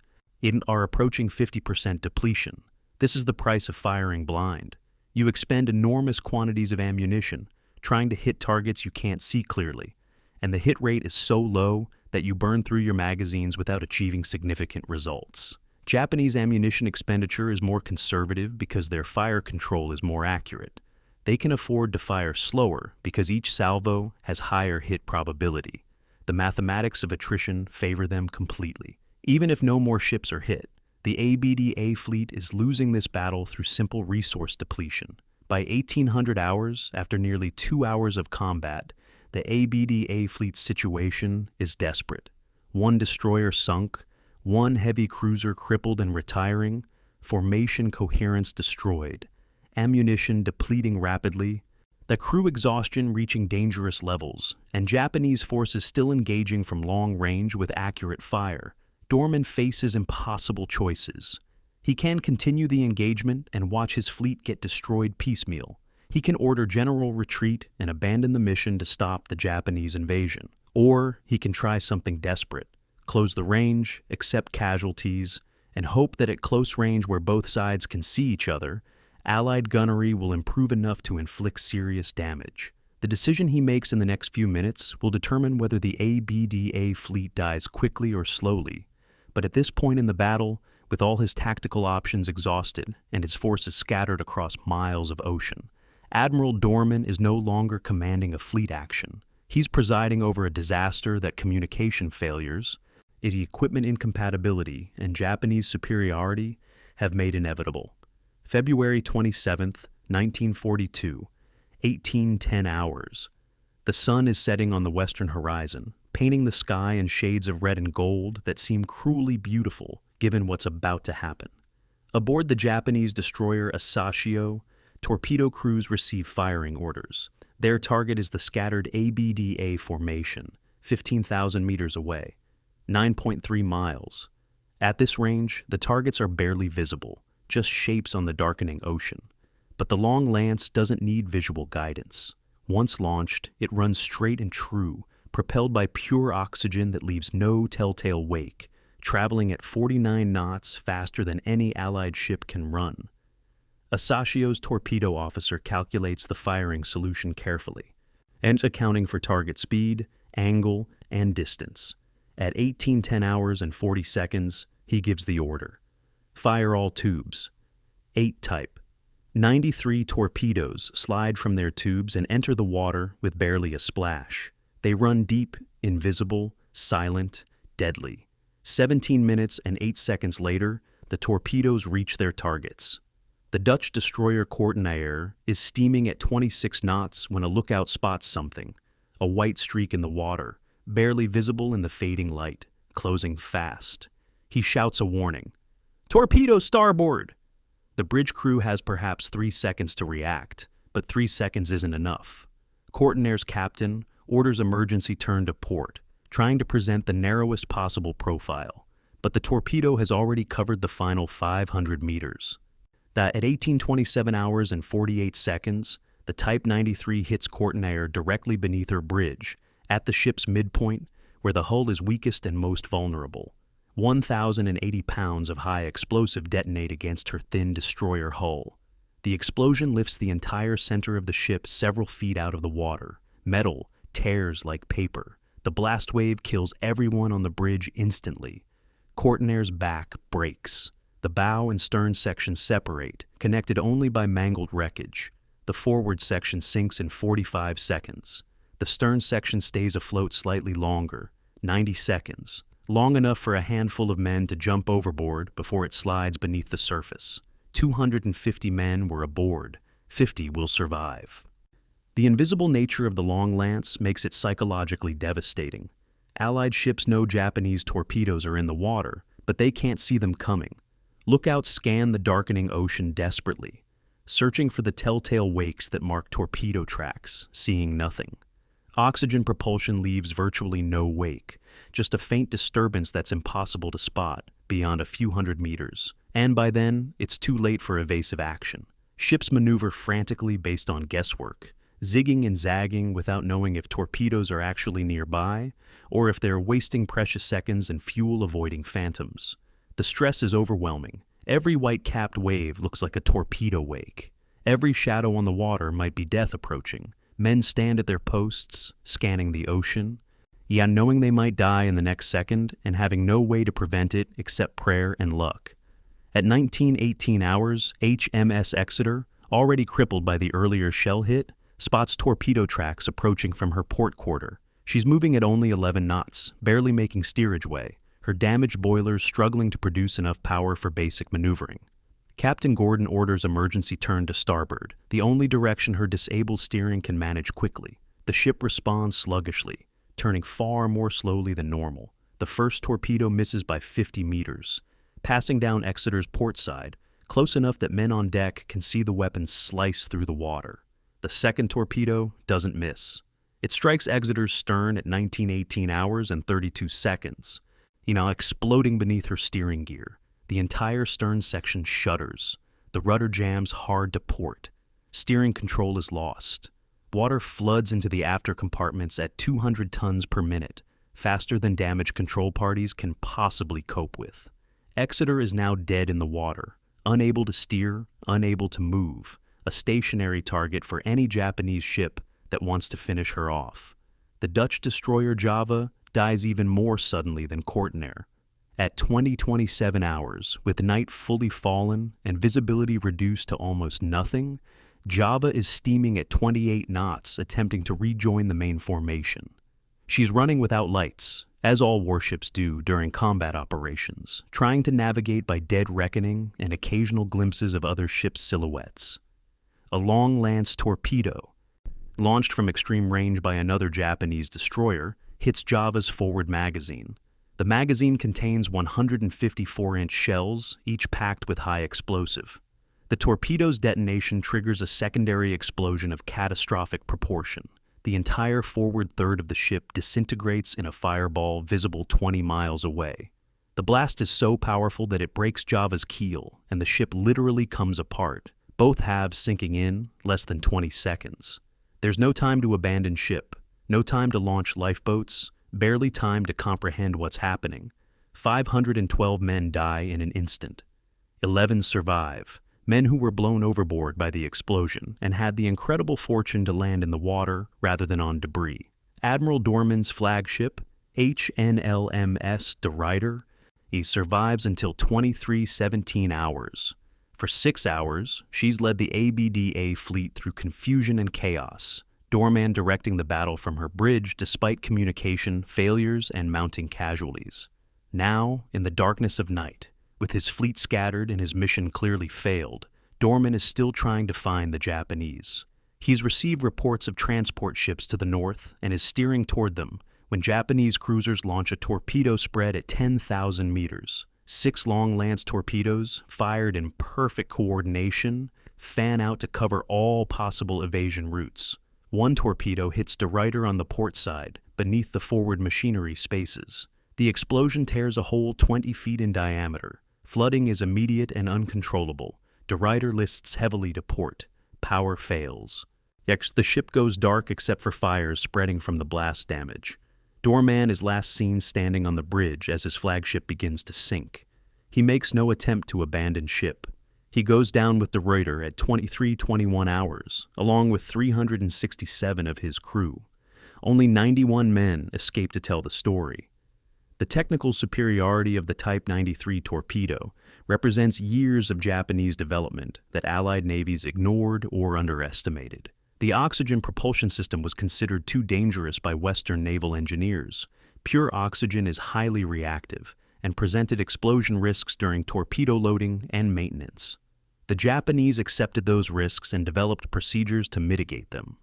are approaching 50% depletion. This is the price of firing blind. You expend enormous quantities of ammunition, trying to hit targets you can't see clearly, and the hit rate is so low that you burn through your magazines without achieving significant results. Japanese ammunition expenditure is more conservative because their fire control is more accurate. They can afford to fire slower because each salvo has higher hit probability. The mathematics of attrition favor them completely. Even if no more ships are hit, the ABDA fleet is losing this battle through simple resource depletion. By 1800 hours, after nearly 2 hours of combat, the ABDA fleet's situation is desperate. 1 destroyer sunk, 1 heavy cruiser crippled and retiring, formation coherence destroyed, ammunition depleting rapidly, the crew exhaustion reaching dangerous levels, and Japanese forces still engaging from long range with accurate fire. Doorman faces impossible choices. He can continue the engagement and watch his fleet get destroyed piecemeal. He can order general retreat and abandon the mission to stop the Japanese invasion. Or he can try something desperate, close the range, accept casualties, and hope that at close range where both sides can see each other, Allied gunnery will improve enough to inflict serious damage. The decision he makes in the next few minutes will determine whether the ABDA fleet dies quickly or slowly. But at this point in the battle, with all his tactical options exhausted and his forces scattered across miles of ocean, Admiral Doorman is no longer commanding a fleet action. He's presiding over a disaster that communication failures, the equipment incompatibility, and Japanese superiority have made inevitable. February 27th, 1942, 18:10 hours. The sun is setting on the western horizon, painting the sky in shades of red and gold that seem cruelly beautiful given what's about to happen. Aboard the Japanese destroyer Asashio, torpedo crews receive firing orders. Their target is the scattered ABDA formation, 15,000 meters away, 9.3 miles. At this range, the targets are barely visible, just shapes on the darkening ocean. But the long lance doesn't need visual guidance. Once launched, it runs straight and true, propelled by pure oxygen that leaves no telltale wake, traveling at 49 knots faster than any Allied ship can run. Asashio's torpedo officer calculates the firing solution carefully, and accounting for target speed, angle, and distance. At 18:10 hours and 40 seconds, he gives the order. Fire all tubes. 8 type. 93 torpedoes slide from their tubes and enter the water with barely a splash. They run deep, invisible, silent, deadly. 17 minutes and 8 seconds later, the torpedoes reach their targets. The Dutch destroyer Kortenaer is steaming at 26 knots when a lookout spots something, a white streak in the water, barely visible in the fading light, closing fast. He shouts a warning. "Torpedo starboard!" The bridge crew has perhaps 3 seconds to react, but 3 seconds isn't enough. Kortenaer's captain orders emergency turn to port, trying to present the narrowest possible profile, but the torpedo has already covered the final 500 meters. At 18:27 hours and 48 seconds, the Type 93 hits Kortenaer directly beneath her bridge, at the ship's midpoint, where the hull is weakest and most vulnerable. 1,080 pounds of high explosive detonate against her thin destroyer hull. The explosion lifts the entire center of the ship several feet out of the water. Metal tears like paper. The blast wave kills everyone on the bridge instantly. Kortenaer's back breaks. The bow and stern sections separate, connected only by mangled wreckage. The forward section sinks in 45 seconds. The stern section stays afloat slightly longer, 90 seconds. Long enough for a handful of men to jump overboard before it slides beneath the surface. 250 men were aboard. 50 will survive. The invisible nature of the long lance makes it psychologically devastating. Allied ships know Japanese torpedoes are in the water, but they can't see them coming. Lookouts scan the darkening ocean desperately, searching for the telltale wakes that mark torpedo tracks, seeing nothing. Oxygen propulsion leaves virtually no wake, just a faint disturbance that's impossible to spot beyond a few hundred meters. And by then, it's too late for evasive action. Ships maneuver frantically based on guesswork, zigging and zagging without knowing if torpedoes are actually nearby or if they're wasting precious seconds in fuel-avoiding phantoms. The stress is overwhelming. Every white-capped wave looks like a torpedo wake. Every shadow on the water might be death approaching. Men stand at their posts, scanning the ocean, knowing they might die in the next second and having no way to prevent it except prayer and luck. At 19:18 hours, HMS Exeter, already crippled by the earlier shell hit, spots torpedo tracks approaching from her port quarter. She's moving at only 11 knots, barely making steerage way, her damaged boilers struggling to produce enough power for basic maneuvering. Captain Gordon orders emergency turn to starboard, the only direction her disabled steering can manage quickly. The ship responds sluggishly, turning far more slowly than normal. The first torpedo misses by 50 meters, passing down Exeter's port side, close enough that men on deck can see the weapon slice through the water. The second torpedo doesn't miss. It strikes Exeter's stern at 19:18 hours and 32 seconds, exploding beneath her steering gear. The entire stern section shudders. The rudder jams hard to port. steering control is lost. Water floods into the after compartments at 200 tons per minute, faster than damage control parties can possibly cope with. Exeter is now dead in the water, unable to steer, unable to move, a stationary target for any Japanese ship that wants to finish her off. The Dutch destroyer Java dies even more suddenly than Kortenaer. At 20-27 hours, with night fully fallen and visibility reduced to almost nothing, Java is steaming at 28 knots, attempting to rejoin the main formation. She's running without lights, as all warships do during combat operations, trying to navigate by dead reckoning and occasional glimpses of other ships' silhouettes. A long-lance torpedo, launched from extreme range by another Japanese destroyer, hits Java's forward magazine. The magazine contains 154-inch shells, each packed with high explosive. The torpedo's detonation triggers a secondary explosion of catastrophic proportion. The entire forward third of the ship disintegrates in a fireball visible 20 miles away. The blast is so powerful that it breaks Java's keel, and the ship literally comes apart, both halves sinking in less than 20 seconds. There's no time to abandon ship, no time to launch lifeboats, barely time to comprehend what's happening. 512 men die in an instant. 11 survive, men who were blown overboard by the explosion and had the incredible fortune to land in the water rather than on debris. Admiral Doorman's flagship, HNLMS De Ruyter, he survives until 23-17 hours. For 6 hours, she's led the ABDA fleet through confusion and chaos, Doorman directing the battle from her bridge despite communication failures and mounting casualties. Now, in the darkness of night, with his fleet scattered and his mission clearly failed, Doorman is still trying to find the Japanese. He's received reports of transport ships to the north and is steering toward them when Japanese cruisers launch a torpedo spread at 10,000 meters. 6 long-lance torpedoes, fired in perfect coordination, fan out to cover all possible evasion routes. One torpedo hits De Ruyter on the port side, beneath the forward machinery spaces. The explosion tears a hole 20 feet in diameter. Flooding is immediate and uncontrollable. De Ruyter lists heavily to port. Power fails. The ship goes dark except for fires spreading from the blast damage. Doorman is last seen standing on the bridge as his flagship begins to sink. He makes no attempt to abandon ship. He goes down with De Ruyter at 23-21 hours, along with 367 of his crew. Only 91 men escape to tell the story. The technical superiority of the Type 93 torpedo represents years of Japanese development that Allied navies ignored or underestimated. The oxygen propulsion system was considered too dangerous by Western naval engineers. Pure oxygen is highly reactive and presented explosion risks during torpedo loading and maintenance. The Japanese accepted those risks and developed procedures to mitigate them.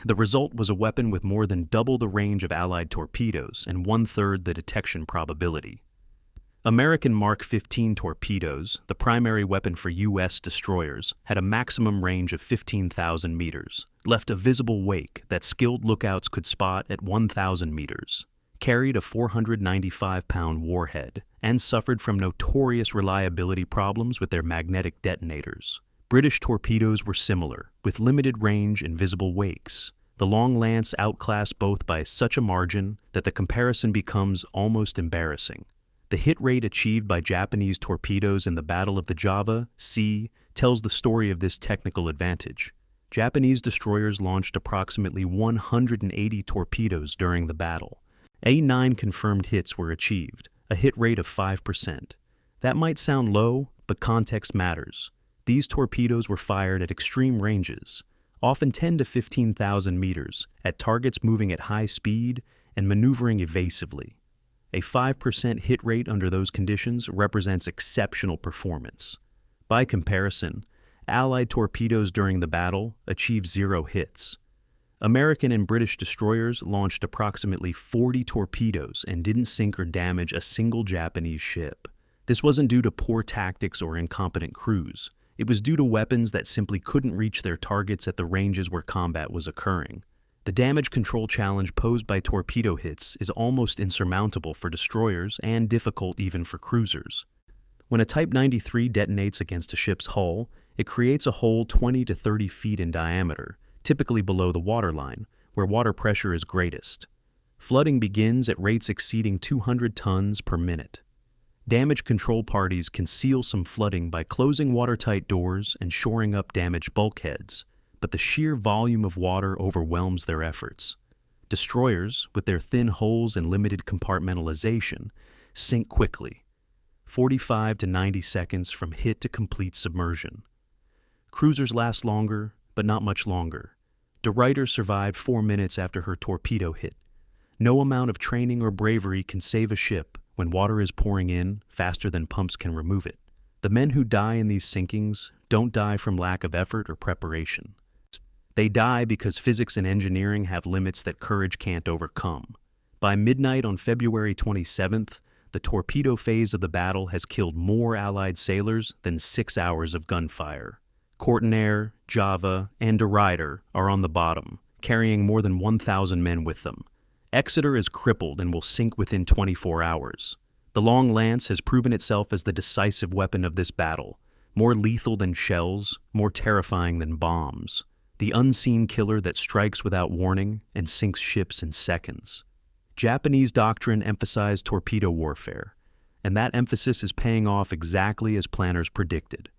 The result was a weapon with more than double the range of Allied torpedoes and 1/3 the detection probability. American Mark 15 torpedoes, the primary weapon for U.S. destroyers, had a maximum range of 15,000 meters, left a visible wake that skilled lookouts could spot at 1,000 meters, carried a 495-pound warhead, and suffered from notorious reliability problems with their magnetic detonators. British torpedoes were similar, with limited range and visible wakes. The Long Lance outclassed both by such a margin that the comparison becomes almost embarrassing. The hit rate achieved by Japanese torpedoes in the Battle of the Java Sea tells the story of this technical advantage. Japanese destroyers launched approximately 180 torpedoes during the battle. 9 confirmed hits were achieved, a hit rate of 5%. That might sound low, but context matters. These torpedoes were fired at extreme ranges, often 10 to 15,000 meters, at targets moving at high speed and maneuvering evasively. A 5% hit rate under those conditions represents exceptional performance. By comparison, Allied torpedoes during the battle achieved 0 hits. American and British destroyers launched approximately 40 torpedoes and didn't sink or damage a single Japanese ship. This wasn't due to poor tactics or incompetent crews. It was due to weapons that simply couldn't reach their targets at the ranges where combat was occurring. The damage control challenge posed by torpedo hits is almost insurmountable for destroyers and difficult even for cruisers. When a Type 93 detonates against a ship's hull, It creates a hole 20 to 30 feet in diameter, typically below the waterline, where water pressure is greatest. Flooding begins at rates exceeding 200 tons per minute. Damage control parties conceal some flooding by closing watertight doors and shoring up damaged bulkheads, but the sheer volume of water overwhelms their efforts. Destroyers, with their thin hulls and limited compartmentalization, sink quickly, 45 to 90 seconds from hit to complete submersion. Cruisers last longer, but not much longer. De Ruyter survived 4 minutes after her torpedo hit. No amount of training or bravery can save a ship when water is pouring in faster than pumps can remove it. The men who die in these sinkings don't die from lack of effort or preparation. They die because physics and engineering have limits that courage can't overcome. By midnight on February 27th, the torpedo phase of the battle has killed more Allied sailors than 6 hours of gunfire. Courtinair, Java, and De Ruyter are on the bottom, carrying more than 1,000 men with them. Exeter is crippled and will sink within 24 hours. The long lance has proven itself as the decisive weapon of this battle, more lethal than shells, more terrifying than bombs. The unseen killer that strikes without warning and sinks ships in seconds. Japanese doctrine emphasized torpedo warfare, and that emphasis is paying off exactly as planners predicted.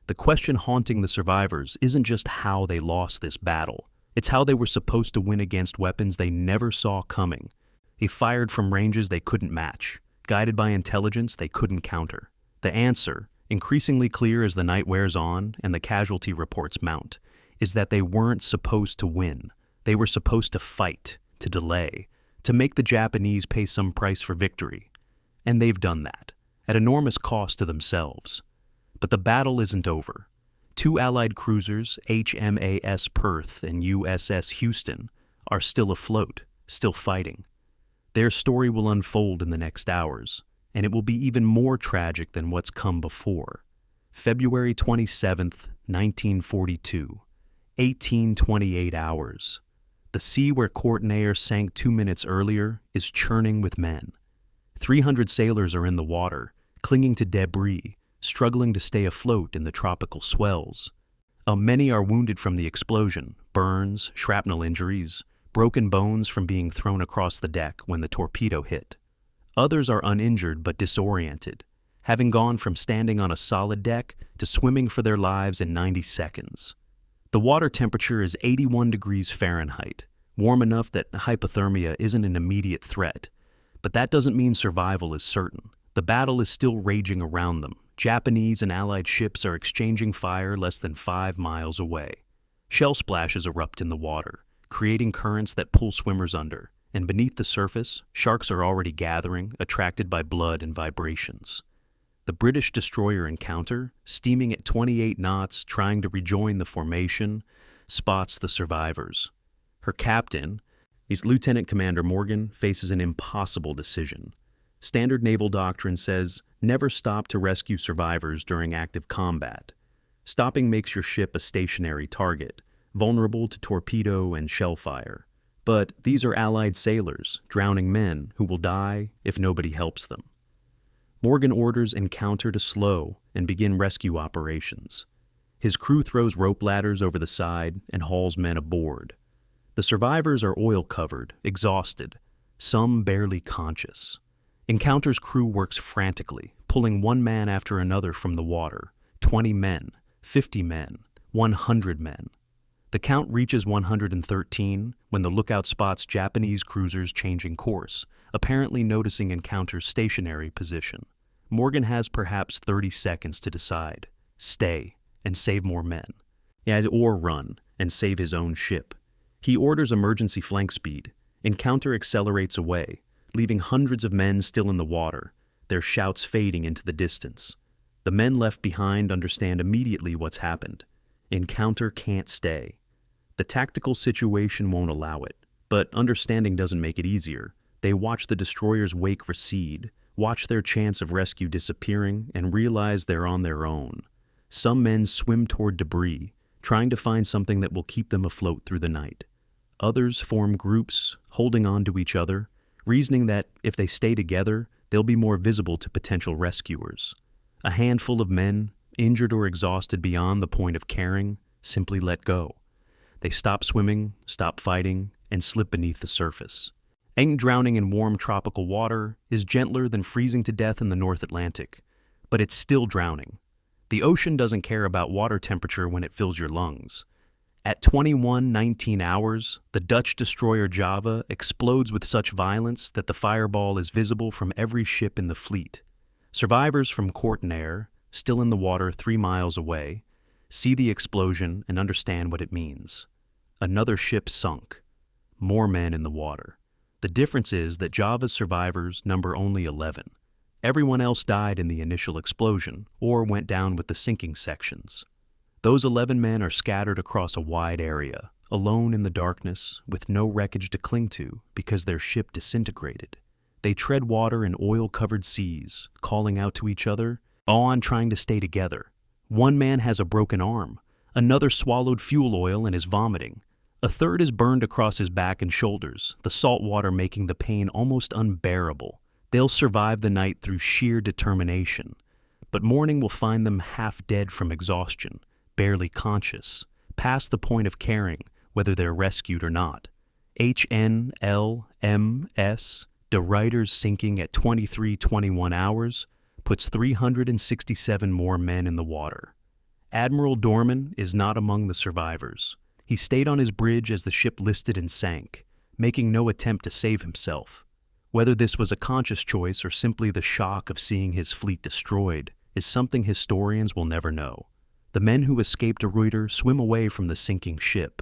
The question haunting the survivors isn't just how they lost this battle. It's how they were supposed to win against weapons they never saw coming. They fired from ranges they couldn't match, guided by intelligence they couldn't counter. The answer, increasingly clear as the night wears on and the casualty reports mount, is that they weren't supposed to win. They were supposed to fight, to delay, to make the Japanese pay some price for victory. And they've done that, at enormous cost to themselves. But the battle isn't over. 2 Allied cruisers, HMAS Perth and USS Houston, are still afloat, still fighting. Their story will unfold in the next hours, and it will be even more tragic than what's come before. February 27th, 1942, 1828 hours. The sea where Courtinair sank 2 minutes earlier is churning with men. 300 sailors are in the water, clinging to debris, struggling to stay afloat in the tropical swells. Many are wounded from the explosion, burns, shrapnel injuries, broken bones from being thrown across the deck when the torpedo hit. Others are uninjured but disoriented, having gone from standing on a solid deck to swimming for their lives in 90 seconds. The water temperature is 81 degrees Fahrenheit, warm enough that hypothermia isn't an immediate threat. But that doesn't mean survival is certain. The battle is still raging around them. Japanese and Allied ships are exchanging fire less than 5 miles away. Shell splashes erupt in the water, creating currents that pull swimmers under, and beneath the surface, sharks are already gathering, attracted by blood and vibrations. The British destroyer Encounter, steaming at 28 knots, trying to rejoin the formation, spots the survivors. Her captain, Lieutenant Commander Morgan, faces an impossible decision. Standard naval doctrine says, never stop to rescue survivors during active combat. Stopping makes your ship a stationary target, vulnerable to torpedo and shell fire. But these are Allied sailors, drowning men, who will die if nobody helps them. Morgan orders Encounter to slow and begin rescue operations. His crew throws rope ladders over the side and hauls men aboard. The survivors are oil-covered, exhausted, some barely conscious. Encounter's crew works frantically, pulling one man after another from the water, 20 men, 50 men, 100 men. The count reaches 113 when the lookout spots Japanese cruisers changing course, apparently noticing Encounter's stationary position. Morgan has perhaps 30 seconds to decide, stay and save more men, or run and save his own ship. He orders emergency flank speed. Encounter accelerates away, leaving hundreds of men still in the water, their shouts fading into the distance. The men left behind understand immediately what's happened. Encounter can't stay. The tactical situation won't allow it, but understanding doesn't make it easier. They watch the destroyer's wake recede, watch their chance of rescue disappearing, and realize they're on their own. Some men swim toward debris, trying to find something that will keep them afloat through the night. Others form groups, holding on to each other, reasoning that if they stay together, they'll be more visible to potential rescuers. A handful of men, injured or exhausted beyond the point of caring, simply let go. They stop swimming, stop fighting, and slip beneath the surface. Drowning in warm tropical water is gentler than freezing to death in the North Atlantic, but it's still drowning. The ocean doesn't care about water temperature when it fills your lungs. At 21:19 hours, the Dutch destroyer Java explodes with such violence that the fireball is visible from every ship in the fleet. Survivors from Kortenaer, still in the water 3 miles away, see the explosion and understand what it means. Another ship sunk. More men in the water. The difference is that Java's survivors number only 11. Everyone else died in the initial explosion or went down with the sinking sections. Those 11 men are scattered across a wide area, alone in the darkness, with no wreckage to cling to because their ship disintegrated. They tread water in oil-covered seas, calling out to each other, all trying to stay together. One man has a broken arm. Another swallowed fuel oil and is vomiting. A third is burned across his back and shoulders, the salt water making the pain almost unbearable. They'll survive the night through sheer determination. But morning will find them half dead from exhaustion, barely conscious, past the point of caring whether they're rescued or not. HNLMS De Ruyter's sinking at 23:21 hours puts 367 more men in the water. Admiral Doorman is not among the survivors. He stayed on his bridge as the ship listed and sank, making no attempt to save himself. Whether this was a conscious choice or simply the shock of seeing his fleet destroyed is something historians will never know. The men who escaped De Ruyter swim away from the sinking ship,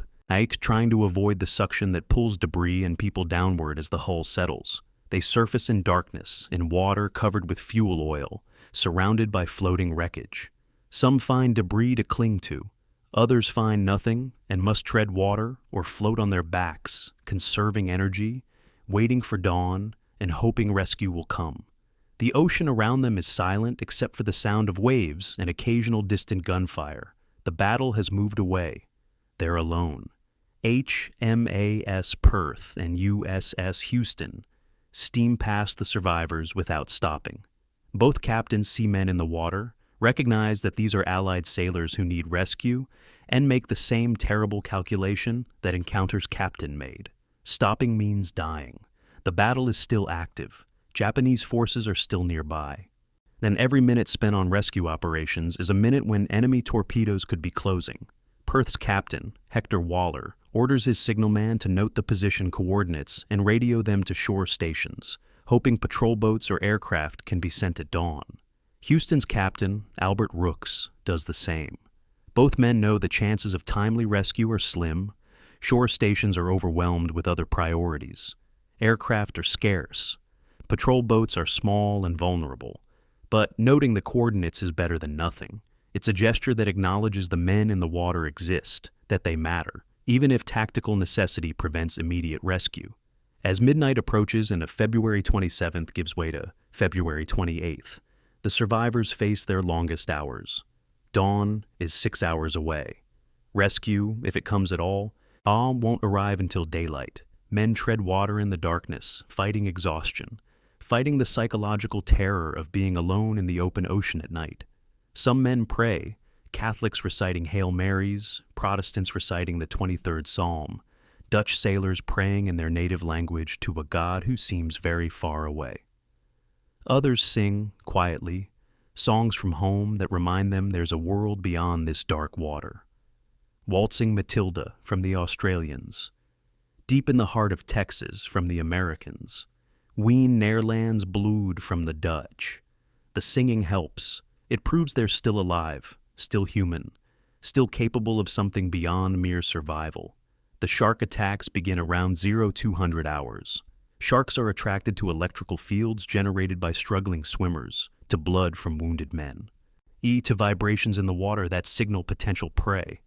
trying to avoid the suction that pulls debris and people downward as the hull settles. They surface in darkness, in water covered with fuel oil, surrounded by floating wreckage. Some find debris to cling to. Others find nothing and must tread water or float on their backs, conserving energy, waiting for dawn, and hoping rescue will come. The ocean around them is silent except for the sound of waves and occasional distant gunfire. The battle has moved away. They're alone. HMAS Perth and USS Houston steam past the survivors without stopping. Both captains see men in the water, recognize that these are Allied sailors who need rescue, and make the same terrible calculation that Encounter's captain made. Stopping means dying. The battle is still active. Japanese forces are still nearby. Then every minute spent on rescue operations is a minute when enemy torpedoes could be closing. Perth's captain, Hector Waller, orders his signalman to note the position coordinates and radio them to shore stations, hoping patrol boats or aircraft can be sent at dawn. Houston's captain, Albert Rooks, does the same. Both men know the chances of timely rescue are slim. Shore stations are overwhelmed with other priorities. Aircraft are scarce. Patrol boats are small and vulnerable. But noting the coordinates is better than nothing. It's a gesture that acknowledges the men in the water exist, that they matter, even if tactical necessity prevents immediate rescue. As midnight approaches and a February 27th gives way to February 28th, the survivors face their longest hours. Dawn is 6 hours away. Rescue, if it comes at all, won't arrive until daylight. Men tread water in the darkness, fighting exhaustion, fighting the psychological terror of being alone in the open ocean at night. Some men pray, Catholics reciting Hail Marys, Protestants reciting the 23rd Psalm, Dutch sailors praying in their native language to a God who seems very far away. Others sing, quietly, songs from home that remind them there's a world beyond this dark water. Waltzing Matilda from the Australians. Deep in the heart of Texas from the Americans. Wien Nederlands Bloed from the Dutch. The singing helps. It proves they're still alive, still human, still capable of something beyond mere survival. The shark attacks begin around 0200 hours. Sharks are attracted to electrical fields generated by struggling swimmers, to blood from wounded men. To vibrations in the water that signal potential prey.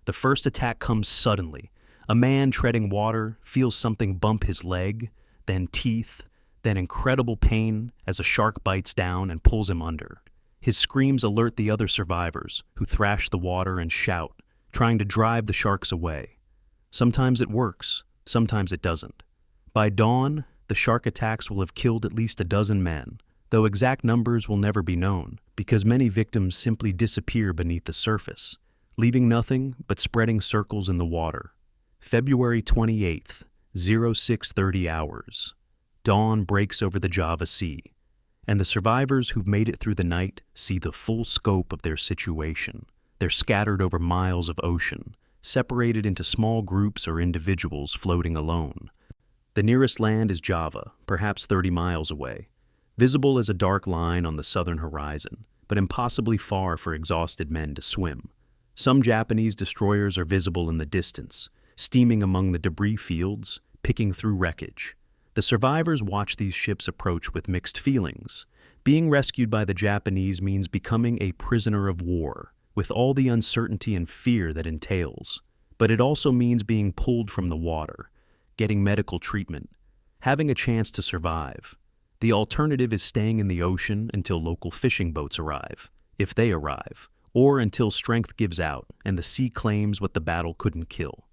The first attack comes suddenly. A man treading water feels something bump his leg, then teeth, then incredible pain as a shark bites down and pulls him under. His screams alert the other survivors, who thrash the water and shout, trying to drive the sharks away. Sometimes it works, sometimes it doesn't. By dawn, the shark attacks will have killed at least a dozen men. though exact numbers will never be known because many victims simply disappear beneath the surface, leaving nothing but spreading circles in the water. February 28th, 0630 hours. Dawn breaks over the Java Sea, and the survivors who've made it through the night see the full scope of their situation. They're scattered over miles of ocean, separated into small groups or individuals floating alone. The nearest land is Java, perhaps 30 miles away, visible as a dark line on the southern horizon, but impossibly far for exhausted men to swim. Some Japanese destroyers are visible in the distance, steaming among the debris fields, picking through wreckage. The survivors watch these ships approach with mixed feelings. Being rescued by the Japanese means becoming a prisoner of war, with all the uncertainty and fear that entails. But it also means being pulled from the water, getting medical treatment, having a chance to survive. The alternative is staying in the ocean until local fishing boats arrive, if they arrive, or until strength gives out and the sea claims what the battle couldn't kill.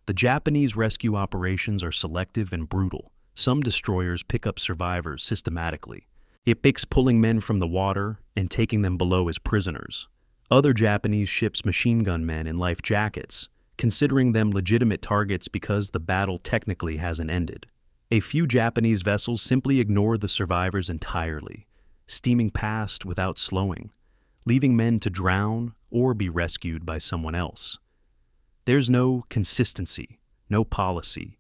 The Japanese rescue operations are selective and brutal. Some destroyers pick up survivors systematically. It picks pulling men from the water and taking them below as prisoners. Other Japanese ships machine gun men in life jackets, considering them legitimate targets because the battle technically hasn't ended. A few Japanese vessels simply ignore the survivors entirely, steaming past without slowing, leaving men to drown or be rescued by someone else. There's no consistency, no policy,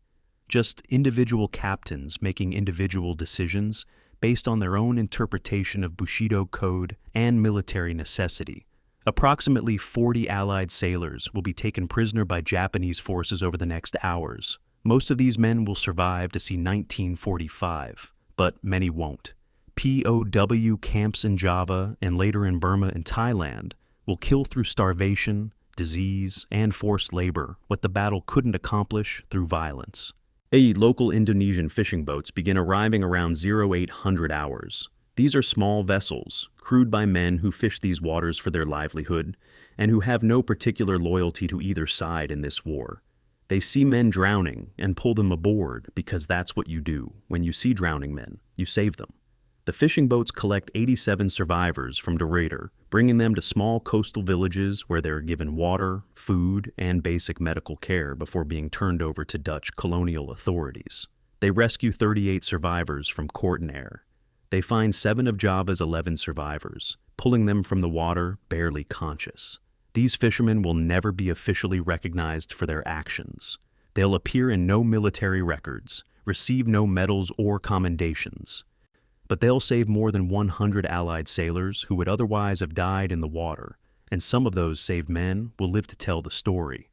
just individual captains making individual decisions based on their own interpretation of Bushido code and military necessity. Approximately 40 Allied sailors will be taken prisoner by Japanese forces over the next hours. Most of these men will survive to see 1945, but many won't. POW camps in Java and later in Burma and Thailand will kill through starvation, disease, and forced labor what the battle couldn't accomplish through violence. Local Indonesian fishing boats begin arriving around 0800 hours. These are small vessels, crewed by men who fish these waters for their livelihood and who have no particular loyalty to either side in this war. They see men drowning and pull them aboard because that's what you do. When you see drowning men, you save them. The fishing boats collect 87 survivors from De Ruyter, bringing them to small coastal villages where they are given water, food, and basic medical care before being turned over to Dutch colonial authorities. They rescue 38 survivors from Kortenair. They find 7 of Java's 11 survivors, pulling them from the water barely conscious. These fishermen will never be officially recognized for their actions. They'll appear in no military records, receive no medals or commendations. But they'll save more than 100 Allied sailors who would otherwise have died in the water, and some of those saved men will live to tell the story.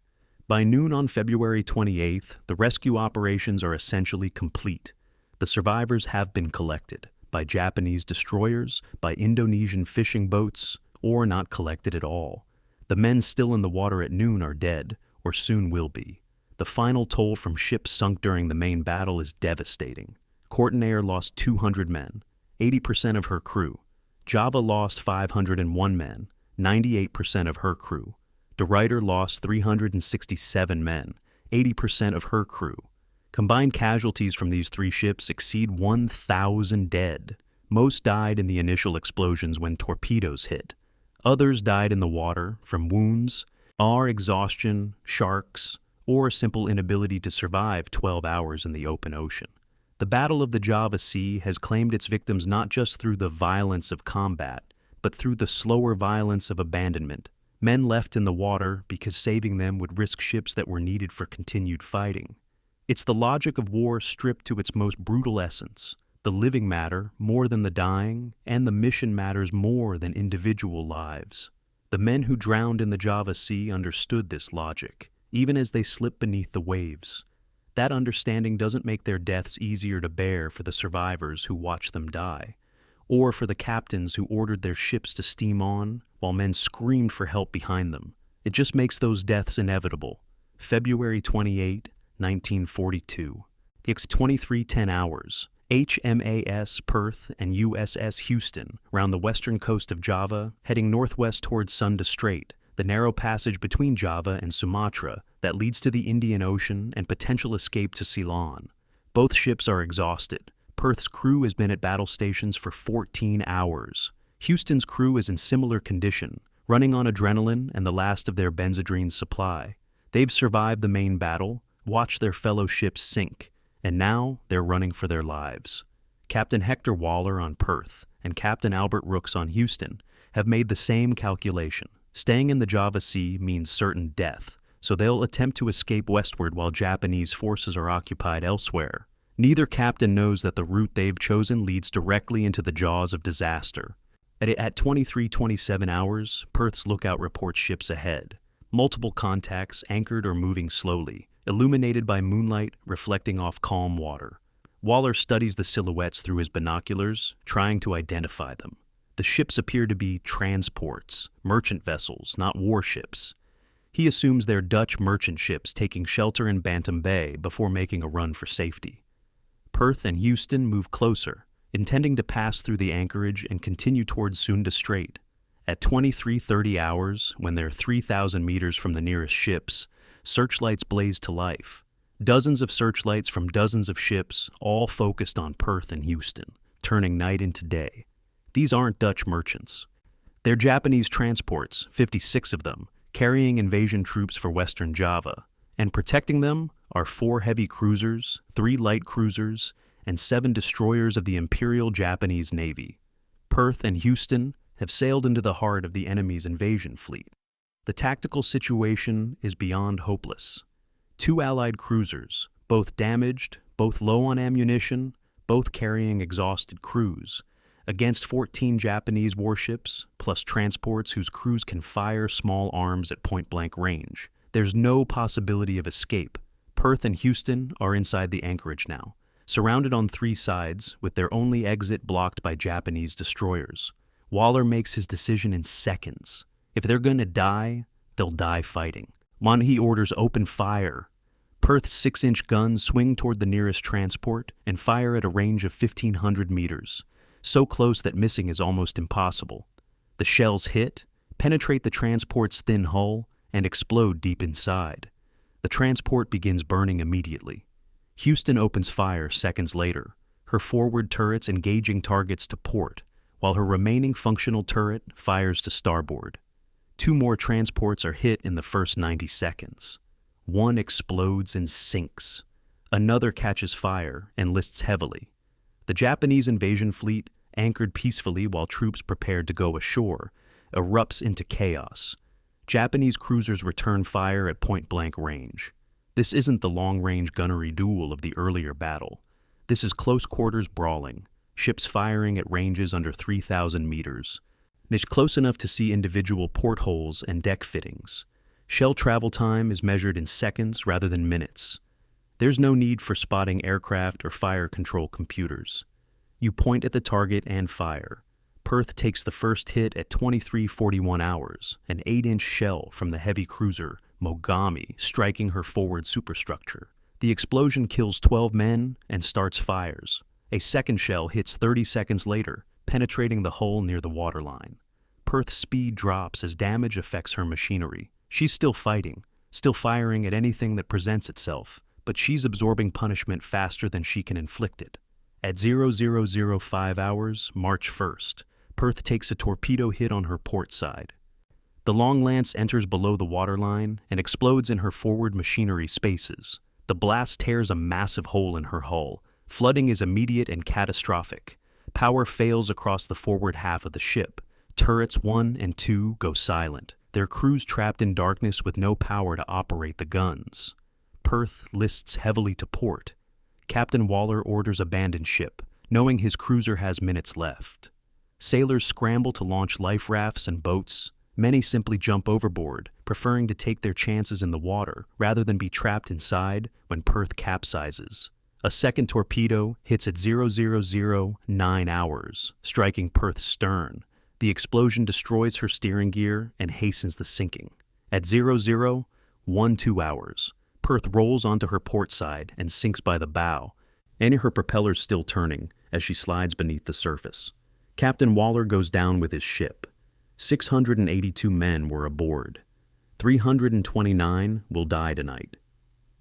By noon on February 28th, the rescue operations are essentially complete. The survivors have been collected by Japanese destroyers, by Indonesian fishing boats, or not collected at all. The men still in the water at noon are dead, or soon will be. The final toll from ships sunk during the main battle is devastating. Kortenair lost 200 men, 80% of her crew. Java lost 501 men, 98% of her crew. De Ruyter lost 367 men, 80% of her crew. Combined casualties from these 3 ships exceed 1,000 dead. Most died in the initial explosions when torpedoes hit. Others died in the water from wounds, exhaustion, sharks, or simple inability to survive 12 hours in the open ocean. The Battle of the Java Sea has claimed its victims not just through the violence of combat, but through the slower violence of abandonment. Men left in the water because saving them would risk ships that were needed for continued fighting. It's the logic of war stripped to its most brutal essence. The living matter more than the dying, and the mission matters more than individual lives. The men who drowned in the Java Sea understood this logic, even as they slipped beneath the waves. That understanding doesn't make their deaths easier to bear for the survivors who watched them die, or for the captains who ordered their ships to steam on while men screamed for help behind them. It just makes those deaths inevitable. February 28, 1942. It's 23:10 hours. HMAS Perth and USS Houston round the western coast of Java, heading northwest towards Sunda Strait, the narrow passage between Java and Sumatra that leads to the Indian Ocean and potential escape to Ceylon. Both ships are exhausted, Perth's crew has been at battle stations for 14 hours. Houston's crew is in similar condition, running on adrenaline and the last of their benzodrine supply. They've survived the main battle, watched their fellow ships sink, and now they're running for their lives. Captain Hector Waller on Perth and Captain Albert Rooks on Houston have made the same calculation. Staying in the Java Sea means certain death, so they'll attempt to escape westward while Japanese forces are occupied elsewhere. Neither captain knows that the route they've chosen leads directly into the jaws of disaster. At 23:27 hours, Perth's lookout reports ships ahead. Multiple contacts anchored or moving slowly, illuminated by moonlight reflecting off calm water. Waller studies the silhouettes through his binoculars, trying to identify them. The ships appear to be transports, merchant vessels, not warships. He assumes they're Dutch merchant ships taking shelter in Bantam Bay before making a run for safety. Perth and Houston move closer, intending to pass through the anchorage and continue towards Sunda Strait. At 23:30 hours, when they're 3,000 meters from the nearest ships, searchlights blaze to life. Dozens of searchlights from dozens of ships, all focused on Perth and Houston, turning night into day. These aren't Dutch merchants. They're Japanese transports, 56 of them, carrying invasion troops for Western Java, and protecting them are 4 heavy cruisers, 3 light cruisers, and 7 destroyers of the Imperial Japanese Navy. Perth and Houston have sailed into the heart of the enemy's invasion fleet. The tactical situation is beyond hopeless. 2 Allied cruisers, both damaged, both low on ammunition, both carrying exhausted crews, against 14 Japanese warships, plus transports whose crews can fire small arms at point-blank range. There's no possibility of escape. Perth and Houston are inside the anchorage now, surrounded on 3 sides, with their only exit blocked by Japanese destroyers. Waller makes his decision in seconds. If they're gonna die, they'll die fighting. He orders open fire. Perth's 6-inch guns swing toward the nearest transport and fire at a range of 1,500 meters, so close that missing is almost impossible. The shells hit, penetrate the transport's thin hull, and explode deep inside. The transport begins burning immediately. Houston opens fire seconds later, her forward turrets engaging targets to port, while her remaining functional turret fires to starboard. 2 more transports are hit in the first 90 seconds. One explodes and sinks. Another catches fire and lists heavily. The Japanese invasion fleet, anchored peacefully while troops prepared to go ashore, erupts into chaos. Japanese cruisers return fire at point-blank range. This isn't the long-range gunnery duel of the earlier battle. This is close-quarters brawling, ships firing at ranges under 3,000 meters. It's close enough to see individual portholes and deck fittings. Shell travel time is measured in seconds rather than minutes. There's no need for spotting aircraft or fire control computers. You point at the target and fire. Perth takes the first hit at 23:41 hours, an 8-inch shell from the heavy cruiser Mogami striking her forward superstructure. The explosion kills 12 men and starts fires. A second shell hits 30 seconds later, penetrating the hull near the waterline. Perth's speed drops as damage affects her machinery. She's still fighting, still firing at anything that presents itself, but she's absorbing punishment faster than she can inflict it. At 0005 hours, March 1st, Perth takes a torpedo hit on her port side. The long lance enters below the waterline and explodes in her forward machinery spaces. The blast tears a massive hole in her hull. Flooding is immediate and catastrophic. Power fails across the forward half of the ship. Turrets 1 and 2 go silent, their crews trapped in darkness with no power to operate the guns. Perth lists heavily to port. Captain Waller orders abandon ship, knowing his cruiser has minutes left. Sailors scramble to launch life rafts and boats. Many simply jump overboard, preferring to take their chances in the water rather than be trapped inside when Perth capsizes. A second torpedo hits at 0009 hours, striking Perth's stern. The explosion destroys her steering gear and hastens the sinking. At 0012 hours, Perth rolls onto her port side and sinks by the bow, and her propellers still turning as she slides beneath the surface. Captain Waller goes down with his ship. 682 men were aboard. 329 will die tonight.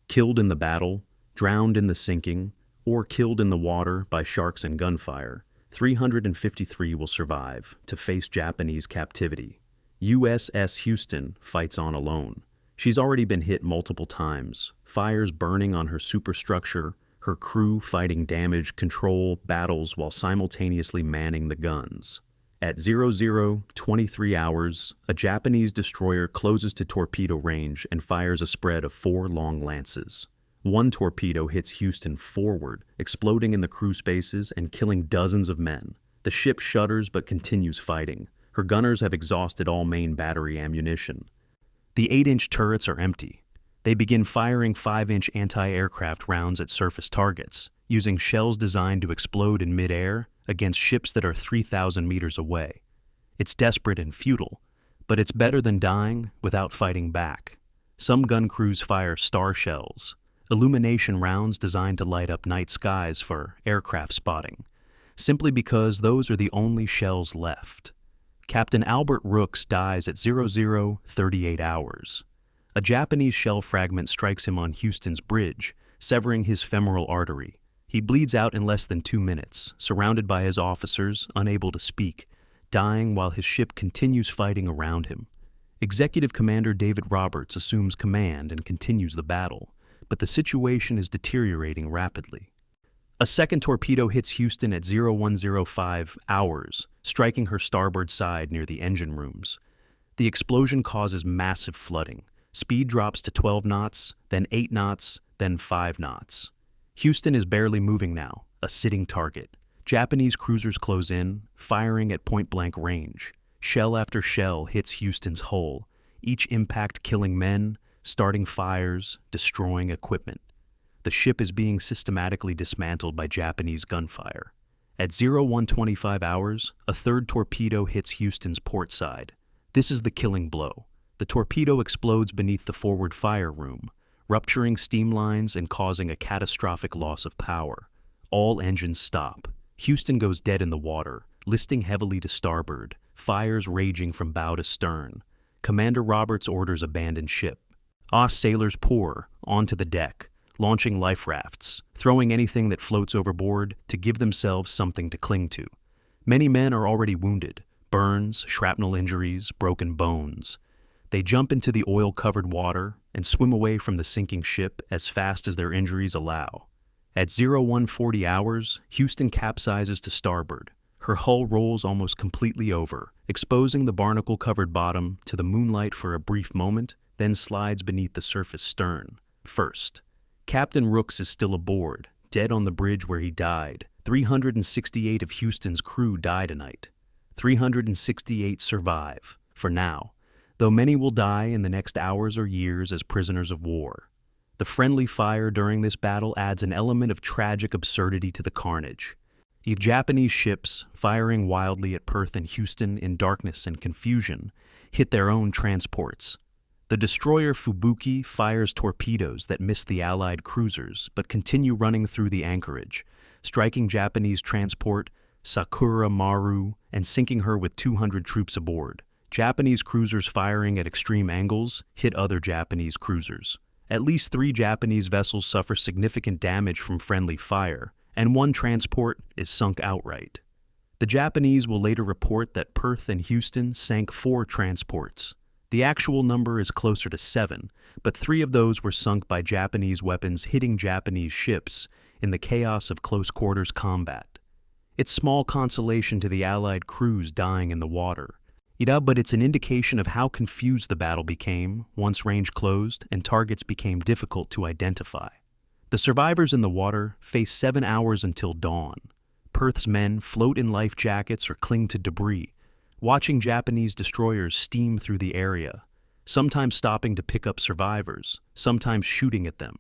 Killed in the battle, drowned in the sinking, or killed in the water by sharks and gunfire, 353 will survive to face Japanese captivity. USS Houston fights on alone. She's already been hit multiple times, fires burning on her superstructure, her crew fighting damage control battles while simultaneously manning the guns. At 00:23 hours, a Japanese destroyer closes to torpedo range and fires a spread of 4 long lances. One torpedo hits Houston forward, exploding in the crew spaces and killing dozens of men. The ship shudders but continues fighting. Her gunners have exhausted all main battery ammunition. The 8-inch turrets are empty. They begin firing 5-inch anti-aircraft rounds at surface targets, using shells designed to explode in mid-air against ships that are 3,000 meters away. It's desperate and futile, but it's better than dying without fighting back. Some gun crews fire star shells, illumination rounds designed to light up night skies for aircraft spotting, simply because those are the only shells left. Captain Albert Rooks dies at 00:38 hours. A Japanese shell fragment strikes him on Houston's bridge, severing his femoral artery. He bleeds out in less than 2 minutes, surrounded by his officers, unable to speak, dying while his ship continues fighting around him. Executive Commander David Roberts assumes command and continues the battle, but the situation is deteriorating rapidly. A second torpedo hits Houston at 01:05 hours, striking her starboard side near the engine rooms. The explosion causes massive flooding. Speed drops to 12 knots, then 8 knots, then 5 knots. Houston is barely moving now, a sitting target. Japanese cruisers close in, firing at point-blank range. Shell after shell hits Houston's hull, each impact killing men, starting fires, destroying equipment. The ship is being systematically dismantled by Japanese gunfire. At 01:25 hours, a third torpedo hits Houston's port side. This is the killing blow. The torpedo explodes beneath the forward fire room, rupturing steam lines and causing a catastrophic loss of power. All engines stop. Houston goes dead in the water, listing heavily to starboard, fires raging from bow to stern. Commander Roberts orders abandon ship. Sailors pour onto the deck, launching life rafts, throwing anything that floats overboard to give themselves something to cling to. Many men are already wounded, burns, shrapnel injuries, broken bones. They jump into the oil-covered water and swim away from the sinking ship as fast as their injuries allow. At 01:40 hours, Houston capsizes to starboard. Her hull rolls almost completely over, exposing the barnacle-covered bottom to the moonlight for a brief moment, then slides beneath the surface stern. First, Captain Rooks is still aboard, dead on the bridge where he died. 368 of Houston's crew die tonight. 368 survive, for now, though many will die in the next hours or years as prisoners of war. The friendly fire during this battle adds an element of tragic absurdity to the carnage. The Japanese ships, firing wildly at Perth and Houston in darkness and confusion, hit their own transports. The destroyer Fubuki fires torpedoes that miss the Allied cruisers but continue running through the anchorage, striking Japanese transport Sakura Maru and sinking her with 200 troops aboard. Japanese cruisers firing at extreme angles hit other Japanese cruisers. At least 3 Japanese vessels suffer significant damage from friendly fire, and 1 transport is sunk outright. The Japanese will later report that Perth and Houston sank 4 transports. The actual number is closer to 7, but 3 of those were sunk by Japanese weapons hitting Japanese ships in the chaos of close-quarters combat. It's small consolation to the Allied crews dying in the water, but it's an indication of how confused the battle became once range closed and targets became difficult to identify. The survivors in the water face 7 hours until dawn. Perth's men float in life jackets or cling to debris, watching Japanese destroyers steam through the area, sometimes stopping to pick up survivors, sometimes shooting at them.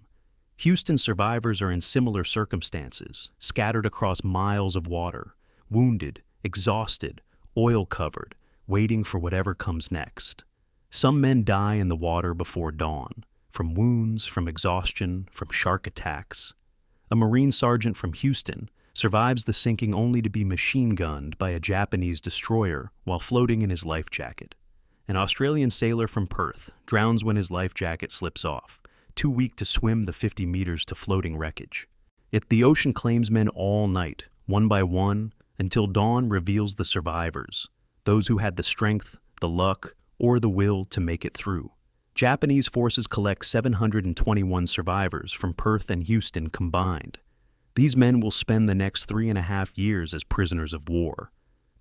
Houston survivors are in similar circumstances, scattered across miles of water, wounded, exhausted, oil-covered, waiting for whatever comes next. Some men die in the water before dawn, from wounds, from exhaustion, from shark attacks. A Marine sergeant from Houston survives the sinking only to be machine-gunned by a Japanese destroyer while floating in his life jacket. An Australian sailor from Perth drowns when his life jacket slips off, too weak to swim the 50 meters to floating wreckage. Yet the ocean claims men all night, one by one, until dawn reveals the survivors, those who had the strength, the luck, or the will to make it through. Japanese forces collect 721 survivors from Perth and Houston combined. These men will spend the next 3.5 years as prisoners of war.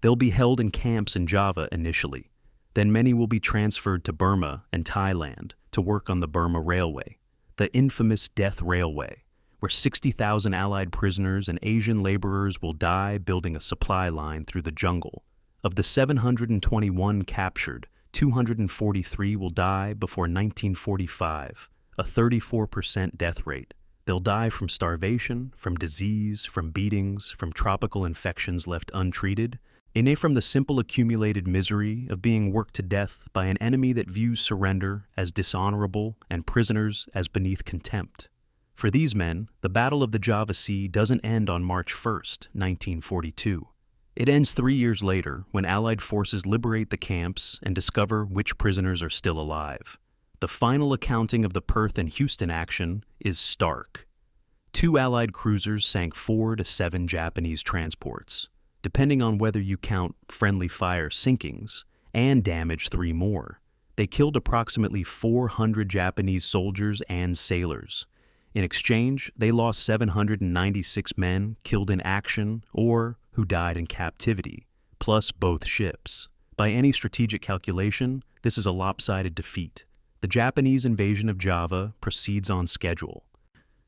They'll be held in camps in Java initially. Then many will be transferred to Burma and Thailand to work on the Burma Railway, the infamous Death Railway, where 60,000 Allied prisoners and Asian laborers will die building a supply line through the jungle. Of the 721 captured, 243 will die before 1945, a 34% death rate. They'll die from starvation, from disease, from beatings, from tropical infections left untreated, and from the simple accumulated misery of being worked to death by an enemy that views surrender as dishonorable and prisoners as beneath contempt. For these men, the Battle of the Java Sea doesn't end on March 1st, 1942. It ends 3 years later when Allied forces liberate the camps and discover which prisoners are still alive. The final accounting of the Perth and Houston action is stark. 2 Allied cruisers sank 4 to 7 Japanese transports, depending on whether you count friendly fire sinkings, and damaged 3 more. They killed approximately 400 Japanese soldiers and sailors. In exchange, they lost 796 men killed in action or who died in captivity, plus both ships. By any strategic calculation, this is a lopsided defeat. The Japanese invasion of Java proceeds on schedule.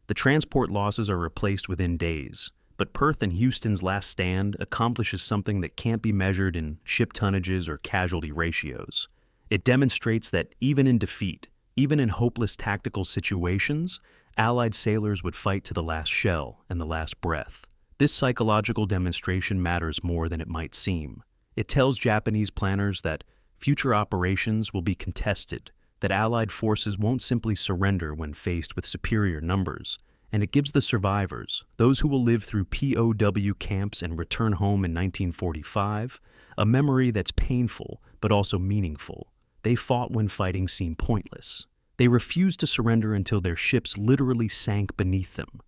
The transport losses are replaced within days, but Perth and Houston's last stand accomplishes something that can't be measured in ship tonnages or casualty ratios. It demonstrates that even in defeat, even in hopeless tactical situations, Allied sailors would fight to the last shell and the last breath. This psychological demonstration matters more than it might seem. It tells Japanese planners that future operations will be contested, that Allied forces won't simply surrender when faced with superior numbers, and it gives the survivors, those who will live through POW camps and return home in 1945, a memory that's painful but also meaningful. They fought when fighting seemed pointless. They refused to surrender until their ships literally sank beneath them.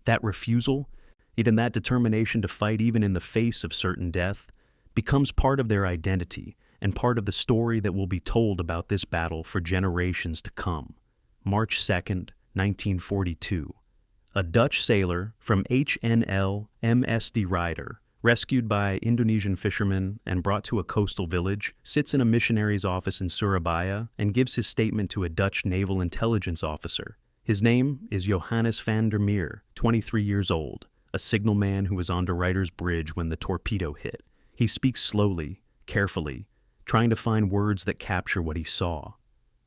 That refusal, and that determination to fight even in the face of certain death, becomes part of their identity and part of the story that will be told about this battle for generations to come. March 2nd, 1942. A Dutch sailor from HNL MS De Ruyter, rescued by Indonesian fishermen and brought to a coastal village, sits in a missionary's office in Surabaya and gives his statement to a Dutch naval intelligence officer. His name is Johannes van der Meer, 23 years old, a signalman who was on De Ruyter's bridge when the torpedo hit. He speaks slowly, carefully, trying to find words that capture what he saw.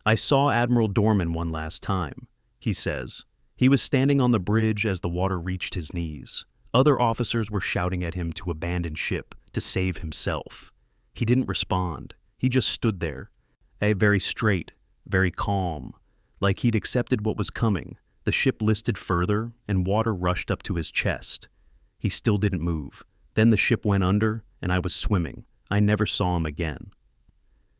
"I saw Admiral Doorman one last time," he says. "He was standing on the bridge as the water reached his knees. Other officers were shouting at him to abandon ship, to save himself. He didn't respond. He just stood there, very straight, very calm, like he'd accepted what was coming. The ship listed further, and water rushed up to his chest. He still didn't move. Then the ship went under, and I was swimming. I never saw him again."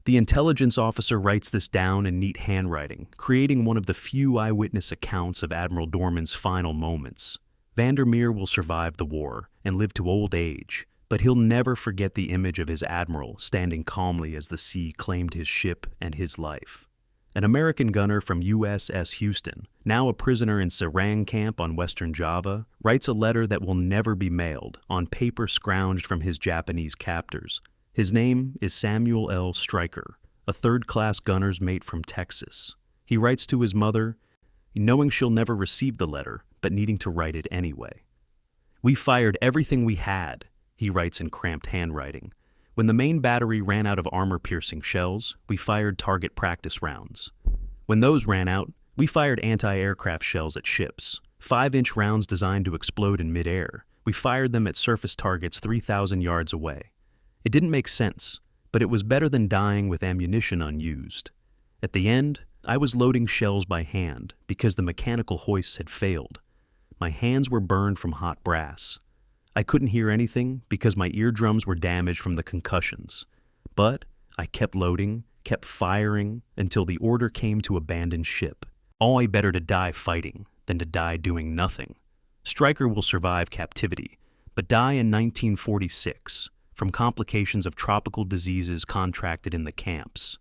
The intelligence officer writes this down in neat handwriting, creating one of the few eyewitness accounts of Admiral Doorman's final moments. Van der Meer will survive the war and live to old age, but he'll never forget the image of his admiral standing calmly as the sea claimed his ship and his life. An American gunner from USS Houston, now a prisoner in Serang camp on western Java, writes a letter that will never be mailed, on paper scrounged from his Japanese captors. His name is Samuel L. Stryker, a third-class gunner's mate from Texas. He writes to his mother, knowing she'll never receive the letter, but needing to write it anyway. "We fired everything we had," he writes in cramped handwriting. "When the main battery ran out of armor-piercing shells, we fired target practice rounds. When those ran out, we fired anti-aircraft shells at ships, 5-inch rounds designed to explode in midair. We fired them at surface targets 3,000 yards away. It didn't make sense, but it was better than dying with ammunition unused. At the end, I was loading shells by hand because the mechanical hoists had failed. My hands were burned from hot brass. I couldn't hear anything because my eardrums were damaged from the concussions. But I kept loading, kept firing, until the order came to abandon ship. Better to die fighting than to die doing nothing. Stryker will survive captivity, but die in 1946 from complications of tropical diseases contracted in the camps.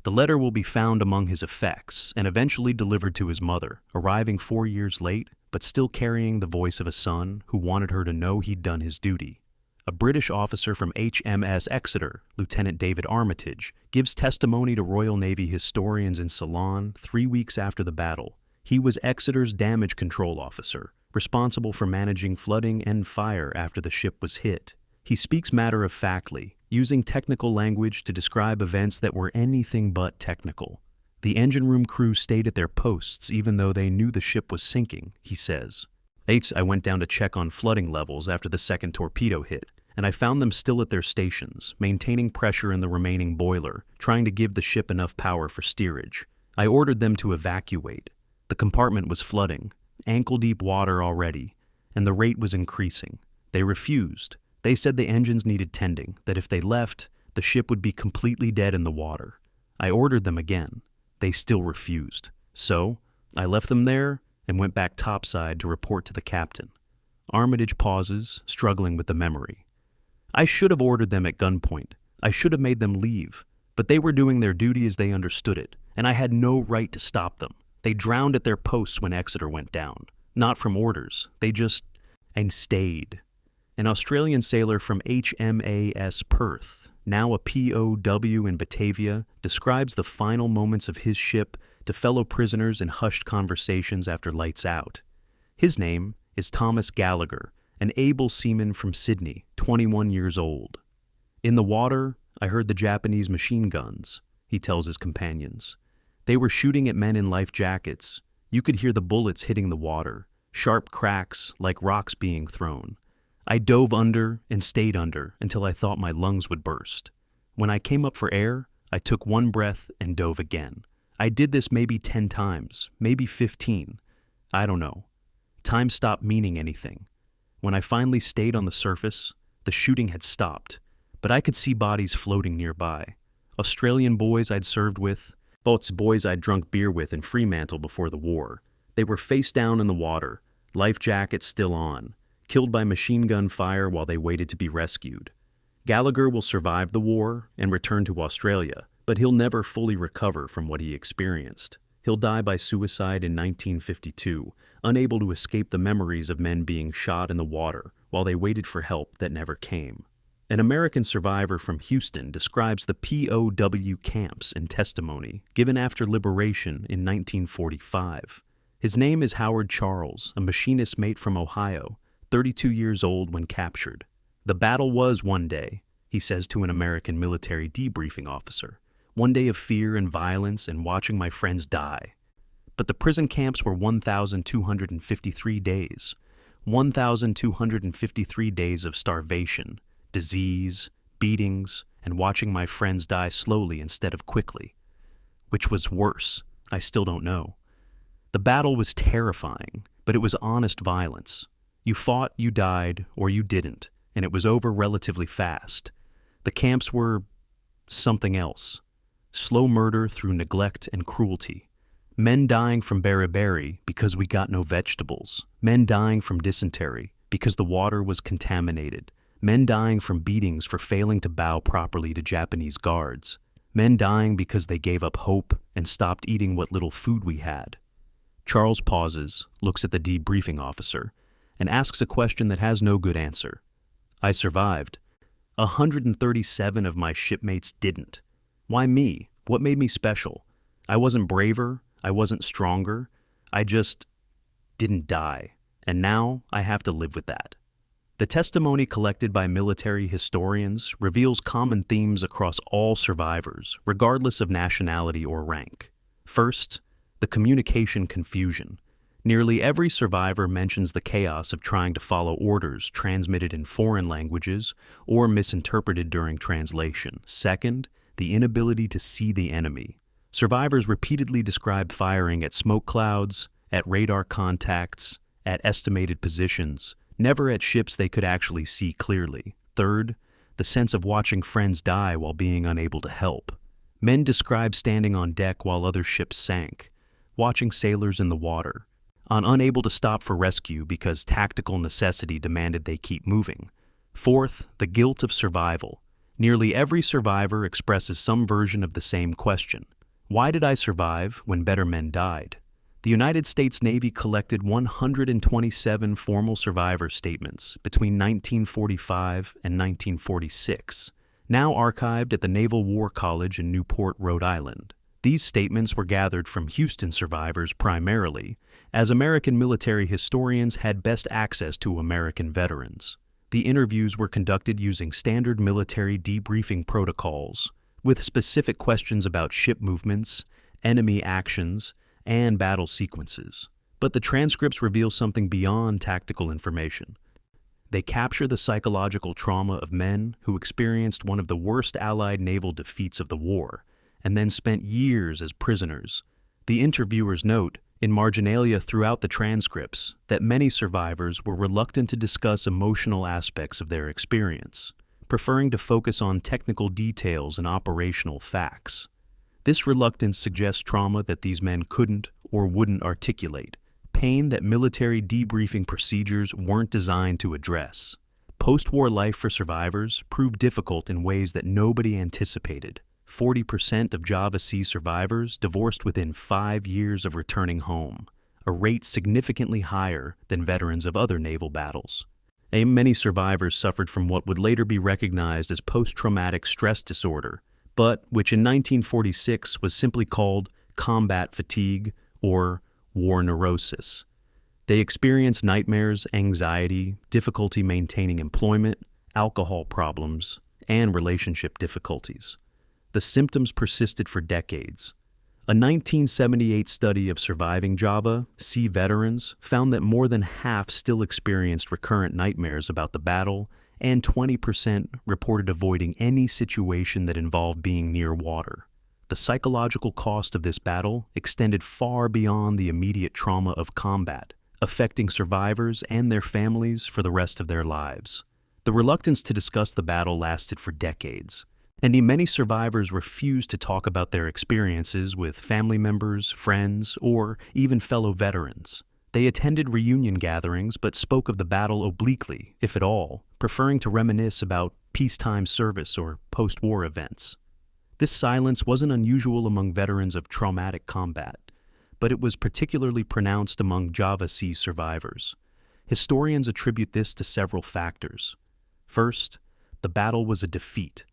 The letter will be found among his effects and eventually delivered to his mother, arriving 4 years late, but still carrying the voice of a son who wanted her to know he'd done his duty. A British officer from HMS Exeter, Lieutenant David Armitage, gives testimony to Royal Navy historians in Ceylon 3 weeks after the battle. He was Exeter's damage control officer, responsible for managing flooding and fire after the ship was hit. He speaks matter-of-factly, using technical language to describe events that were anything but technical. The engine room crew stayed at their posts even though they knew the ship was sinking, he says. I went down to check on flooding levels after the second torpedo hit, and I found them still at their stations, maintaining pressure in the remaining boiler, trying to give the ship enough power for steerage. I ordered them to evacuate. The compartment was flooding, ankle-deep water already, and the rate was increasing. They refused. They said the engines needed tending, that if they left, the ship would be completely dead in the water. I ordered them again. They still refused. So, I left them there and went back topside to report to the captain. Armitage pauses, struggling with the memory. I should have ordered them at gunpoint. I should have made them leave. But they were doing their duty as they understood it, and I had no right to stop them. They drowned at their posts when Exeter went down. Not from orders. They just... and stayed. An Australian sailor from HMAS Perth, now a POW in Batavia, describes the final moments of his ship to fellow prisoners in hushed conversations after lights out. His name is Thomas Gallagher, an able seaman from Sydney, 21 years old. In the water, I heard the Japanese machine guns, he tells his companions. They were shooting at men in life jackets. You could hear the bullets hitting the water, sharp cracks like rocks being thrown. I dove under and stayed under until I thought my lungs would burst. When I came up for air, I took one breath and dove again. I did this maybe 10 times, maybe 15. I don't know. Time stopped meaning anything. When I finally stayed on the surface, the shooting had stopped, but I could see bodies floating nearby. Australian boys I'd served with, boys I'd drunk beer with in Fremantle before the war. They were face down in the water, life jackets still on, killed by machine gun fire while they waited to be rescued. Gallagher will survive the war and return to Australia, but he'll never fully recover from what he experienced. He'll die by suicide in 1952, unable to escape the memories of men being shot in the water while they waited for help that never came. An American survivor from Houston describes the POW camps in testimony given after liberation in 1945. His name is Howard Charles, a machinist mate from Ohio, 32 years old when captured. The battle was one day, he says to an American military debriefing officer. One day of fear and violence and watching my friends die. But the prison camps were 1,253 days. 1,253 days of starvation, disease, beatings, and watching my friends die slowly instead of quickly. Which was worse? I still don't know. The battle was terrifying, but it was honest violence. You fought, you died, or you didn't, and it was over relatively fast. The camps were something else. Slow murder through neglect and cruelty. Men dying from beriberi because we got no vegetables. Men dying from dysentery because the water was contaminated. Men dying from beatings for failing to bow properly to Japanese guards. Men dying because they gave up hope and stopped eating what little food we had. Charles pauses, looks at the debriefing officer, and asks a question that has no good answer. I survived. 137 of my shipmates didn't. Why me? What made me special? I wasn't braver. I wasn't stronger. I just didn't die. And now I have to live with that. The testimony collected by military historians reveals common themes across all survivors, regardless of nationality or rank. First, the communication confusion. Nearly every survivor mentions the chaos of trying to follow orders transmitted in foreign languages or misinterpreted during translation. Second, the inability to see the enemy. Survivors repeatedly describe firing at smoke clouds, at radar contacts, at estimated positions, never at ships they could actually see clearly. Third, the sense of watching friends die while being unable to help. Men describe standing on deck while other ships sank, watching sailors in the water. on unable to stop for rescue because tactical necessity demanded they keep moving. Fourth, the guilt of survival. Nearly every survivor expresses some version of the same question. Why did I survive when better men died? The United States Navy collected 127 formal survivor statements between 1945 and 1946, now archived at the Naval War College in Newport, Rhode Island. These statements were gathered from Houston survivors primarily, as American military historians had best access to American veterans. The interviews were conducted using standard military debriefing protocols, with specific questions about ship movements, enemy actions, and battle sequences. But the transcripts reveal something beyond tactical information. They capture the psychological trauma of men who experienced one of the worst Allied naval defeats of the war, and then spent years as prisoners. The interviewers note, in marginalia throughout the transcripts, that many survivors were reluctant to discuss emotional aspects of their experience, preferring to focus on technical details and operational facts. This reluctance suggests trauma that these men couldn't or wouldn't articulate, pain that military debriefing procedures weren't designed to address. Post-war life for survivors proved difficult in ways that nobody anticipated. 40% of Java Sea survivors divorced within 5 years of returning home, a rate significantly higher than veterans of other naval battles. Many survivors suffered from what would later be recognized as post-traumatic stress disorder, but which in 1946 was simply called combat fatigue or war neurosis. They experienced nightmares, anxiety, difficulty maintaining employment, alcohol problems, and relationship difficulties. The symptoms persisted for decades. A 1978 study of surviving Java Sea veterans found that more than half still experienced recurrent nightmares about the battle, and 20% reported avoiding any situation that involved being near water. The psychological cost of this battle extended far beyond the immediate trauma of combat, affecting survivors and their families for the rest of their lives. The reluctance to discuss the battle lasted for decades, and many survivors refused to talk about their experiences with family members, friends, or even fellow veterans. They attended reunion gatherings but spoke of the battle obliquely, if at all, preferring to reminisce about peacetime service or post-war events. This silence wasn't unusual among veterans of traumatic combat, but it was particularly pronounced among Java Sea survivors. Historians attribute this to several factors. First, the battle was a defeat,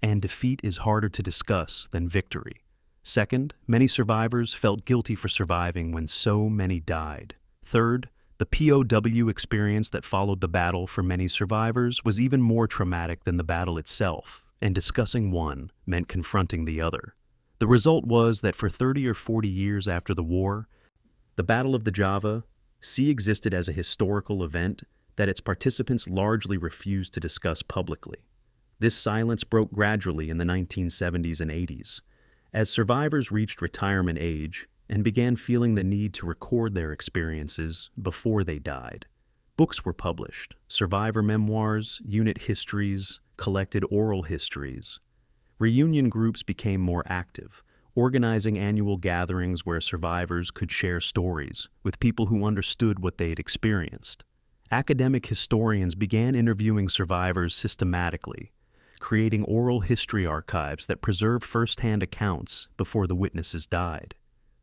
and defeat is harder to discuss than victory. Second, many survivors felt guilty for surviving when so many died. Third, the POW experience that followed the battle for many survivors was even more traumatic than the battle itself, and discussing one meant confronting the other. The result was that for 30 or 40 years after the war, the Battle of the Java Sea existed as a historical event that its participants largely refused to discuss publicly. This silence broke gradually in the 1970s and 80s, as survivors reached retirement age and began feeling the need to record their experiences before they died. Books were published, survivor memoirs, unit histories, collected oral histories. Reunion groups became more active, organizing annual gatherings where survivors could share stories with people who understood what they'd experienced. Academic historians began interviewing survivors systematically, creating oral history archives that preserved first-hand accounts before the witnesses died.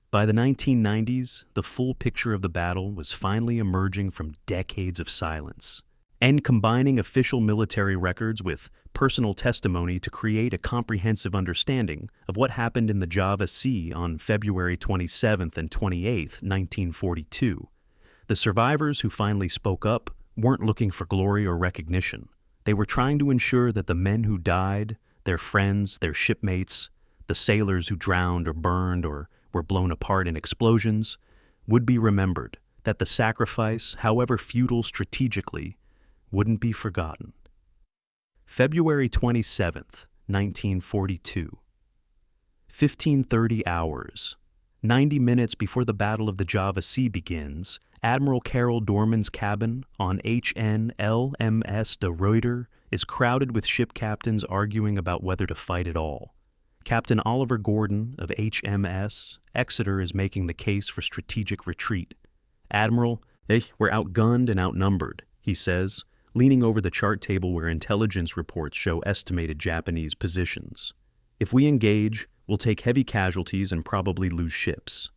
By the 1990s, the full picture of the battle was finally emerging from decades of silence, and combining official military records with personal testimony to create a comprehensive understanding of what happened in the Java Sea on February 27th and 28th, 1942. The survivors who finally spoke up weren't looking for glory or recognition. They were trying to ensure that the men who died, their friends, their shipmates, the sailors who drowned or burned or were blown apart in explosions, would be remembered, that the sacrifice, however futile strategically, wouldn't be forgotten. February 27th, 1942. 15:30 hours. 90 minutes before the Battle of the Java Sea begins, Admiral Carol Doorman's cabin on HN/LMS De Ruyter is crowded with ship captains arguing about whether to fight at all. Captain Oliver Gordon of HMS Exeter is making the case for strategic retreat. "Admiral, we're outgunned and outnumbered," he says, leaning over the chart table where intelligence reports show estimated Japanese positions. "If we engage, we'll take heavy casualties and probably lose ships.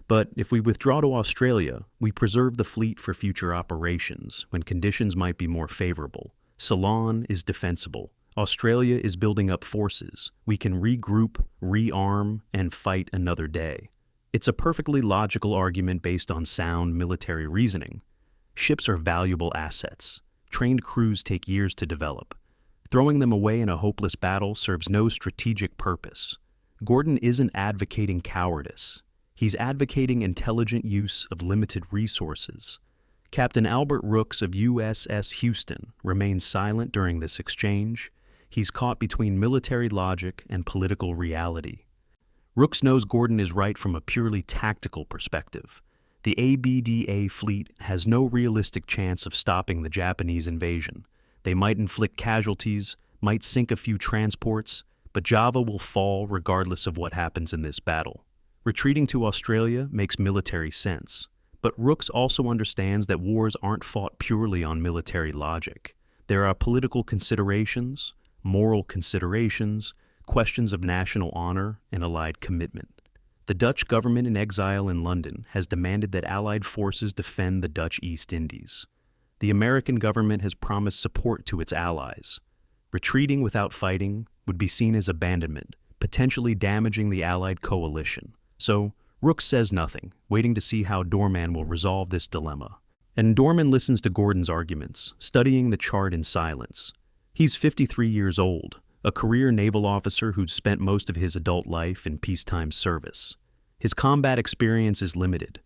But if we withdraw to Australia, we preserve the fleet for future operations when conditions might be more favorable. Ceylon is defensible. Australia is building up forces. We can regroup, rearm, and fight another day." It's a perfectly logical argument based on sound military reasoning. Ships are valuable assets. Trained crews take years to develop. Throwing them away in a hopeless battle serves no strategic purpose. Gordon isn't advocating cowardice. He's advocating intelligent use of limited resources. Captain Albert Rooks of USS Houston remains silent during this exchange. He's caught between military logic and political reality. Rooks knows Gordon is right from a purely tactical perspective. The ABDA fleet has no realistic chance of stopping the Japanese invasion. They might inflict casualties, might sink a few transports, but Java will fall regardless of what happens in this battle. Retreating to Australia makes military sense, but Rooks also understands that wars aren't fought purely on military logic. There are political considerations, moral considerations, questions of national honor, and allied commitment. The Dutch government in exile in London has demanded that Allied forces defend the Dutch East Indies. The American government has promised support to its allies. Retreating without fighting would be seen as abandonment, potentially damaging the Allied coalition. So, Rooks says nothing, waiting to see how Doorman will resolve this dilemma. And Doorman listens to Gordon's arguments, studying the chart in silence. He's 53 years old, a career naval officer who'd spent most of his adult life in peacetime service. His combat experience is limited.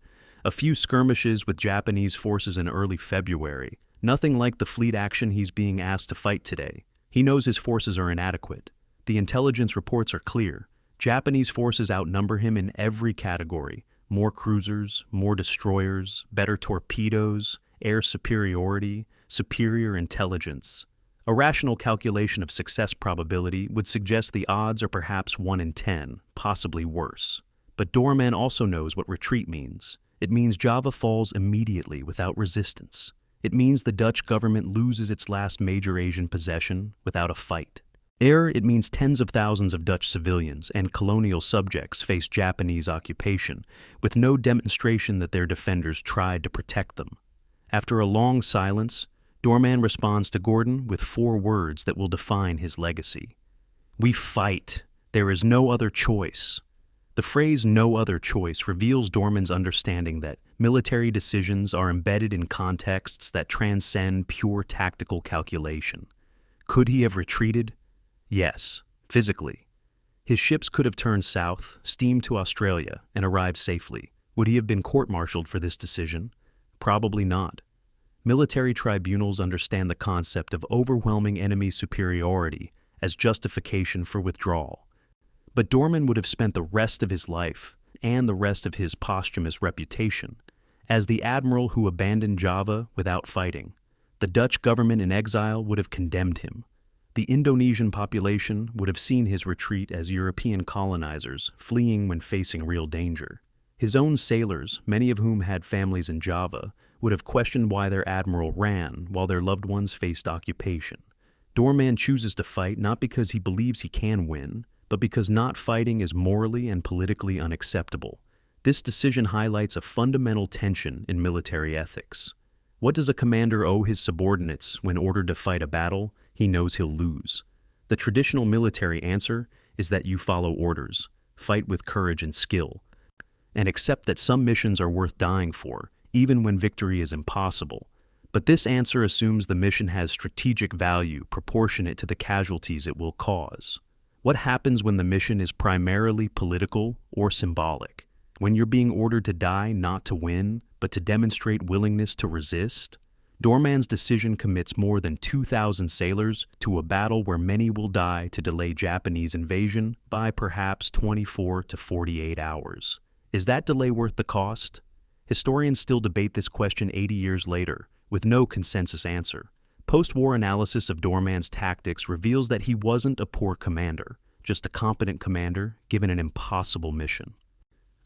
A few skirmishes with Japanese forces in early February, nothing like the fleet action he's being asked to fight today. He knows his forces are inadequate. The intelligence reports are clear. Japanese forces outnumber him in every category: more cruisers, more destroyers, better torpedoes, air superiority, superior intelligence. A rational calculation of success probability would suggest the odds are perhaps 1 in 10, possibly worse. But Doorman also knows what retreat means. It means Java falls immediately without resistance. It means the Dutch government loses its last major Asian possession without a fight. It means tens of thousands of Dutch civilians and colonial subjects face Japanese occupation, with no demonstration that their defenders tried to protect them. After a long silence, Doorman responds to Gordon with 4 words that will define his legacy. "We fight. There is no other choice." The phrase "no other choice" reveals Doorman's understanding that military decisions are embedded in contexts that transcend pure tactical calculation. Could he have retreated? Yes, physically. His ships could have turned south, steamed to Australia, and arrived safely. Would he have been court-martialed for this decision? Probably not. Military tribunals understand the concept of overwhelming enemy superiority as justification for withdrawal. But Doorman would have spent the rest of his life, and the rest of his posthumous reputation, as the admiral who abandoned Java without fighting. The Dutch government in exile would have condemned him. The Indonesian population would have seen his retreat as European colonizers fleeing when facing real danger. His own sailors, many of whom had families in Java, would have questioned why their admiral ran while their loved ones faced occupation. Doorman chooses to fight not because he believes he can win, but because not fighting is morally and politically unacceptable. This decision highlights a fundamental tension in military ethics. What does a commander owe his subordinates when ordered to fight a battle he knows he'll lose? The traditional military answer is that you follow orders, fight with courage and skill, and accept that some missions are worth dying for, even when victory is impossible. But this answer assumes the mission has strategic value proportionate to the casualties it will cause. What happens when the mission is primarily political or symbolic? When you're being ordered to die not to win, but to demonstrate willingness to resist? Doorman's decision commits more than 2,000 sailors to a battle where many will die to delay Japanese invasion by perhaps 24 to 48 hours. Is that delay worth the cost? Historians still debate this question 80 years later, with no consensus answer. Post-war analysis of Doorman's tactics reveals that he wasn't a poor commander, just a competent commander given an impossible mission.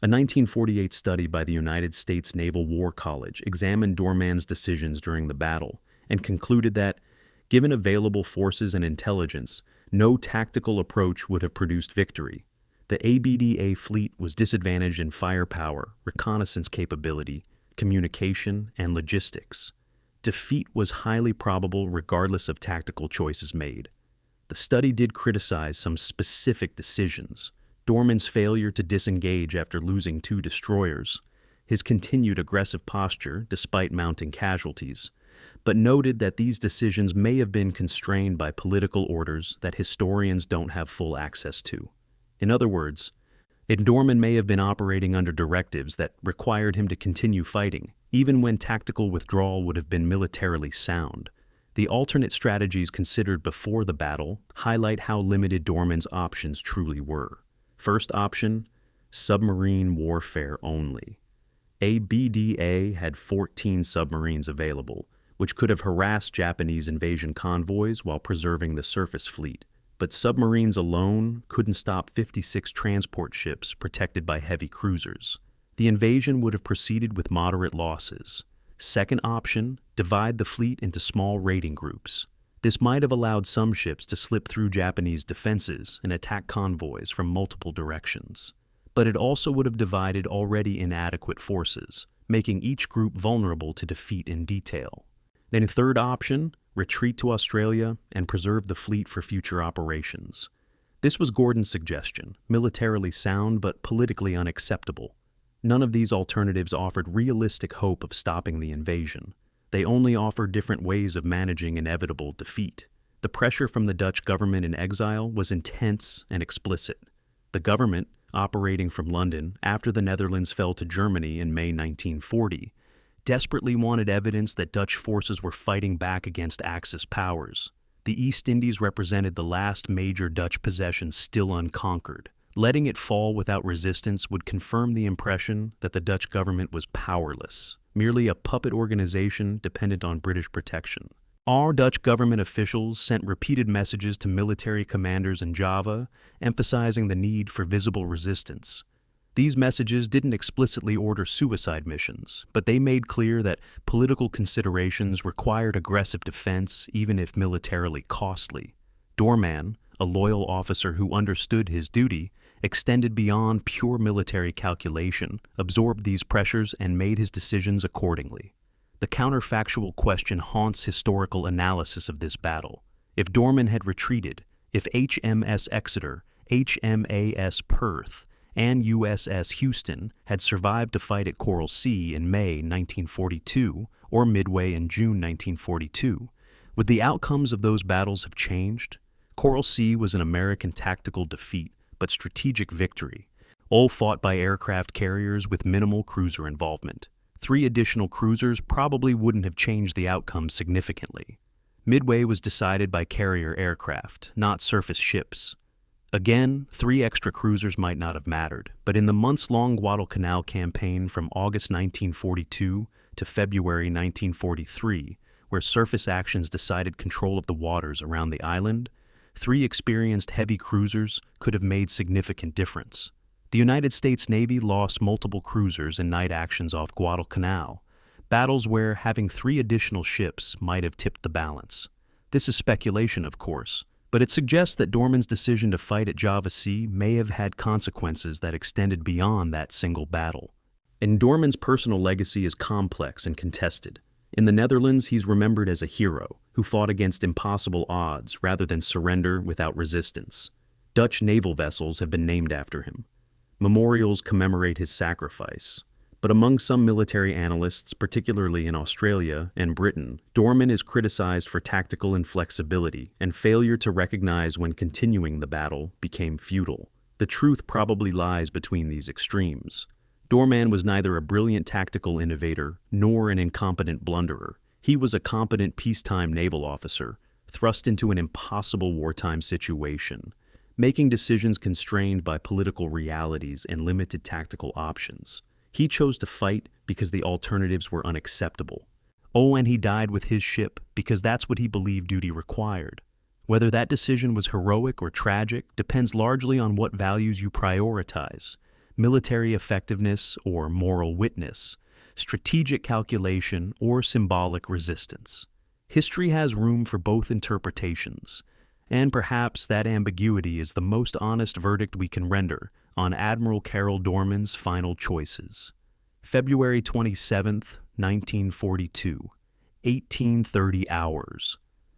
A 1948 study by the United States Naval War College examined Doorman's decisions during the battle and concluded that, given available forces and intelligence, no tactical approach would have produced victory. The ABDA fleet was disadvantaged in firepower, reconnaissance capability, communication, and logistics. Defeat was highly probable regardless of tactical choices made. The study did criticize some specific decisions: Doorman's failure to disengage after losing 2 destroyers, his continued aggressive posture despite mounting casualties, but noted that these decisions may have been constrained by political orders that historians don't have full access to. In other words, Doorman may have been operating under directives that required him to continue fighting, even when tactical withdrawal would have been militarily sound. The alternate strategies considered before the battle highlight how limited Doorman's options truly were. First option, submarine warfare only. ABDA had 14 submarines available, which could have harassed Japanese invasion convoys while preserving the surface fleet. But submarines alone couldn't stop 56 transport ships protected by heavy cruisers. The invasion would have proceeded with moderate losses. Second option, divide the fleet into small raiding groups. This might have allowed some ships to slip through Japanese defenses and attack convoys from multiple directions. But it also would have divided already inadequate forces, making each group vulnerable to defeat in detail. Then a third option, retreat to Australia and preserve the fleet for future operations. This was Gordon's suggestion, militarily sound but politically unacceptable. None of these alternatives offered realistic hope of stopping the invasion. They only offered different ways of managing inevitable defeat. The pressure from the Dutch government in exile was intense and explicit. The government, operating from London after the Netherlands fell to Germany in May 1940, desperately wanted evidence that Dutch forces were fighting back against Axis powers. The East Indies represented the last major Dutch possession still unconquered. Letting it fall without resistance would confirm the impression that the Dutch government was powerless, merely a puppet organization dependent on British protection. Our Dutch government officials sent repeated messages to military commanders in Java, emphasizing the need for visible resistance. These messages didn't explicitly order suicide missions, but they made clear that political considerations required aggressive defense even if militarily costly. Doorman, a loyal officer who understood his duty, extended beyond pure military calculation, absorbed these pressures, and made his decisions accordingly. The counterfactual question haunts historical analysis of this battle. If Doorman had retreated, if HMS Exeter, HMAS Perth, and USS Houston had survived to fight at Coral Sea in May 1942 or Midway in June 1942, would the outcomes of those battles have changed? Coral Sea was an American tactical defeat, but strategic victory, all fought by aircraft carriers with minimal cruiser involvement. 3 additional cruisers probably wouldn't have changed the outcome significantly. Midway was decided by carrier aircraft, not surface ships. Again, 3 extra cruisers might not have mattered, but in the months-long Guadalcanal campaign from August 1942 to February 1943, where surface actions decided control of the waters around the island, 3 experienced heavy cruisers could have made significant difference. The United States Navy lost multiple cruisers in night actions off Guadalcanal, battles where having 3 additional ships might have tipped the balance. This is speculation, of course, but it suggests that Doorman's decision to fight at Java Sea may have had consequences that extended beyond that single battle. And Doorman's personal legacy is complex and contested. In the Netherlands, he's remembered as a hero who fought against impossible odds rather than surrender without resistance. Dutch naval vessels have been named after him. Memorials commemorate his sacrifice. But among some military analysts, particularly in Australia and Britain, Doorman is criticized for tactical inflexibility and failure to recognize when continuing the battle became futile. The truth probably lies between these extremes. Doorman was neither a brilliant tactical innovator nor an incompetent blunderer. He was a competent peacetime naval officer, thrust into an impossible wartime situation, making decisions constrained by political realities and limited tactical options. He chose to fight because the alternatives were unacceptable. Oh, and he died with his ship because that's what he believed duty required. Whether that decision was heroic or tragic depends largely on what values you prioritize. military effectiveness or moral witness, strategic calculation or symbolic resistance. History has room for both interpretations, and perhaps that ambiguity is the most honest verdict we can render on Admiral Carol Doorman's final choices. February 27th, 1942, 1830 hours.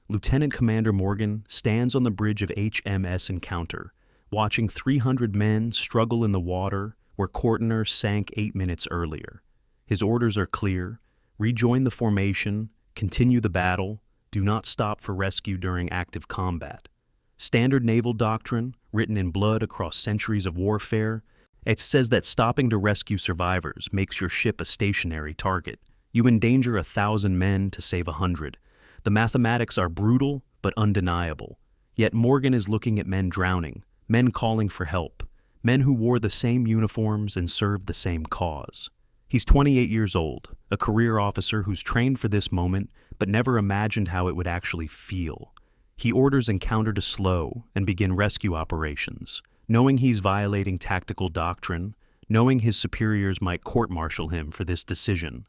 Lieutenant Commander Morgan stands on the bridge of HMS Encounter, watching 300 men struggle in the water where Courtner sank 8 minutes earlier. His orders are clear: rejoin the formation, continue the battle, do not stop for rescue during active combat. Standard naval doctrine, written in blood across centuries of warfare, it says that stopping to rescue survivors makes your ship a stationary target. You endanger 1,000 men to save 100. The mathematics are brutal but undeniable. Yet Morgan is looking at men drowning, men calling for help, men who wore the same uniforms and served the same cause. He's 28 years old, a career officer who's trained for this moment but never imagined how it would actually feel. He orders Encounter to slow and begin rescue operations, knowing he's violating tactical doctrine, knowing his superiors might court-martial him for this decision,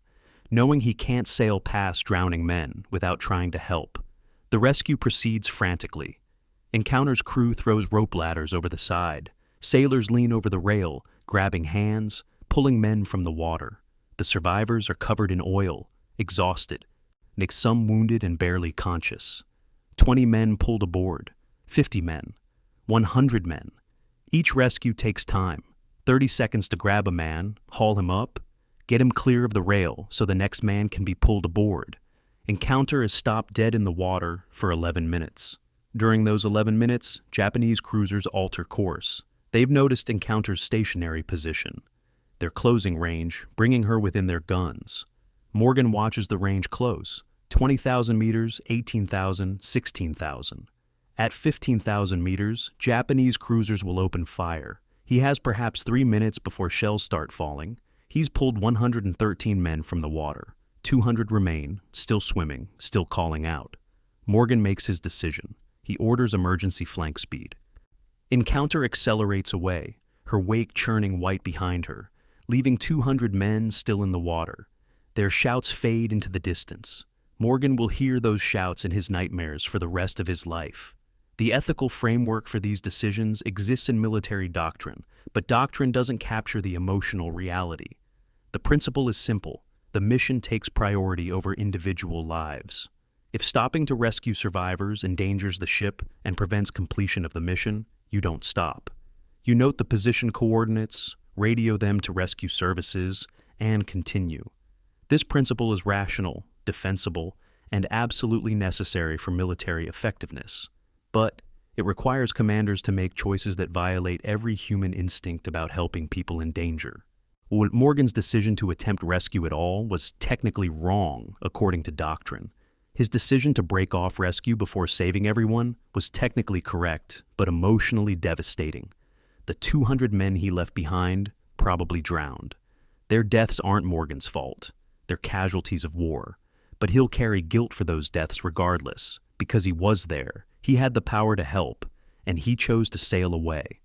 knowing he can't sail past drowning men without trying to help. The rescue proceeds frantically. Encounter's crew throws rope ladders over the side. Sailors lean over the rail, grabbing hands, pulling men from the water. The survivors are covered in oil, exhausted, some wounded and barely conscious. 20 men pulled aboard, 50 men, 100 men. Each rescue takes time, 30 seconds to grab a man, haul him up, get him clear of the rail so the next man can be pulled aboard. Encounter is stopped dead in the water for 11 minutes. During those 11 minutes, Japanese cruisers alter course. They've noticed Encounter's stationary position, their closing range, bringing her within their guns. Morgan watches the range close: 20,000 meters, 18,000, 16,000. At 15,000 meters, Japanese cruisers will open fire. He has perhaps 3 minutes before shells start falling. He's pulled 113 men from the water. 200 remain, still swimming, still calling out. Morgan makes his decision. He orders emergency flank speed. Encounter accelerates away, her wake churning white behind her, leaving 200 men still in the water. Their shouts fade into the distance. Morgan will hear those shouts in his nightmares for the rest of his life. The ethical framework for these decisions exists in military doctrine, but doctrine doesn't capture the emotional reality. The principle is simple: the mission takes priority over individual lives. If stopping to rescue survivors endangers the ship and prevents completion of the mission, you don't stop. You note the position coordinates, radio them to rescue services, and continue. This principle is rational, defensible, and absolutely necessary for military effectiveness. But it requires commanders to make choices that violate every human instinct about helping people in danger. Morgan's decision to attempt rescue at all was technically wrong, according to doctrine. His decision to break off rescue before saving everyone was technically correct, but emotionally devastating. The 200 men he left behind probably drowned. Their deaths aren't Morgan's fault. They're casualties of war. But he'll carry guilt for those deaths regardless, because he was there, he had the power to help, and he chose to sail away.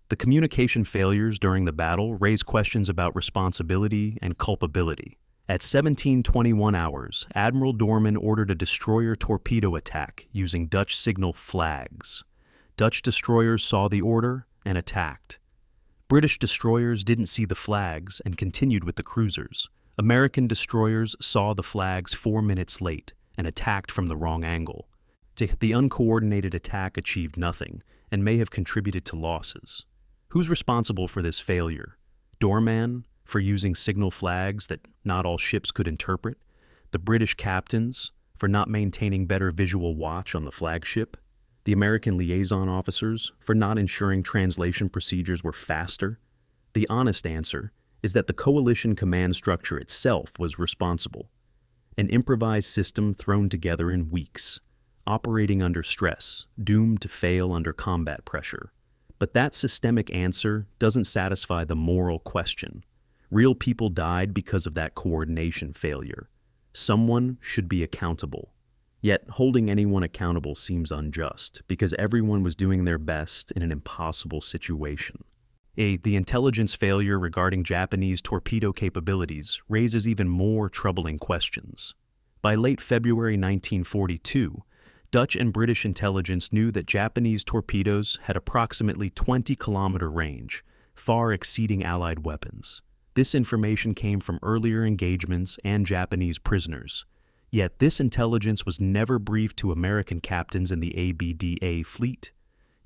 The communication failures during the battle raise questions about responsibility and culpability. At 17:21 hours, Admiral Doorman ordered a destroyer torpedo attack using Dutch signal flags. Dutch destroyers saw the order and attacked. British destroyers didn't see the flags and continued with the cruisers. American destroyers saw the flags 4 minutes late and attacked from the wrong angle. The uncoordinated attack achieved nothing and may have contributed to losses. Who's responsible for this failure? Doorman, for using signal flags that not all ships could interpret? The British captains, for not maintaining better visual watch on the flagship? The American liaison officers, for not ensuring translation procedures were faster? The honest answer is that the coalition command structure itself was responsible. An improvised system thrown together in weeks, operating under stress, doomed to fail under combat pressure. But that systemic answer doesn't satisfy the moral question. Real people died because of that coordination failure. Someone should be accountable. Yet holding anyone accountable seems unjust, because everyone was doing their best in an impossible situation. The intelligence failure regarding Japanese torpedo capabilities raises even more troubling questions. By late February 1942, Dutch and British intelligence knew that Japanese torpedoes had approximately 20-kilometer range, far exceeding Allied weapons. This information came from earlier engagements and Japanese prisoners. Yet this intelligence was never briefed to American captains in the ABDA fleet.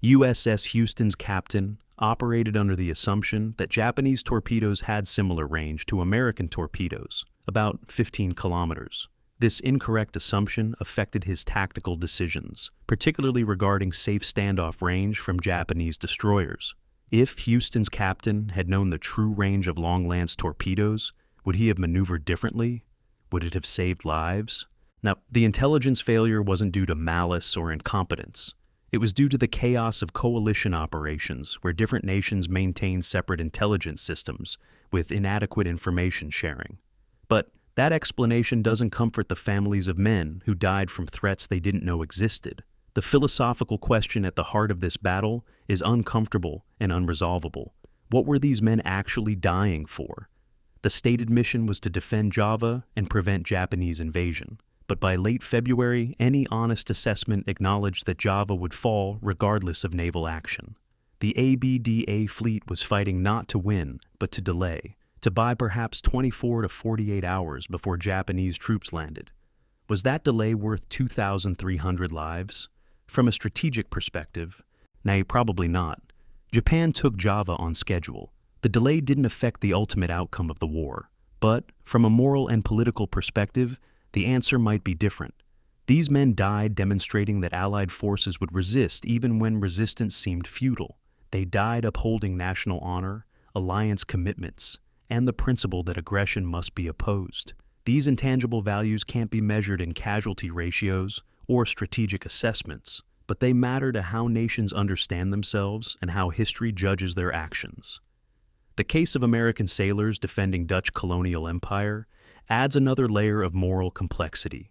USS Houston's captain operated under the assumption that Japanese torpedoes had similar range to American torpedoes, about 15 kilometers. This incorrect assumption affected his tactical decisions, particularly regarding safe standoff range from Japanese destroyers. If Houston's captain had known the true range of long-lance torpedoes, would he have maneuvered differently? Would it have saved lives? Now, the intelligence failure wasn't due to malice or incompetence. It was due to the chaos of coalition operations where different nations maintained separate intelligence systems with inadequate information sharing. But that explanation doesn't comfort the families of men who died from threats they didn't know existed. The philosophical question at the heart of this battle is uncomfortable and unresolvable. What were these men actually dying for? The stated mission was to defend Java and prevent Japanese invasion. But by late February, any honest assessment acknowledged that Java would fall regardless of naval action. The ABDA fleet was fighting not to win, but to delay, to buy perhaps 24 to 48 hours before Japanese troops landed. Was that delay worth 2,300 lives? From a strategic perspective, nay, probably not. Japan took Java on schedule. The delay didn't affect the ultimate outcome of the war. But, from a moral and political perspective, the answer might be different. These men died demonstrating that Allied forces would resist even when resistance seemed futile. They died upholding national honor, alliance commitments, and the principle that aggression must be opposed. These intangible values can't be measured in casualty ratios or strategic assessments, but they matter to how nations understand themselves and how history judges their actions. The case of American sailors defending Dutch colonial empire adds another layer of moral complexity.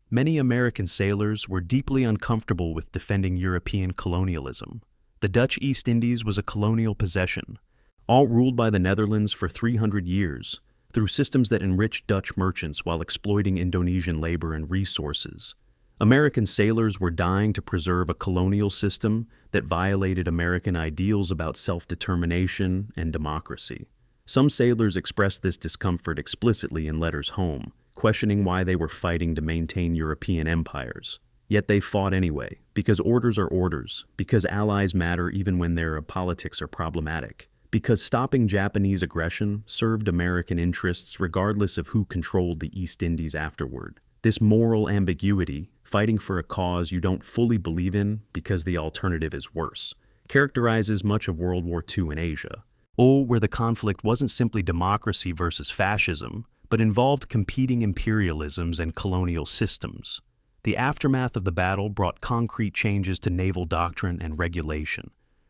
Many American sailors were deeply uncomfortable with defending European colonialism. The Dutch East Indies was a colonial possession, all ruled by the Netherlands for 300 years, through systems that enriched Dutch merchants while exploiting Indonesian labor and resources. American sailors were dying to preserve a colonial system that violated American ideals about self-determination and democracy. Some sailors expressed this discomfort explicitly in letters home, questioning why they were fighting to maintain European empires. Yet they fought anyway, because orders are orders, because allies matter even when their politics are problematic, because stopping Japanese aggression served American interests regardless of who controlled the East Indies afterward. This moral ambiguity, fighting for a cause you don't fully believe in because the alternative is worse, characterizes much of World War II in Asia. Where the conflict wasn't simply democracy versus fascism, but involved competing imperialisms and colonial systems. The aftermath of the battle brought concrete changes to naval doctrine and regulation,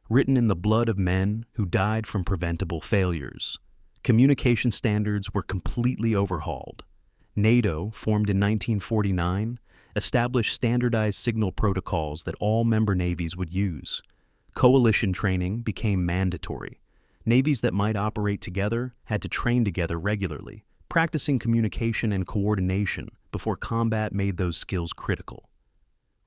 written in the blood of men who died from preventable failures. Communication standards were completely overhauled. NATO, formed in 1949, established standardized signal protocols that all member navies would use. Coalition training became mandatory. Navies that might operate together had to train together regularly, practicing communication and coordination before combat made those skills critical.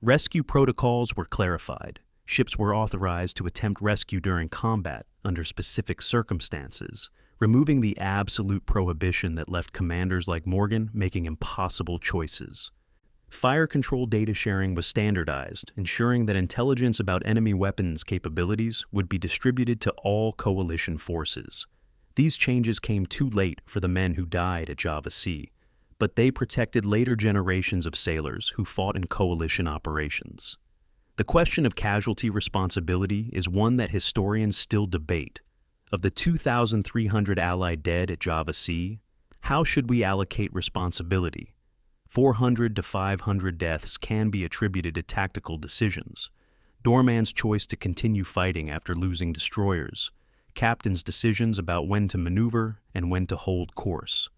Rescue protocols were clarified. Ships were authorized to attempt rescue during combat under specific circumstances, removing the absolute prohibition that left commanders like Morgan making impossible choices. Fire control data sharing was standardized, ensuring that intelligence about enemy weapons capabilities would be distributed to all coalition forces. These changes came too late for the men who died at Java Sea, but they protected later generations of sailors who fought in coalition operations. The question of casualty responsibility is one that historians still debate. Of the 2,300 Allied dead at Java Sea, how should we allocate responsibility? 400 to 500 deaths can be attributed to tactical decisions. Doorman's choice to continue fighting after losing destroyers, captain's decisions about when to maneuver and when to hold course.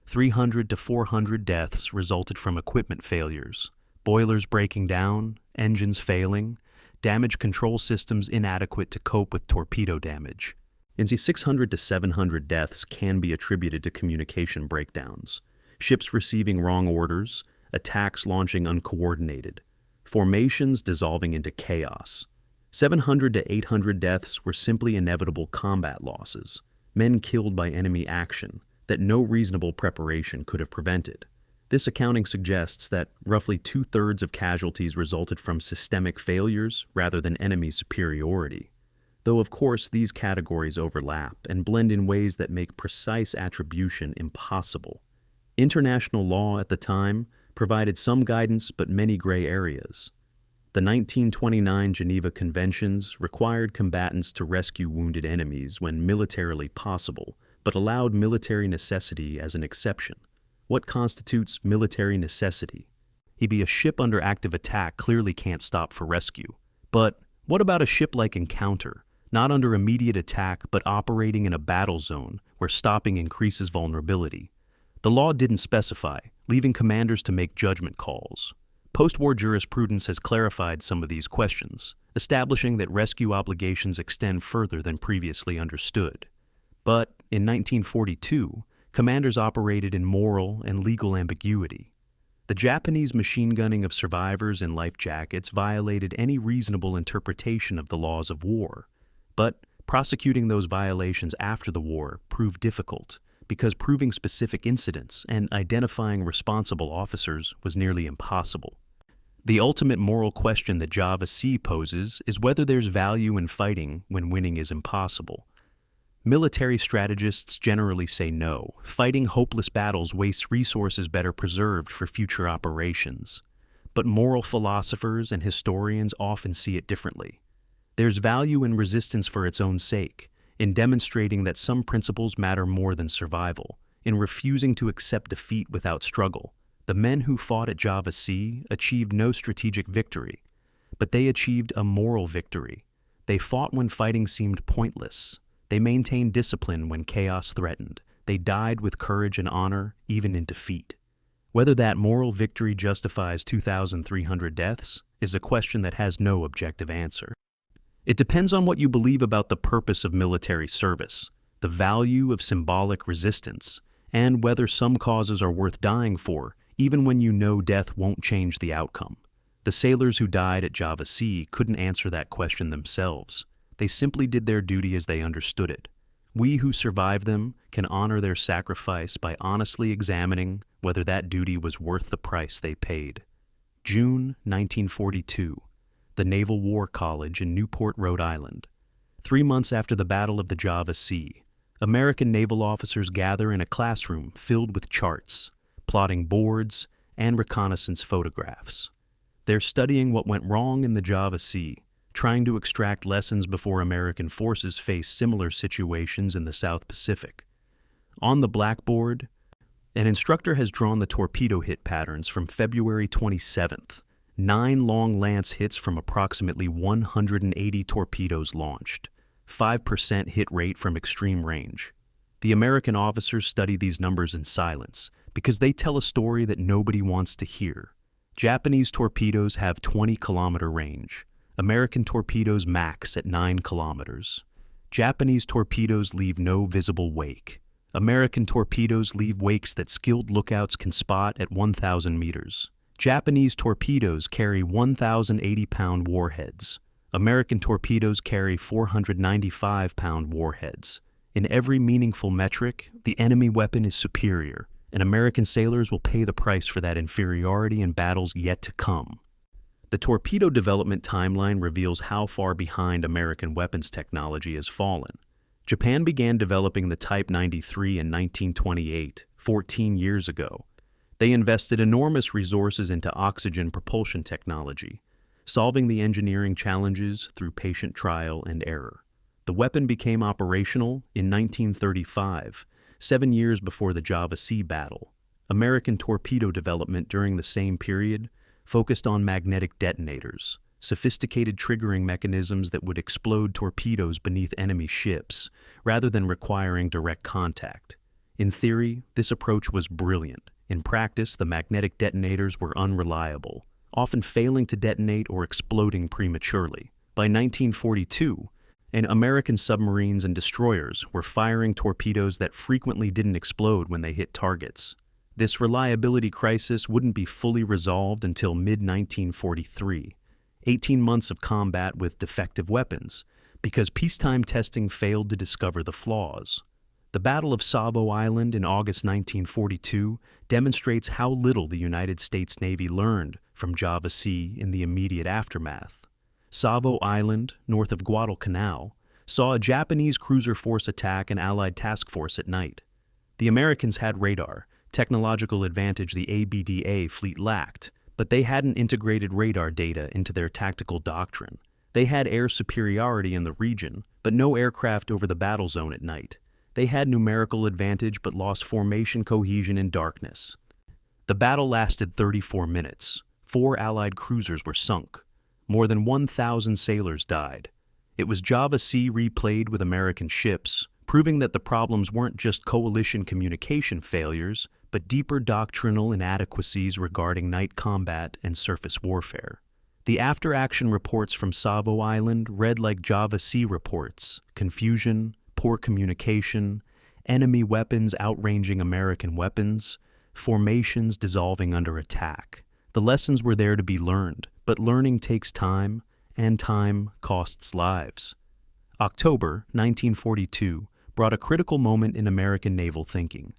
300 to 400 deaths resulted from equipment failures, boilers breaking down, engines failing, damage control systems inadequate to cope with torpedo damage. In the 600 to 700 deaths can be attributed to communication breakdowns, ships receiving wrong orders, attacks launching uncoordinated, formations dissolving into chaos. 700 to 800 deaths were simply inevitable combat losses, men killed by enemy action that no reasonable preparation could have prevented. This accounting suggests that roughly two-thirds of casualties resulted from systemic failures rather than enemy superiority. Though of course these categories overlap and blend in ways that make precise attribution impossible. International law at the time provided some guidance but many gray areas. The 1929 Geneva Conventions required combatants to rescue wounded enemies when militarily possible, but allowed military necessity as an exception. What constitutes military necessity? A ship under active attack clearly can't stop for rescue. But what about a ship like Encounter, not under immediate attack but operating in a battle zone where stopping increases vulnerability? The law didn't specify, leaving commanders to make judgment calls. Post-war jurisprudence has clarified some of these questions, establishing that rescue obligations extend further than previously understood. But in 1942, commanders operated in moral and legal ambiguity. The Japanese machine gunning of survivors in life jackets violated any reasonable interpretation of the laws of war. But prosecuting those violations after the war proved difficult because proving specific incidents and identifying responsible officers was nearly impossible. The ultimate moral question that Java Sea poses is whether there's value in fighting when winning is impossible. Military strategists generally say no. Fighting hopeless battles wastes resources better preserved for future operations. But moral philosophers and historians often see it differently. There's value in resistance for its own sake, in demonstrating that some principles matter more than survival, in refusing to accept defeat without struggle. The men who fought at Java Sea achieved no strategic victory, but they achieved a moral victory. They fought when fighting seemed pointless. They maintained discipline when chaos threatened. They died with courage and honor, even in defeat. Whether that moral victory justifies 2,300 deaths is a question that has no objective answer. It depends on what you believe about the purpose of military service, the value of symbolic resistance, and whether some causes are worth dying for, even when you know death won't change the outcome. The sailors who died at Java Sea couldn't answer that question themselves. They simply did their duty as they understood it. We who survived them can honor their sacrifice by honestly examining whether that duty was worth the price they paid. June 1942. The Naval War College in Newport, Rhode Island. 3 months after the Battle of the Java Sea, American naval officers gather in a classroom filled with charts, plotting boards, and reconnaissance photographs. They're studying what went wrong in the Java Sea, trying to extract lessons before American forces face similar situations in the South Pacific. On the blackboard, an instructor has drawn the torpedo hit patterns from February 27th, 9 long lance hits from approximately 180 torpedoes launched, 5% hit rate from extreme range. The American officers study these numbers in silence because they tell a story that nobody wants to hear. Japanese torpedoes have 20-kilometer range. American torpedoes max at 9 kilometers. Japanese torpedoes leave no visible wake. American torpedoes leave wakes that skilled lookouts can spot at 1,000 meters. Japanese torpedoes carry 1,080-pound warheads. American torpedoes carry 495-pound warheads. In every meaningful metric, the enemy weapon is superior, and American sailors will pay the price for that inferiority in battles yet to come. The torpedo development timeline reveals how far behind American weapons technology has fallen. Japan began developing the Type 93 in 1928, 14 years ago. They invested enormous resources into oxygen propulsion technology, solving the engineering challenges through patient trial and error. The weapon became operational in 1935, 7 years before the Java Sea battle. American torpedo development during the same period focused on magnetic detonators, sophisticated triggering mechanisms that would explode torpedoes beneath enemy ships, rather than requiring direct contact. In theory, this approach was brilliant. In practice, the magnetic detonators were unreliable, often failing to detonate or exploding prematurely. By 1942, and American submarines and destroyers were firing torpedoes that frequently didn't explode when they hit targets. This reliability crisis wouldn't be fully resolved until mid-1943, 18 months of combat with defective weapons, because peacetime testing failed to discover the flaws. The Battle of Savo Island in August 1942 demonstrates how little the United States Navy learned from Java Sea in the immediate aftermath. Savo Island, north of Guadalcanal, saw a Japanese cruiser force attack an Allied task force at night. The Americans had radar, technological advantage the ABDA fleet lacked, but they hadn't integrated radar data into their tactical doctrine. They had air superiority in the region, but no aircraft over the battle zone at night. They had numerical advantage but lost formation cohesion in darkness. The battle lasted 34 minutes. 4 Allied cruisers were sunk. More than 1,000 sailors died. It was Java Sea replayed with American ships, proving that the problems weren't just coalition communication failures, but deeper doctrinal inadequacies regarding night combat and surface warfare. The after-action reports from Savo Island read like Java Sea reports: confusion, poor communication, enemy weapons outranging American weapons, formations dissolving under attack. The lessons were there to be learned, but learning takes time, and time costs lives. October 1942 brought a critical moment in American naval thinking.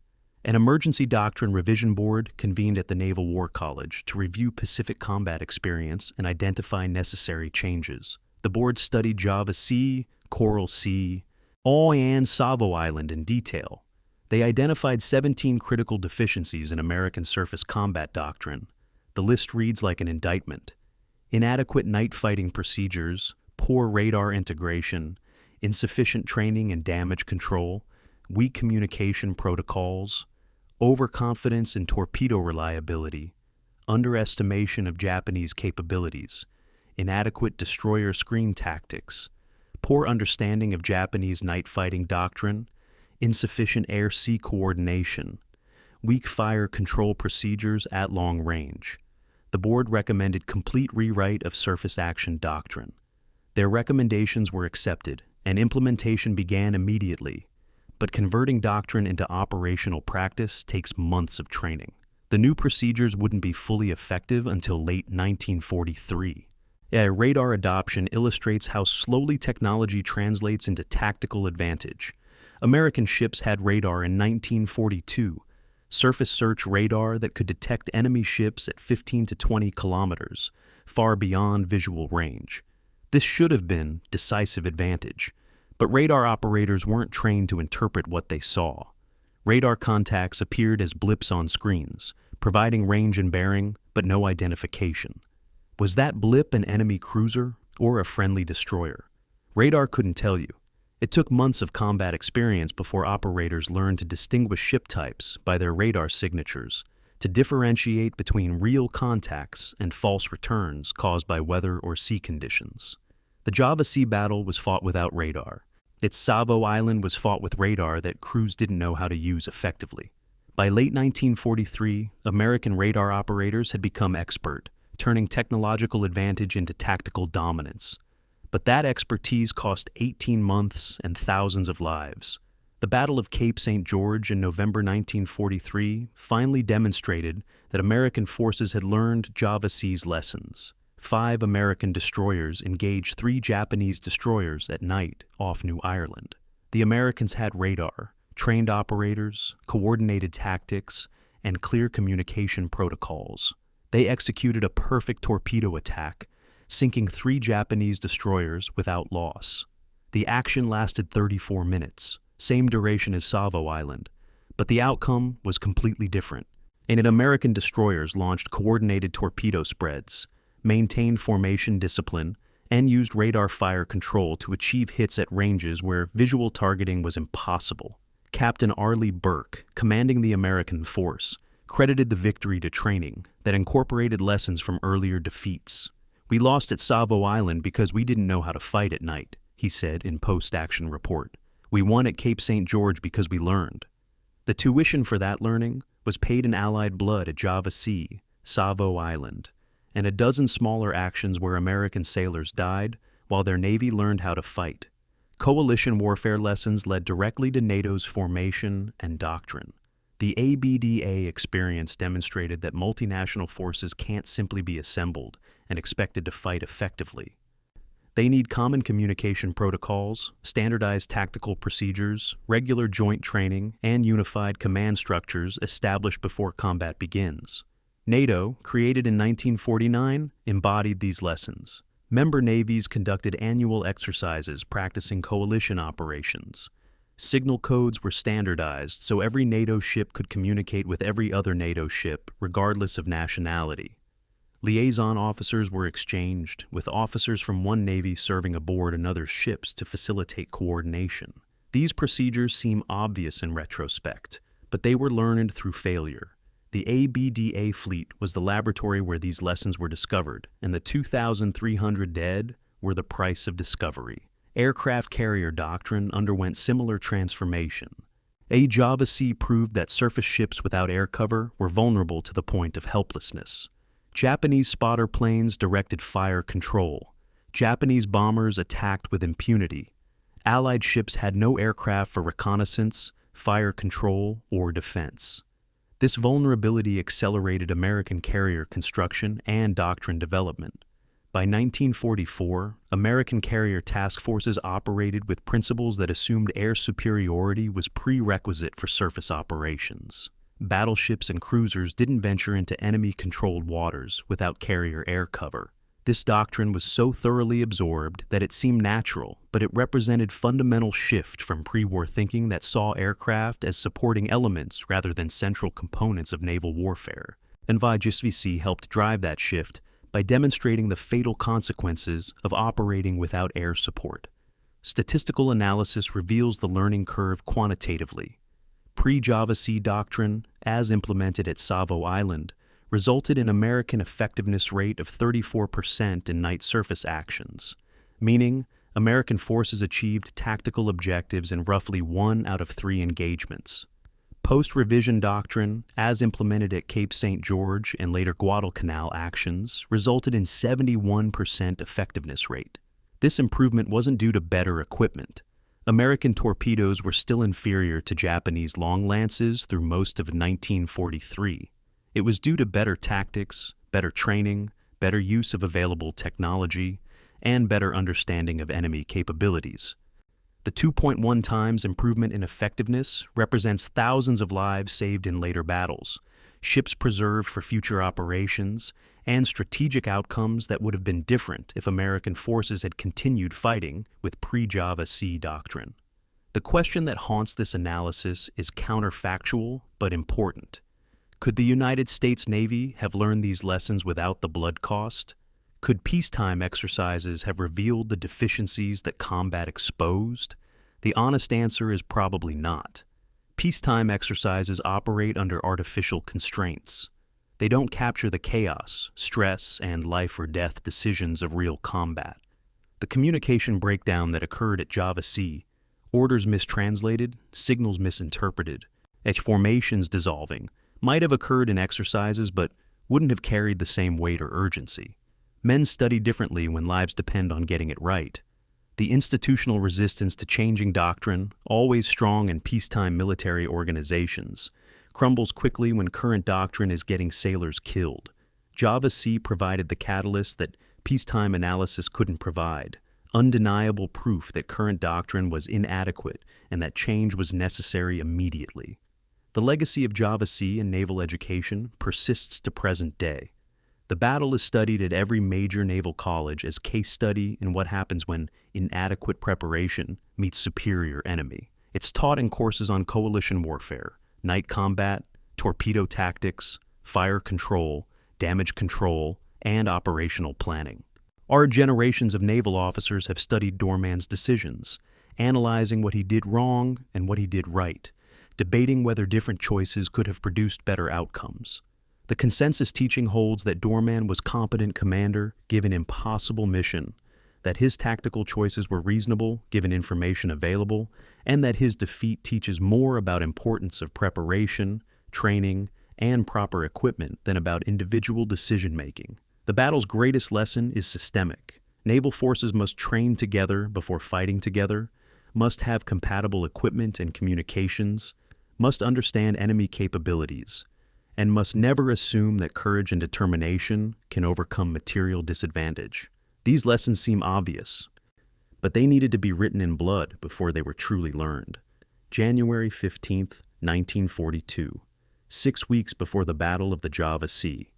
An emergency doctrine revision board convened at the Naval War College to review Pacific combat experience and identify necessary changes. The board studied Java Sea, Coral Sea, and Savo Island in detail. They identified 17 critical deficiencies in American surface combat doctrine. The list reads like an indictment: inadequate night fighting procedures, poor radar integration, insufficient training and damage control, weak communication protocols, overconfidence in torpedo reliability, underestimation of Japanese capabilities, inadequate destroyer screen tactics, poor understanding of Japanese night fighting doctrine, insufficient air-sea coordination, weak fire control procedures at long range. The board recommended complete rewrite of surface action doctrine. Their recommendations were accepted, and implementation began immediately. But converting doctrine into operational practice takes months of training. The new procedures wouldn't be fully effective until late 1943. Radar adoption illustrates how slowly technology translates into tactical advantage. American ships had radar in 1942, surface search radar that could detect enemy ships at 15 to 20 kilometers, far beyond visual range. This should have been decisive advantage, but radar operators weren't trained to interpret what they saw. Radar contacts appeared as blips on screens, providing range and bearing, but no identification. Was that blip an enemy cruiser or a friendly destroyer? Radar couldn't tell you. It took months of combat experience before operators learned to distinguish ship types by their radar signatures, to differentiate between real contacts and false returns caused by weather or sea conditions. The Java Sea battle was fought without radar. Its Savo Island was fought with radar that crews didn't know how to use effectively. By late 1943, American radar operators had become expert, turning technological advantage into tactical dominance. But that expertise cost 18 months and thousands of lives. The Battle of Cape St. George in November 1943 finally demonstrated that American forces had learned Java Sea's lessons. 5 American destroyers engaged 3 Japanese destroyers at night off New Ireland. The Americans had radar, trained operators, coordinated tactics, and clear communication protocols. They executed a perfect torpedo attack, sinking 3 Japanese destroyers without loss. The action lasted 34 minutes, same duration as Savo Island, but the outcome was completely different. And American destroyers launched coordinated torpedo spreads, maintained formation discipline, and used radar fire control to achieve hits at ranges where visual targeting was impossible. Captain Arleigh Burke, commanding the American force, credited the victory to training that incorporated lessons from earlier defeats. "We lost at Savo Island because we didn't know how to fight at night," he said in post-action report. "We won at Cape St. George because we learned." The tuition for that learning was paid in Allied blood at Java Sea, Savo Island, and a dozen smaller actions where American sailors died while their Navy learned how to fight. Coalition warfare lessons led directly to NATO's formation and doctrine. The ABDA experience demonstrated that multinational forces can't simply be assembled and expected to fight effectively. They need common communication protocols, standardized tactical procedures, regular joint training, and unified command structures established before combat begins. NATO, created in 1949, embodied these lessons. Member navies conducted annual exercises practicing coalition operations. Signal codes were standardized so every NATO ship could communicate with every other NATO ship, regardless of nationality. Liaison officers were exchanged, with officers from one navy serving aboard another's ships to facilitate coordination. These procedures seem obvious in retrospect, but they were learned through failure. The ABDA fleet was the laboratory where these lessons were discovered, and the 2,300 dead were the price of discovery. Aircraft carrier doctrine underwent similar transformation. Java Sea proved that surface ships without air cover were vulnerable to the point of helplessness. Japanese spotter planes directed fire control. Japanese bombers attacked with impunity. Allied ships had no aircraft for reconnaissance, fire control, or defense. This vulnerability accelerated American carrier construction and doctrine development. By 1944, American carrier task forces operated with principles that assumed air superiority was prerequisite for surface operations. Battleships and cruisers didn't venture into enemy-controlled waters without carrier air cover. This doctrine was so thoroughly absorbed that it seemed natural, but it represented fundamental shift from pre-war thinking that saw aircraft as supporting elements rather than central components of naval warfare. And WW2 helped drive that shift by demonstrating the fatal consequences of operating without air support. Statistical analysis reveals the learning curve quantitatively. Pre-WW2 doctrine, as implemented at Savo Island, resulted in American effectiveness rate of 34% in night surface actions, meaning American forces achieved tactical objectives in roughly 1 out of 3 engagements. Post-revision doctrine, as implemented at Cape St. George and later Guadalcanal actions, resulted in 71% effectiveness rate. This improvement wasn't due to better equipment. American torpedoes were still inferior to Japanese long lances through most of 1943. It was due to better tactics, better training, better use of available technology, and better understanding of enemy capabilities. The 2.1 times improvement in effectiveness represents thousands of lives saved in later battles, ships preserved for future operations, and strategic outcomes that would have been different if American forces had continued fighting with pre-WW2 doctrine. The question that haunts this analysis is counterfactual but important. Could the United States Navy have learned these lessons without the blood cost? Could peacetime exercises have revealed the deficiencies that combat exposed? The honest answer is probably not. Peacetime exercises operate under artificial constraints. They don't capture the chaos, stress, and life-or-death decisions of real combat. The communication breakdown that occurred at WW2, orders mistranslated, signals misinterpreted, formations dissolving, might have occurred in exercises but wouldn't have carried the same weight or urgency. Men study differently when lives depend on getting it right. The institutional resistance to changing doctrine, always strong in peacetime military organizations, crumbles quickly when current doctrine is getting sailors killed. WW2 provided the catalyst that peacetime analysis couldn't provide, undeniable proof that current doctrine was inadequate and that change was necessary immediately. The legacy of WW2 in naval education persists to present day. The battle is studied at every major naval college as case study in what happens when inadequate preparation meets superior enemy. It's taught in courses on coalition warfare, night combat, torpedo tactics, fire control, damage control, and operational planning. Our generations of naval officers have studied Doorman's decisions, analyzing what he did wrong and what he did right, debating whether different choices could have produced better outcomes. The consensus teaching holds that Doorman was competent commander given impossible mission, that his tactical choices were reasonable given information available, and that his defeat teaches more about importance of preparation, training, and proper equipment than about individual decision-making. The battle's greatest lesson is systemic. Naval forces must train together before fighting together, must have compatible equipment and communications, must understand enemy capabilities, and must never assume that courage and determination can overcome material disadvantage. These lessons seem obvious, but they needed to be written in blood before they were truly learned. January 15th, 1942, 6 weeks before the Battle of the Java Sea.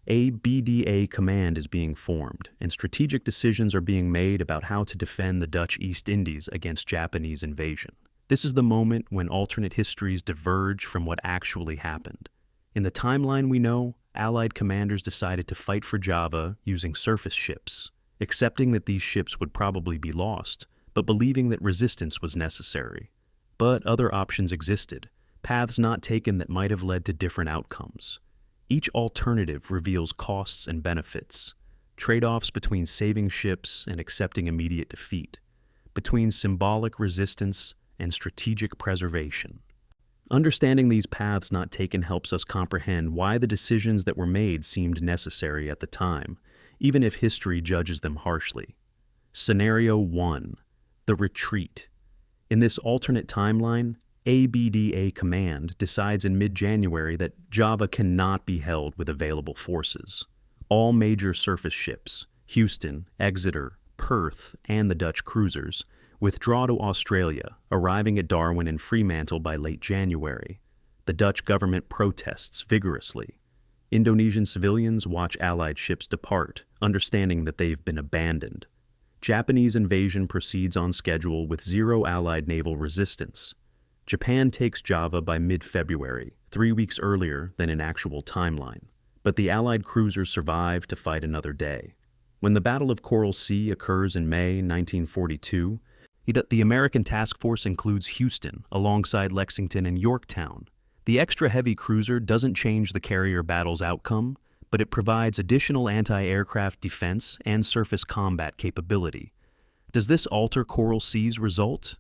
ABDA Command is being formed, and strategic decisions are being made about how to defend the Dutch East Indies against Japanese invasion. This is the moment when alternate histories diverge from what actually happened. In the timeline we know, Allied commanders decided to fight for Java using surface ships, accepting that these ships would probably be lost, but believing that resistance was necessary. But other options existed, paths not taken that might have led to different outcomes. Each alternative reveals costs and benefits, trade-offs between saving ships and accepting immediate defeat, between symbolic resistance and strategic preservation. Understanding these paths not taken helps us comprehend why the decisions that were made seemed necessary at the time, even if history judges them harshly. Scenario 1. The retreat. In this alternate timeline, ABDA Command decides in mid-January that Java cannot be held with available forces. All major surface ships, Houston, Exeter, Perth, and the Dutch cruisers, withdraw to Australia, arriving at Darwin and Fremantle by late January. The Dutch government protests vigorously. Indonesian civilians watch Allied ships depart, understanding that they've been abandoned. Japanese invasion proceeds on schedule with zero Allied naval resistance. Japan takes Java by mid-February, 3 weeks earlier than in actual timeline, but the Allied cruisers survive to fight another day. When the Battle of Coral Sea occurs in May 1942, the American task force includes Houston alongside Lexington and Yorktown. The extra heavy cruiser doesn't change the carrier battle's outcome, but it provides additional anti-aircraft defense and surface combat capability. Does this alter Coral Sea's result?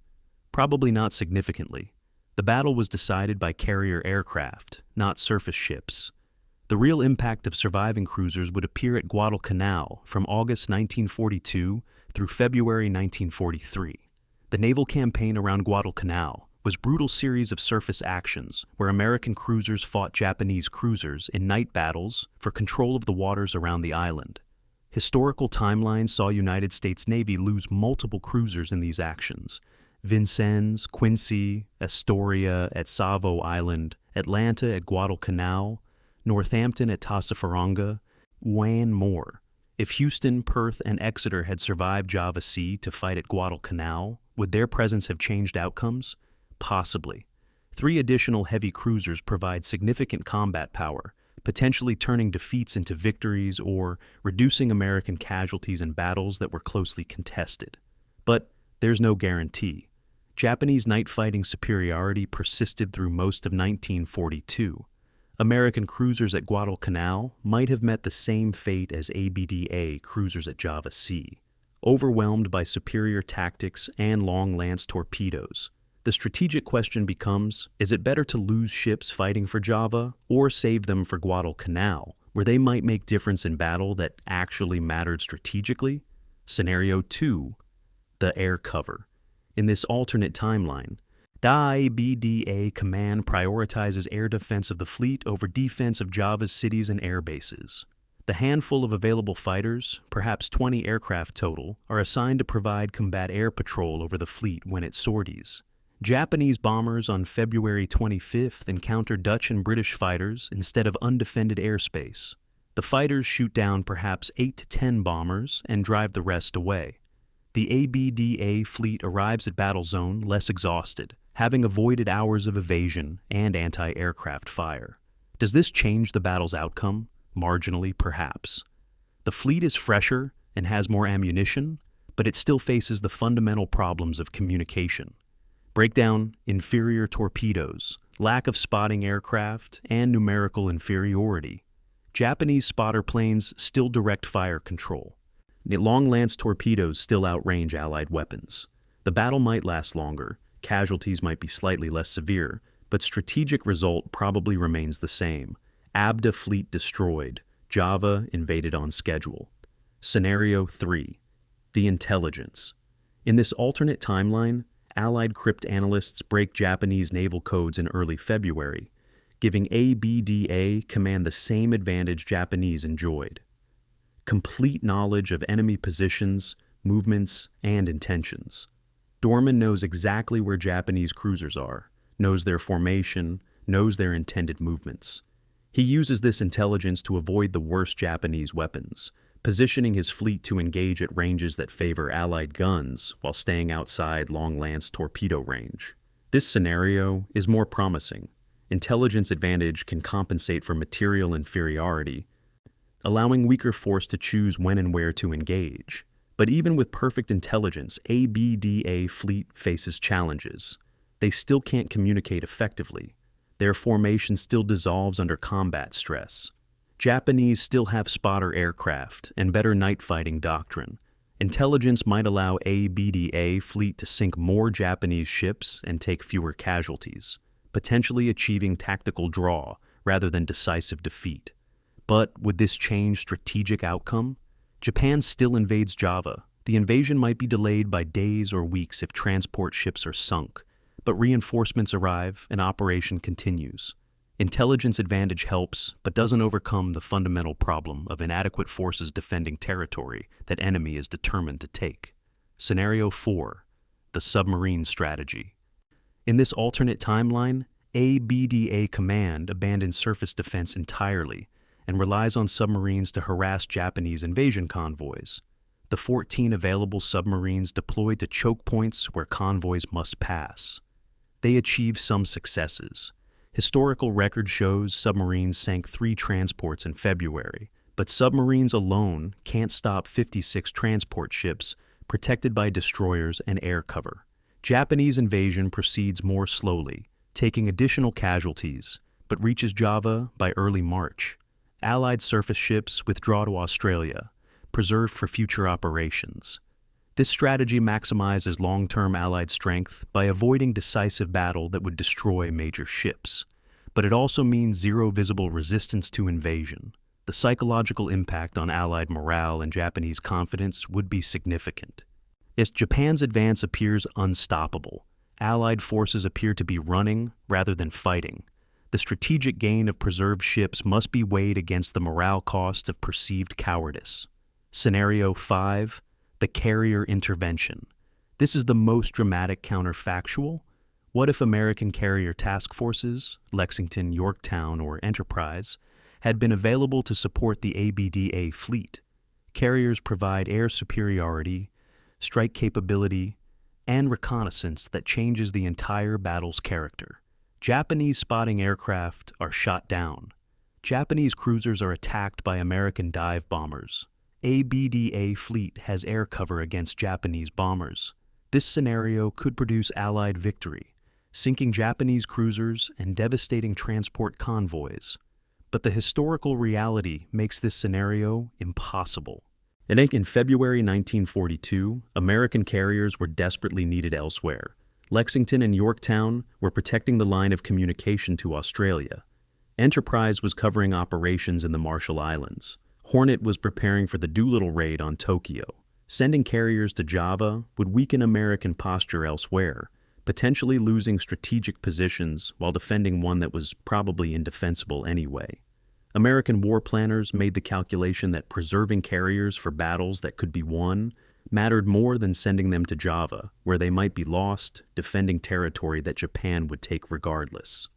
Probably not significantly. The battle was decided by carrier aircraft, not surface ships. The real impact of surviving cruisers would appear at Guadalcanal from August 1942 through February 1943. The naval campaign around Guadalcanal was a brutal series of surface actions where American cruisers fought Japanese cruisers in night battles for control of the waters around the island. Historical timelines saw United States Navy lose multiple cruisers in these actions: Vincennes, Quincy, Astoria at Savo Island, Atlanta at Guadalcanal, Northampton at Tassafaronga, and more. If Houston, Perth, and Exeter had survived Java Sea to fight at Guadalcanal, would their presence have changed outcomes? Possibly. 3 additional heavy cruisers provide significant combat power, potentially turning defeats into victories or reducing American casualties in battles that were closely contested. But there's no guarantee. Japanese night fighting superiority persisted through most of 1942. American cruisers at Guadalcanal might have met the same fate as ABDA cruisers at Java Sea, overwhelmed by superior tactics and long-lance torpedoes. The strategic question becomes, is it better to lose ships fighting for Java or save them for Guadalcanal, where they might make difference in battle that actually mattered strategically? Scenario 2. The air cover. In this alternate timeline, ABDA Command prioritizes air defense of the fleet over defense of Java's cities and air bases. The handful of available fighters, perhaps 20 aircraft total, are assigned to provide combat air patrol over the fleet when it sorties. Japanese bombers on February 25th encounter Dutch and British fighters instead of undefended airspace. The fighters shoot down perhaps 8 to 10 bombers and drive the rest away. The ABDA fleet arrives at battle zone less exhausted, having avoided hours of evasion and anti-aircraft fire. Does this change the battle's outcome? Marginally, perhaps. The fleet is fresher and has more ammunition, but it still faces the fundamental problems of communication. Breakdown, inferior torpedoes, lack of spotting aircraft, and numerical inferiority. Japanese spotter planes still direct fire control. Long-lance torpedoes still outrange Allied weapons. The battle might last longer, casualties might be slightly less severe, but strategic result probably remains the same. ABDA fleet destroyed, Java invaded on schedule. Scenario 3. The intelligence. In this alternate timeline, Allied cryptanalysts break Japanese naval codes in early February, giving ABDA Command the same advantage Japanese enjoyed: complete knowledge of enemy positions, movements, and intentions. Doorman knows exactly where Japanese cruisers are, knows their formation, knows their intended movements. He uses this intelligence to avoid the worst Japanese weapons, positioning his fleet to engage at ranges that favor Allied guns while staying outside long-lance torpedo range. This scenario is more promising. Intelligence advantage can compensate for material inferiority, allowing weaker force to choose when and where to engage. But even with perfect intelligence, ABDA fleet faces challenges. They still can't communicate effectively. Their formation still dissolves under combat stress. Japanese still have spotter aircraft and better night fighting doctrine. Intelligence might allow ABDA fleet to sink more Japanese ships and take fewer casualties, potentially achieving tactical draw rather than decisive defeat. But would this change strategic outcome? Japan still invades Java. The invasion might be delayed by days or weeks if transport ships are sunk, but reinforcements arrive and operation continues. Intelligence advantage helps, but doesn't overcome the fundamental problem of inadequate forces defending territory that enemy is determined to take. Scenario 4. The submarine strategy. In this alternate timeline, ABDA Command abandons surface defense entirely and relies on submarines to harass Japanese invasion convoys. The 14 available submarines deployed to choke points where convoys must pass. They achieve some successes. Historical record shows submarines sank 3 transports in February, but submarines alone can't stop 56 transport ships protected by destroyers and air cover. Japanese invasion proceeds more slowly, taking additional casualties, but reaches Java by early March. Allied surface ships withdraw to Australia, preserved for future operations. This strategy maximizes long-term Allied strength by avoiding decisive battle that would destroy major ships. But it also means zero visible resistance to invasion. The psychological impact on Allied morale and Japanese confidence would be significant. As Japan's advance appears unstoppable, Allied forces appear to be running rather than fighting. The strategic gain of preserved ships must be weighed against the morale cost of perceived cowardice. Scenario 5. The carrier intervention. This is the most dramatic counterfactual. What if American carrier task forces, Lexington, Yorktown, or Enterprise, had been available to support the ABDA fleet? Carriers provide air superiority, strike capability, and reconnaissance that changes the entire battle's character. Japanese spotting aircraft are shot down. Japanese cruisers are attacked by American dive bombers. ABDA fleet has air cover against Japanese bombers. This scenario could produce Allied victory, sinking Japanese cruisers and devastating transport convoys. But the historical reality makes this scenario impossible. In February 1942, American carriers were desperately needed elsewhere. Lexington and Yorktown were protecting the line of communication to Australia. Enterprise was covering operations in the Marshall Islands. Hornet was preparing for the Doolittle raid on Tokyo. Sending carriers to Java would weaken American posture elsewhere, potentially losing strategic positions while defending one that was probably indefensible anyway. American war planners made the calculation that preserving carriers for battles that could be won mattered more than sending them to Java, where they might be lost, defending territory that Japan would take regardless.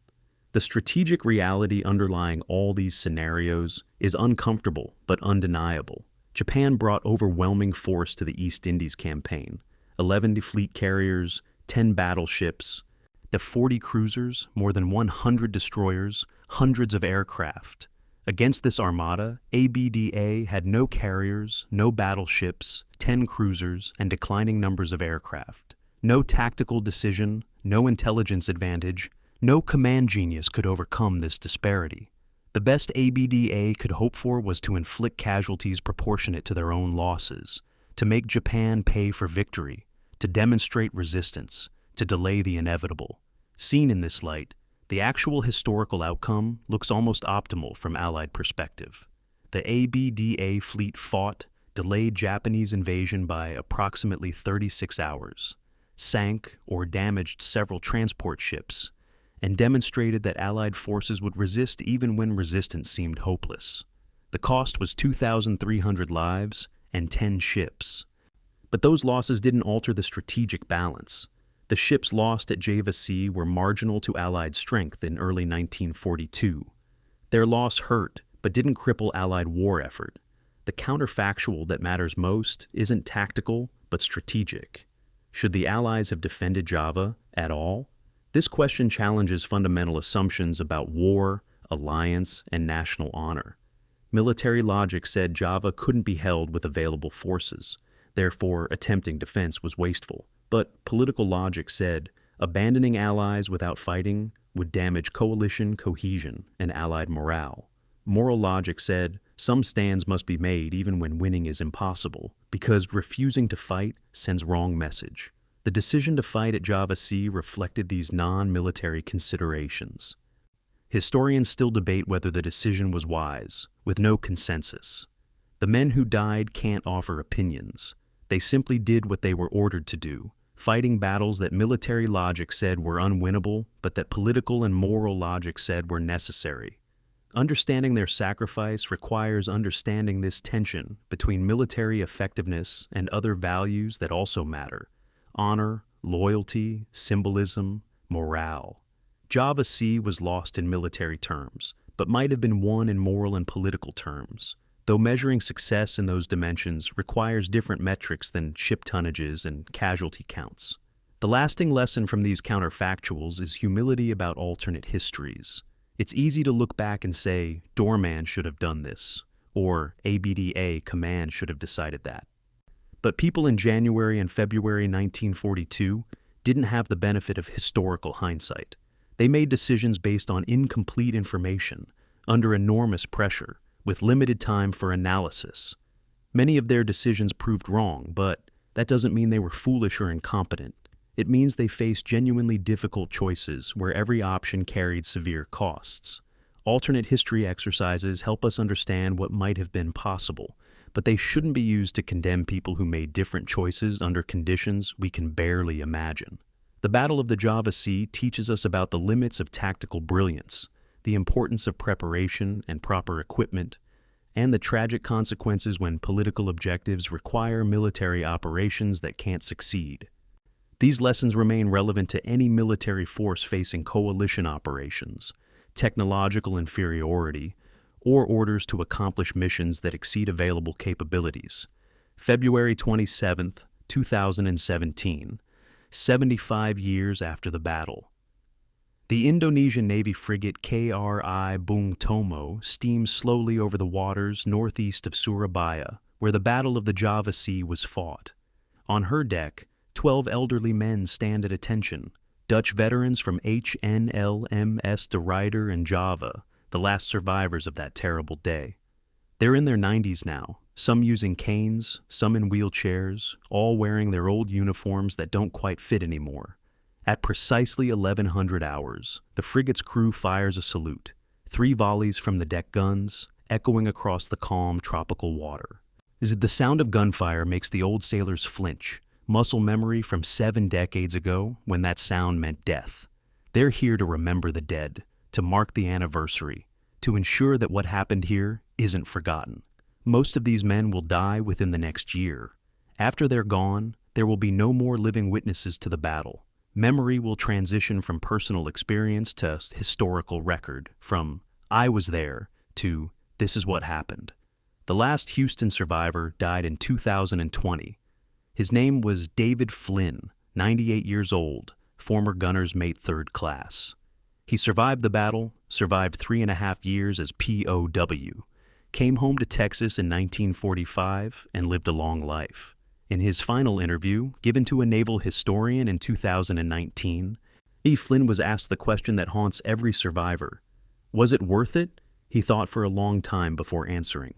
The strategic reality underlying all these scenarios is uncomfortable but undeniable. Japan brought overwhelming force to the East Indies campaign: 11 fleet carriers, 10 battleships, the 40 cruisers, more than 100 destroyers, hundreds of aircraft. Against this armada, ABDA had no carriers, no battleships, 10 cruisers, and declining numbers of aircraft. No tactical decision, no intelligence advantage, no command genius could overcome this disparity. The best ABDA could hope for was to inflict casualties proportionate to their own losses, to make Japan pay for victory, to demonstrate resistance, to delay the inevitable. Seen in this light, the actual historical outcome looks almost optimal from Allied perspective. The ABDA fleet fought, delayed Japanese invasion by approximately 36 hours. sank or damaged several transport ships, and demonstrated that Allied forces would resist even when resistance seemed hopeless. The cost was 2,300 lives and 10 ships. But those losses didn't alter the strategic balance. The ships lost at Java Sea were marginal to Allied strength in early 1942. Their loss hurt, but didn't cripple Allied war effort. The counterfactual that matters most isn't tactical, but strategic. Should the Allies have defended Java at all? This question challenges fundamental assumptions about war, alliance, and national honor. Military logic said Java couldn't be held with available forces. Therefore, attempting defense was wasteful. But political logic said abandoning allies without fighting would damage coalition cohesion and Allied morale. Moral logic said some stands must be made even when winning is impossible, because refusing to fight sends wrong message. The decision to fight at Java Sea reflected these non-military considerations. Historians still debate whether the decision was wise, with no consensus. The men who died can't offer opinions. They simply did what they were ordered to do, fighting battles that military logic said were unwinnable, but that political and moral logic said were necessary. Understanding their sacrifice requires understanding this tension between military effectiveness and other values that also matter: honor, loyalty, symbolism, morale. Java Sea was lost in military terms, but might have been won in moral and political terms, though measuring success in those dimensions requires different metrics than ship tonnages and casualty counts. The lasting lesson from these counterfactuals is humility about alternate histories. It's easy to look back and say, Doorman should have done this, or ABDA Command should have decided that. But people in January and February 1942 didn't have the benefit of historical hindsight. They made decisions based on incomplete information, under enormous pressure, with limited time for analysis. Many of their decisions proved wrong, but that doesn't mean they were foolish or incompetent. It means they faced genuinely difficult choices where every option carried severe costs. Alternate history exercises help us understand what might have been possible, but they shouldn't be used to condemn people who made different choices under conditions we can barely imagine. The Battle of the Java Sea teaches us about the limits of tactical brilliance, the importance of preparation and proper equipment, and the tragic consequences when political objectives require military operations that can't succeed. These lessons remain relevant to any military force facing coalition operations, technological inferiority, or orders to accomplish missions that exceed available capabilities. February 27, 2017, 75 years after the battle. The Indonesian Navy frigate KRI Bung Tomo steams slowly over the waters northeast of Surabaya, where the Battle of the Java Sea was fought. On her deck, 12 elderly men stand at attention, Dutch veterans from HNLMS De Ruyter and Java, the last survivors of that terrible day. They're in their 90s now, some using canes, some in wheelchairs, all wearing their old uniforms that don't quite fit anymore. At precisely 1100 hours, the frigate's crew fires a salute, 3 volleys from the deck guns, echoing across the calm tropical water. The sound of gunfire makes the old sailors flinch, muscle memory from 7 decades ago when that sound meant death. They're here to remember the dead, to mark the anniversary, to ensure that what happened here isn't forgotten. Most of these men will die within the next year. After they're gone, there will be no more living witnesses to the battle. Memory will transition from personal experience to historical record, from "I was there" to "this is what happened." The last Houston survivor died in 2020. His name was David Flynn, 98 years old, former gunner's mate 3rd class. He survived the battle, survived 3.5 years as POW, came home to Texas in 1945, and lived a long life. In his final interview, given to a naval historian in 2019, Flynn was asked the question that haunts every survivor. Was it worth it? He thought for a long time before answering.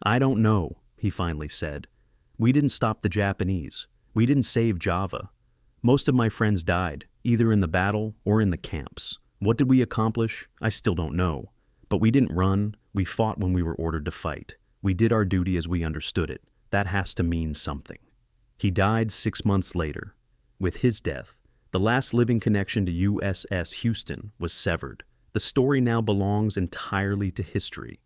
"I don't know," he finally said. "We didn't stop the Japanese. We didn't save Java. Most of my friends died, either in the battle or in the camps. What did we accomplish? I still don't know. But we didn't run. We fought when we were ordered to fight. We did our duty as we understood it. That has to mean something." He died 6 months later. With his death, the last living connection to USS Houston was severed. The story now belongs entirely to history.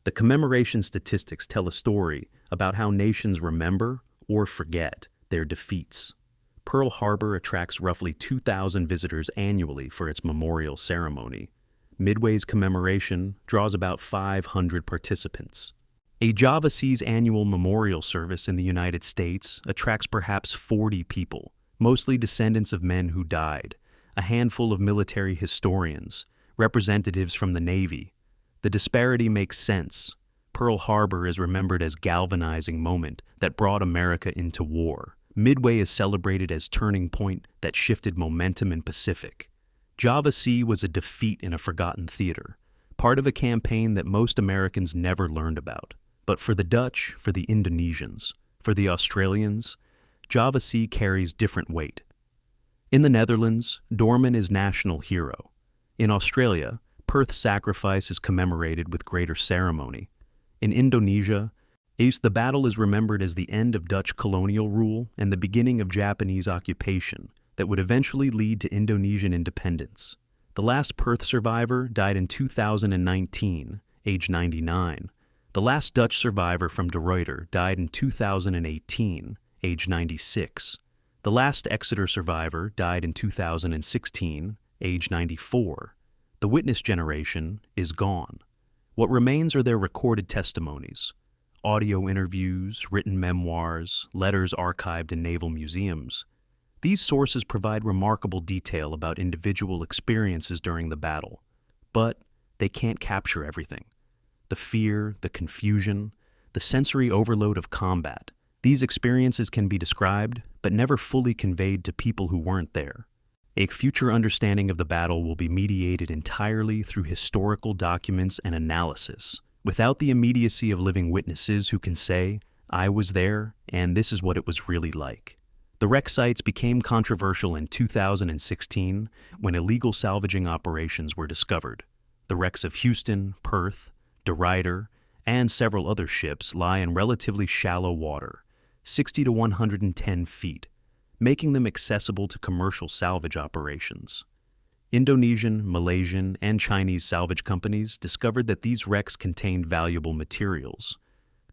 The commemoration statistics tell a story about how nations remember or forget their defeats. Pearl Harbor attracts roughly 2,000 visitors annually for its memorial ceremony. Midway's commemoration draws about 500 participants. A Java Sea's annual memorial service in the United States attracts perhaps 40 people, mostly descendants of men who died, a handful of military historians, representatives from the Navy. The disparity makes sense. Pearl Harbor is remembered as a galvanizing moment that brought America into war. Midway is celebrated as turning point that shifted momentum in Pacific. Java Sea was a defeat in a forgotten theater, part of a campaign that most Americans never learned about. But for the Dutch, for the Indonesians, for the Australians, Java Sea carries different weight. In the Netherlands, Doorman is national hero. In Australia, Perth's sacrifice is commemorated with greater ceremony. In Indonesia, the battle is remembered as the end of Dutch colonial rule and the beginning of Japanese occupation that would eventually lead to Indonesian independence. The last Perth survivor died in 2019, age 99. The last Dutch survivor from De Ruyter died in 2018, age 96. The last Exeter survivor died in 2016, age 94. The witness generation is gone. What remains are their recorded testimonies, audio interviews, written memoirs, letters archived in naval museums. These sources provide remarkable detail about individual experiences during the battle, but they can't capture everything. The fear, the confusion, the sensory overload of combat. These experiences can be described, but never fully conveyed to people who weren't there. A future understanding of the battle will be mediated entirely through historical documents and analysis, without the immediacy of living witnesses who can say, "I was there, and this is what it was really like." The wreck sites became controversial in 2016 when illegal salvaging operations were discovered. The wrecks of Houston, Perth, De Ruyter, and several other ships lie in relatively shallow water, 60 to 110 feet, making them accessible to commercial salvage operations. Indonesian, Malaysian, and Chinese salvage companies discovered that these wrecks contained valuable materials: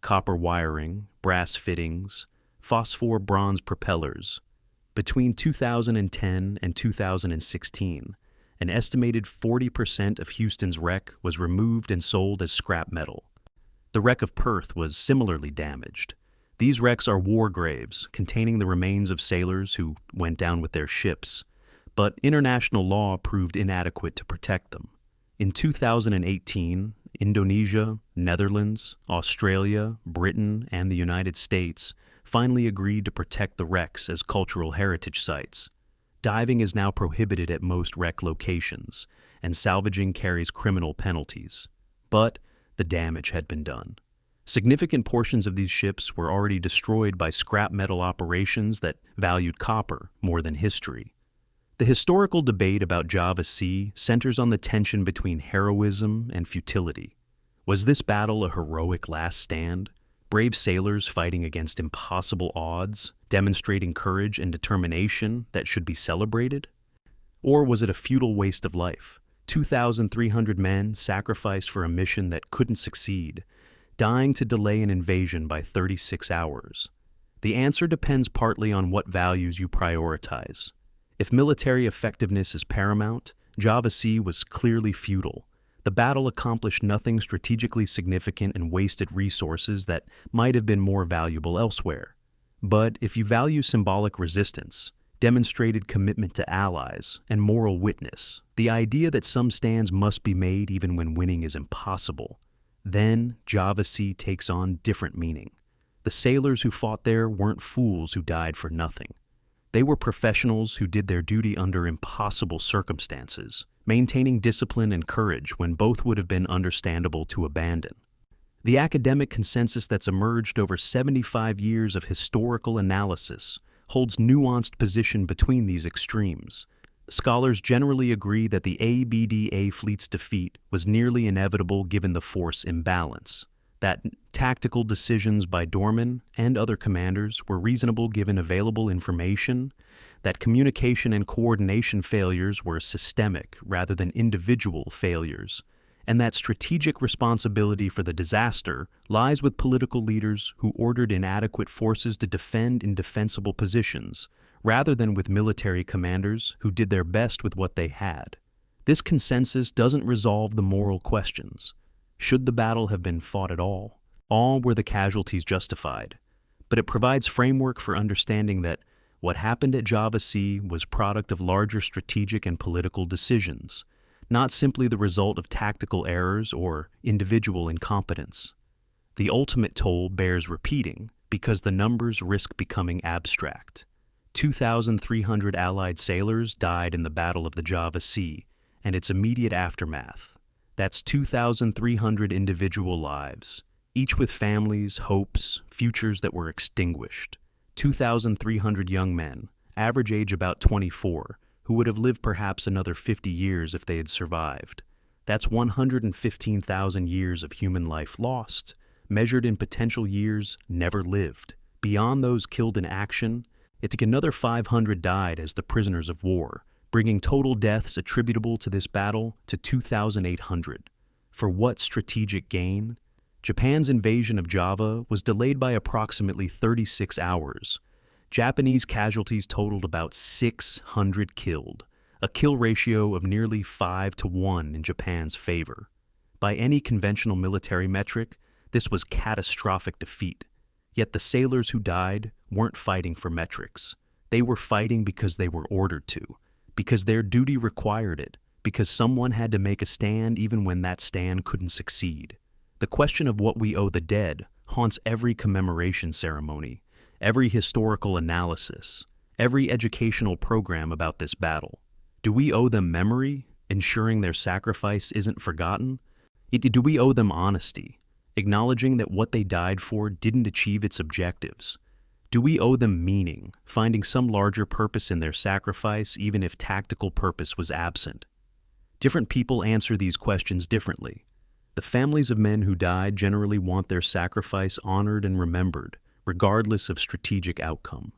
copper wiring, brass fittings, phosphor bronze propellers. Between 2010 and 2016, an estimated 40% of Houston's wreck was removed and sold as scrap metal. The wreck of Perth was similarly damaged. These wrecks are war graves containing the remains of sailors who went down with their ships, but international law proved inadequate to protect them. In 2018, Indonesia, Netherlands, Australia, Britain, and the United States finally agreed to protect the wrecks as cultural heritage sites. Diving is now prohibited at most wreck locations, and salvaging carries criminal penalties. But the damage had been done. Significant portions of these ships were already destroyed by scrap metal operations that valued copper more than history. The historical debate about Java Sea centers on the tension between heroism and futility. Was this battle a heroic last stand? Brave sailors fighting against impossible odds, demonstrating courage and determination that should be celebrated? Or was it a futile waste of life? 2,300 men sacrificed for a mission that couldn't succeed, dying to delay an invasion by 36 hours. The answer depends partly on what values you prioritize. If military effectiveness is paramount, Java Sea was clearly futile. The battle accomplished nothing strategically significant and wasted resources that might have been more valuable elsewhere. But if you value symbolic resistance, demonstrated commitment to allies, and moral witness, the idea that some stands must be made even when winning is impossible, then Java Sea takes on different meaning. The sailors who fought there weren't fools who died for nothing. They were professionals who did their duty under impossible circumstances, maintaining discipline and courage when both would have been understandable to abandon. The academic consensus that's emerged over 75 years of historical analysis holds nuanced position between these extremes. Scholars generally agree that the ABDA fleet's defeat was nearly inevitable given the force imbalance, that tactical decisions by Doorman and other commanders were reasonable given available information, that communication and coordination failures were systemic rather than individual failures, and that strategic responsibility for the disaster lies with political leaders who ordered inadequate forces to defend indefensible positions, rather than with military commanders who did their best with what they had. This consensus doesn't resolve the moral questions. Should the battle have been fought at all? Were the casualties justified? But it provides framework for understanding that what happened at Java Sea was product of larger strategic and political decisions, not simply the result of tactical errors or individual incompetence. The ultimate toll bears repeating because the numbers risk becoming abstract. 2,300 Allied sailors died in the Battle of the Java Sea and its immediate aftermath. That's 2,300 individual lives, each with families, hopes, futures that were extinguished. 2,300 young men, average age about 24, who would have lived perhaps another 50 years if they had survived. That's 115,000 years of human life lost, measured in potential years never lived. Beyond those killed in action, it took another 500 died as the prisoners of war, bringing total deaths attributable to this battle to 2,800. For what strategic gain? Japan's invasion of Java was delayed by approximately 36 hours. Japanese casualties totaled about 600 killed, a kill ratio of nearly 5-1 in Japan's favor. By any conventional military metric, this was catastrophic defeat. Yet the sailors who died weren't fighting for metrics. They were fighting because they were ordered to, because their duty required it, because someone had to make a stand even when that stand couldn't succeed. The question of what we owe the dead haunts every commemoration ceremony, every historical analysis, every educational program about this battle. Do we owe them memory, ensuring their sacrifice isn't forgotten? Do we owe them honesty, acknowledging that what they died for didn't achieve its objectives? Do we owe them meaning, finding some larger purpose in their sacrifice even if tactical purpose was absent? Different people answer these questions differently. The families of men who died generally want their sacrifice honored and remembered, regardless of strategic outcome.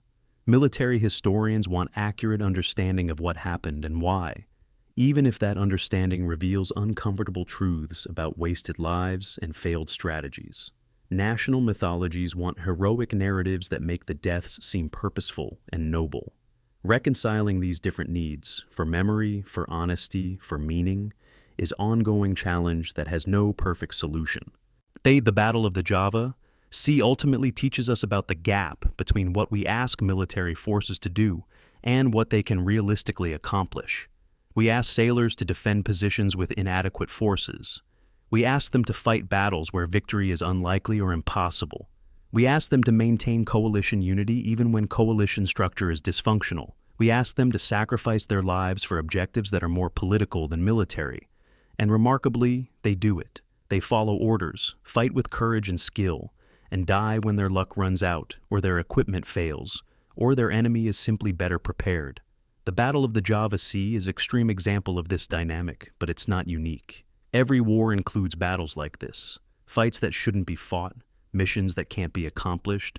Military historians want accurate understanding of what happened and why, even if that understanding reveals uncomfortable truths about wasted lives and failed strategies. National mythologies want heroic narratives that make the deaths seem purposeful and noble. Reconciling these different needs, for memory, for honesty, for meaning, is an ongoing challenge that has no perfect solution. The Battle of the Java Sea ultimately teaches us about the gap between what we ask military forces to do and what they can realistically accomplish. We ask sailors to defend positions with inadequate forces. We ask them to fight battles where victory is unlikely or impossible. We ask them to maintain coalition unity even when coalition structure is dysfunctional. We ask them to sacrifice their lives for objectives that are more political than military. And remarkably, they do it. They follow orders, fight with courage and skill, and die when their luck runs out, or their equipment fails, or their enemy is simply better prepared. The Battle of the Java Sea is an extreme example of this dynamic, but it's not unique. Every war includes battles like this, fights that shouldn't be fought, missions that can't be accomplished,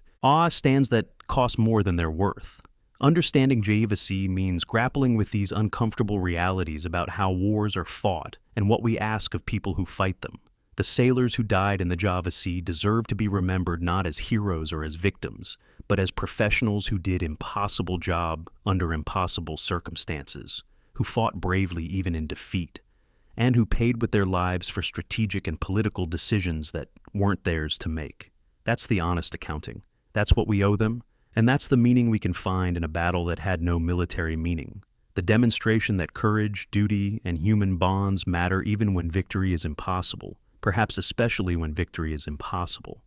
stands that cost more than they're worth. Understanding Java Sea means grappling with these uncomfortable realities about how wars are fought and what we ask of people who fight them. The sailors who died in the Java Sea deserve to be remembered not as heroes or as victims, but as professionals who did impossible job under impossible circumstances, who fought bravely even in defeat, and who paid with their lives for strategic and political decisions that weren't theirs to make. That's the honest accounting. That's what we owe them, and that's the meaning we can find in a battle that had no military meaning. The demonstration that courage, duty, and human bonds matter even when victory is impossible, perhaps especially when victory is impossible.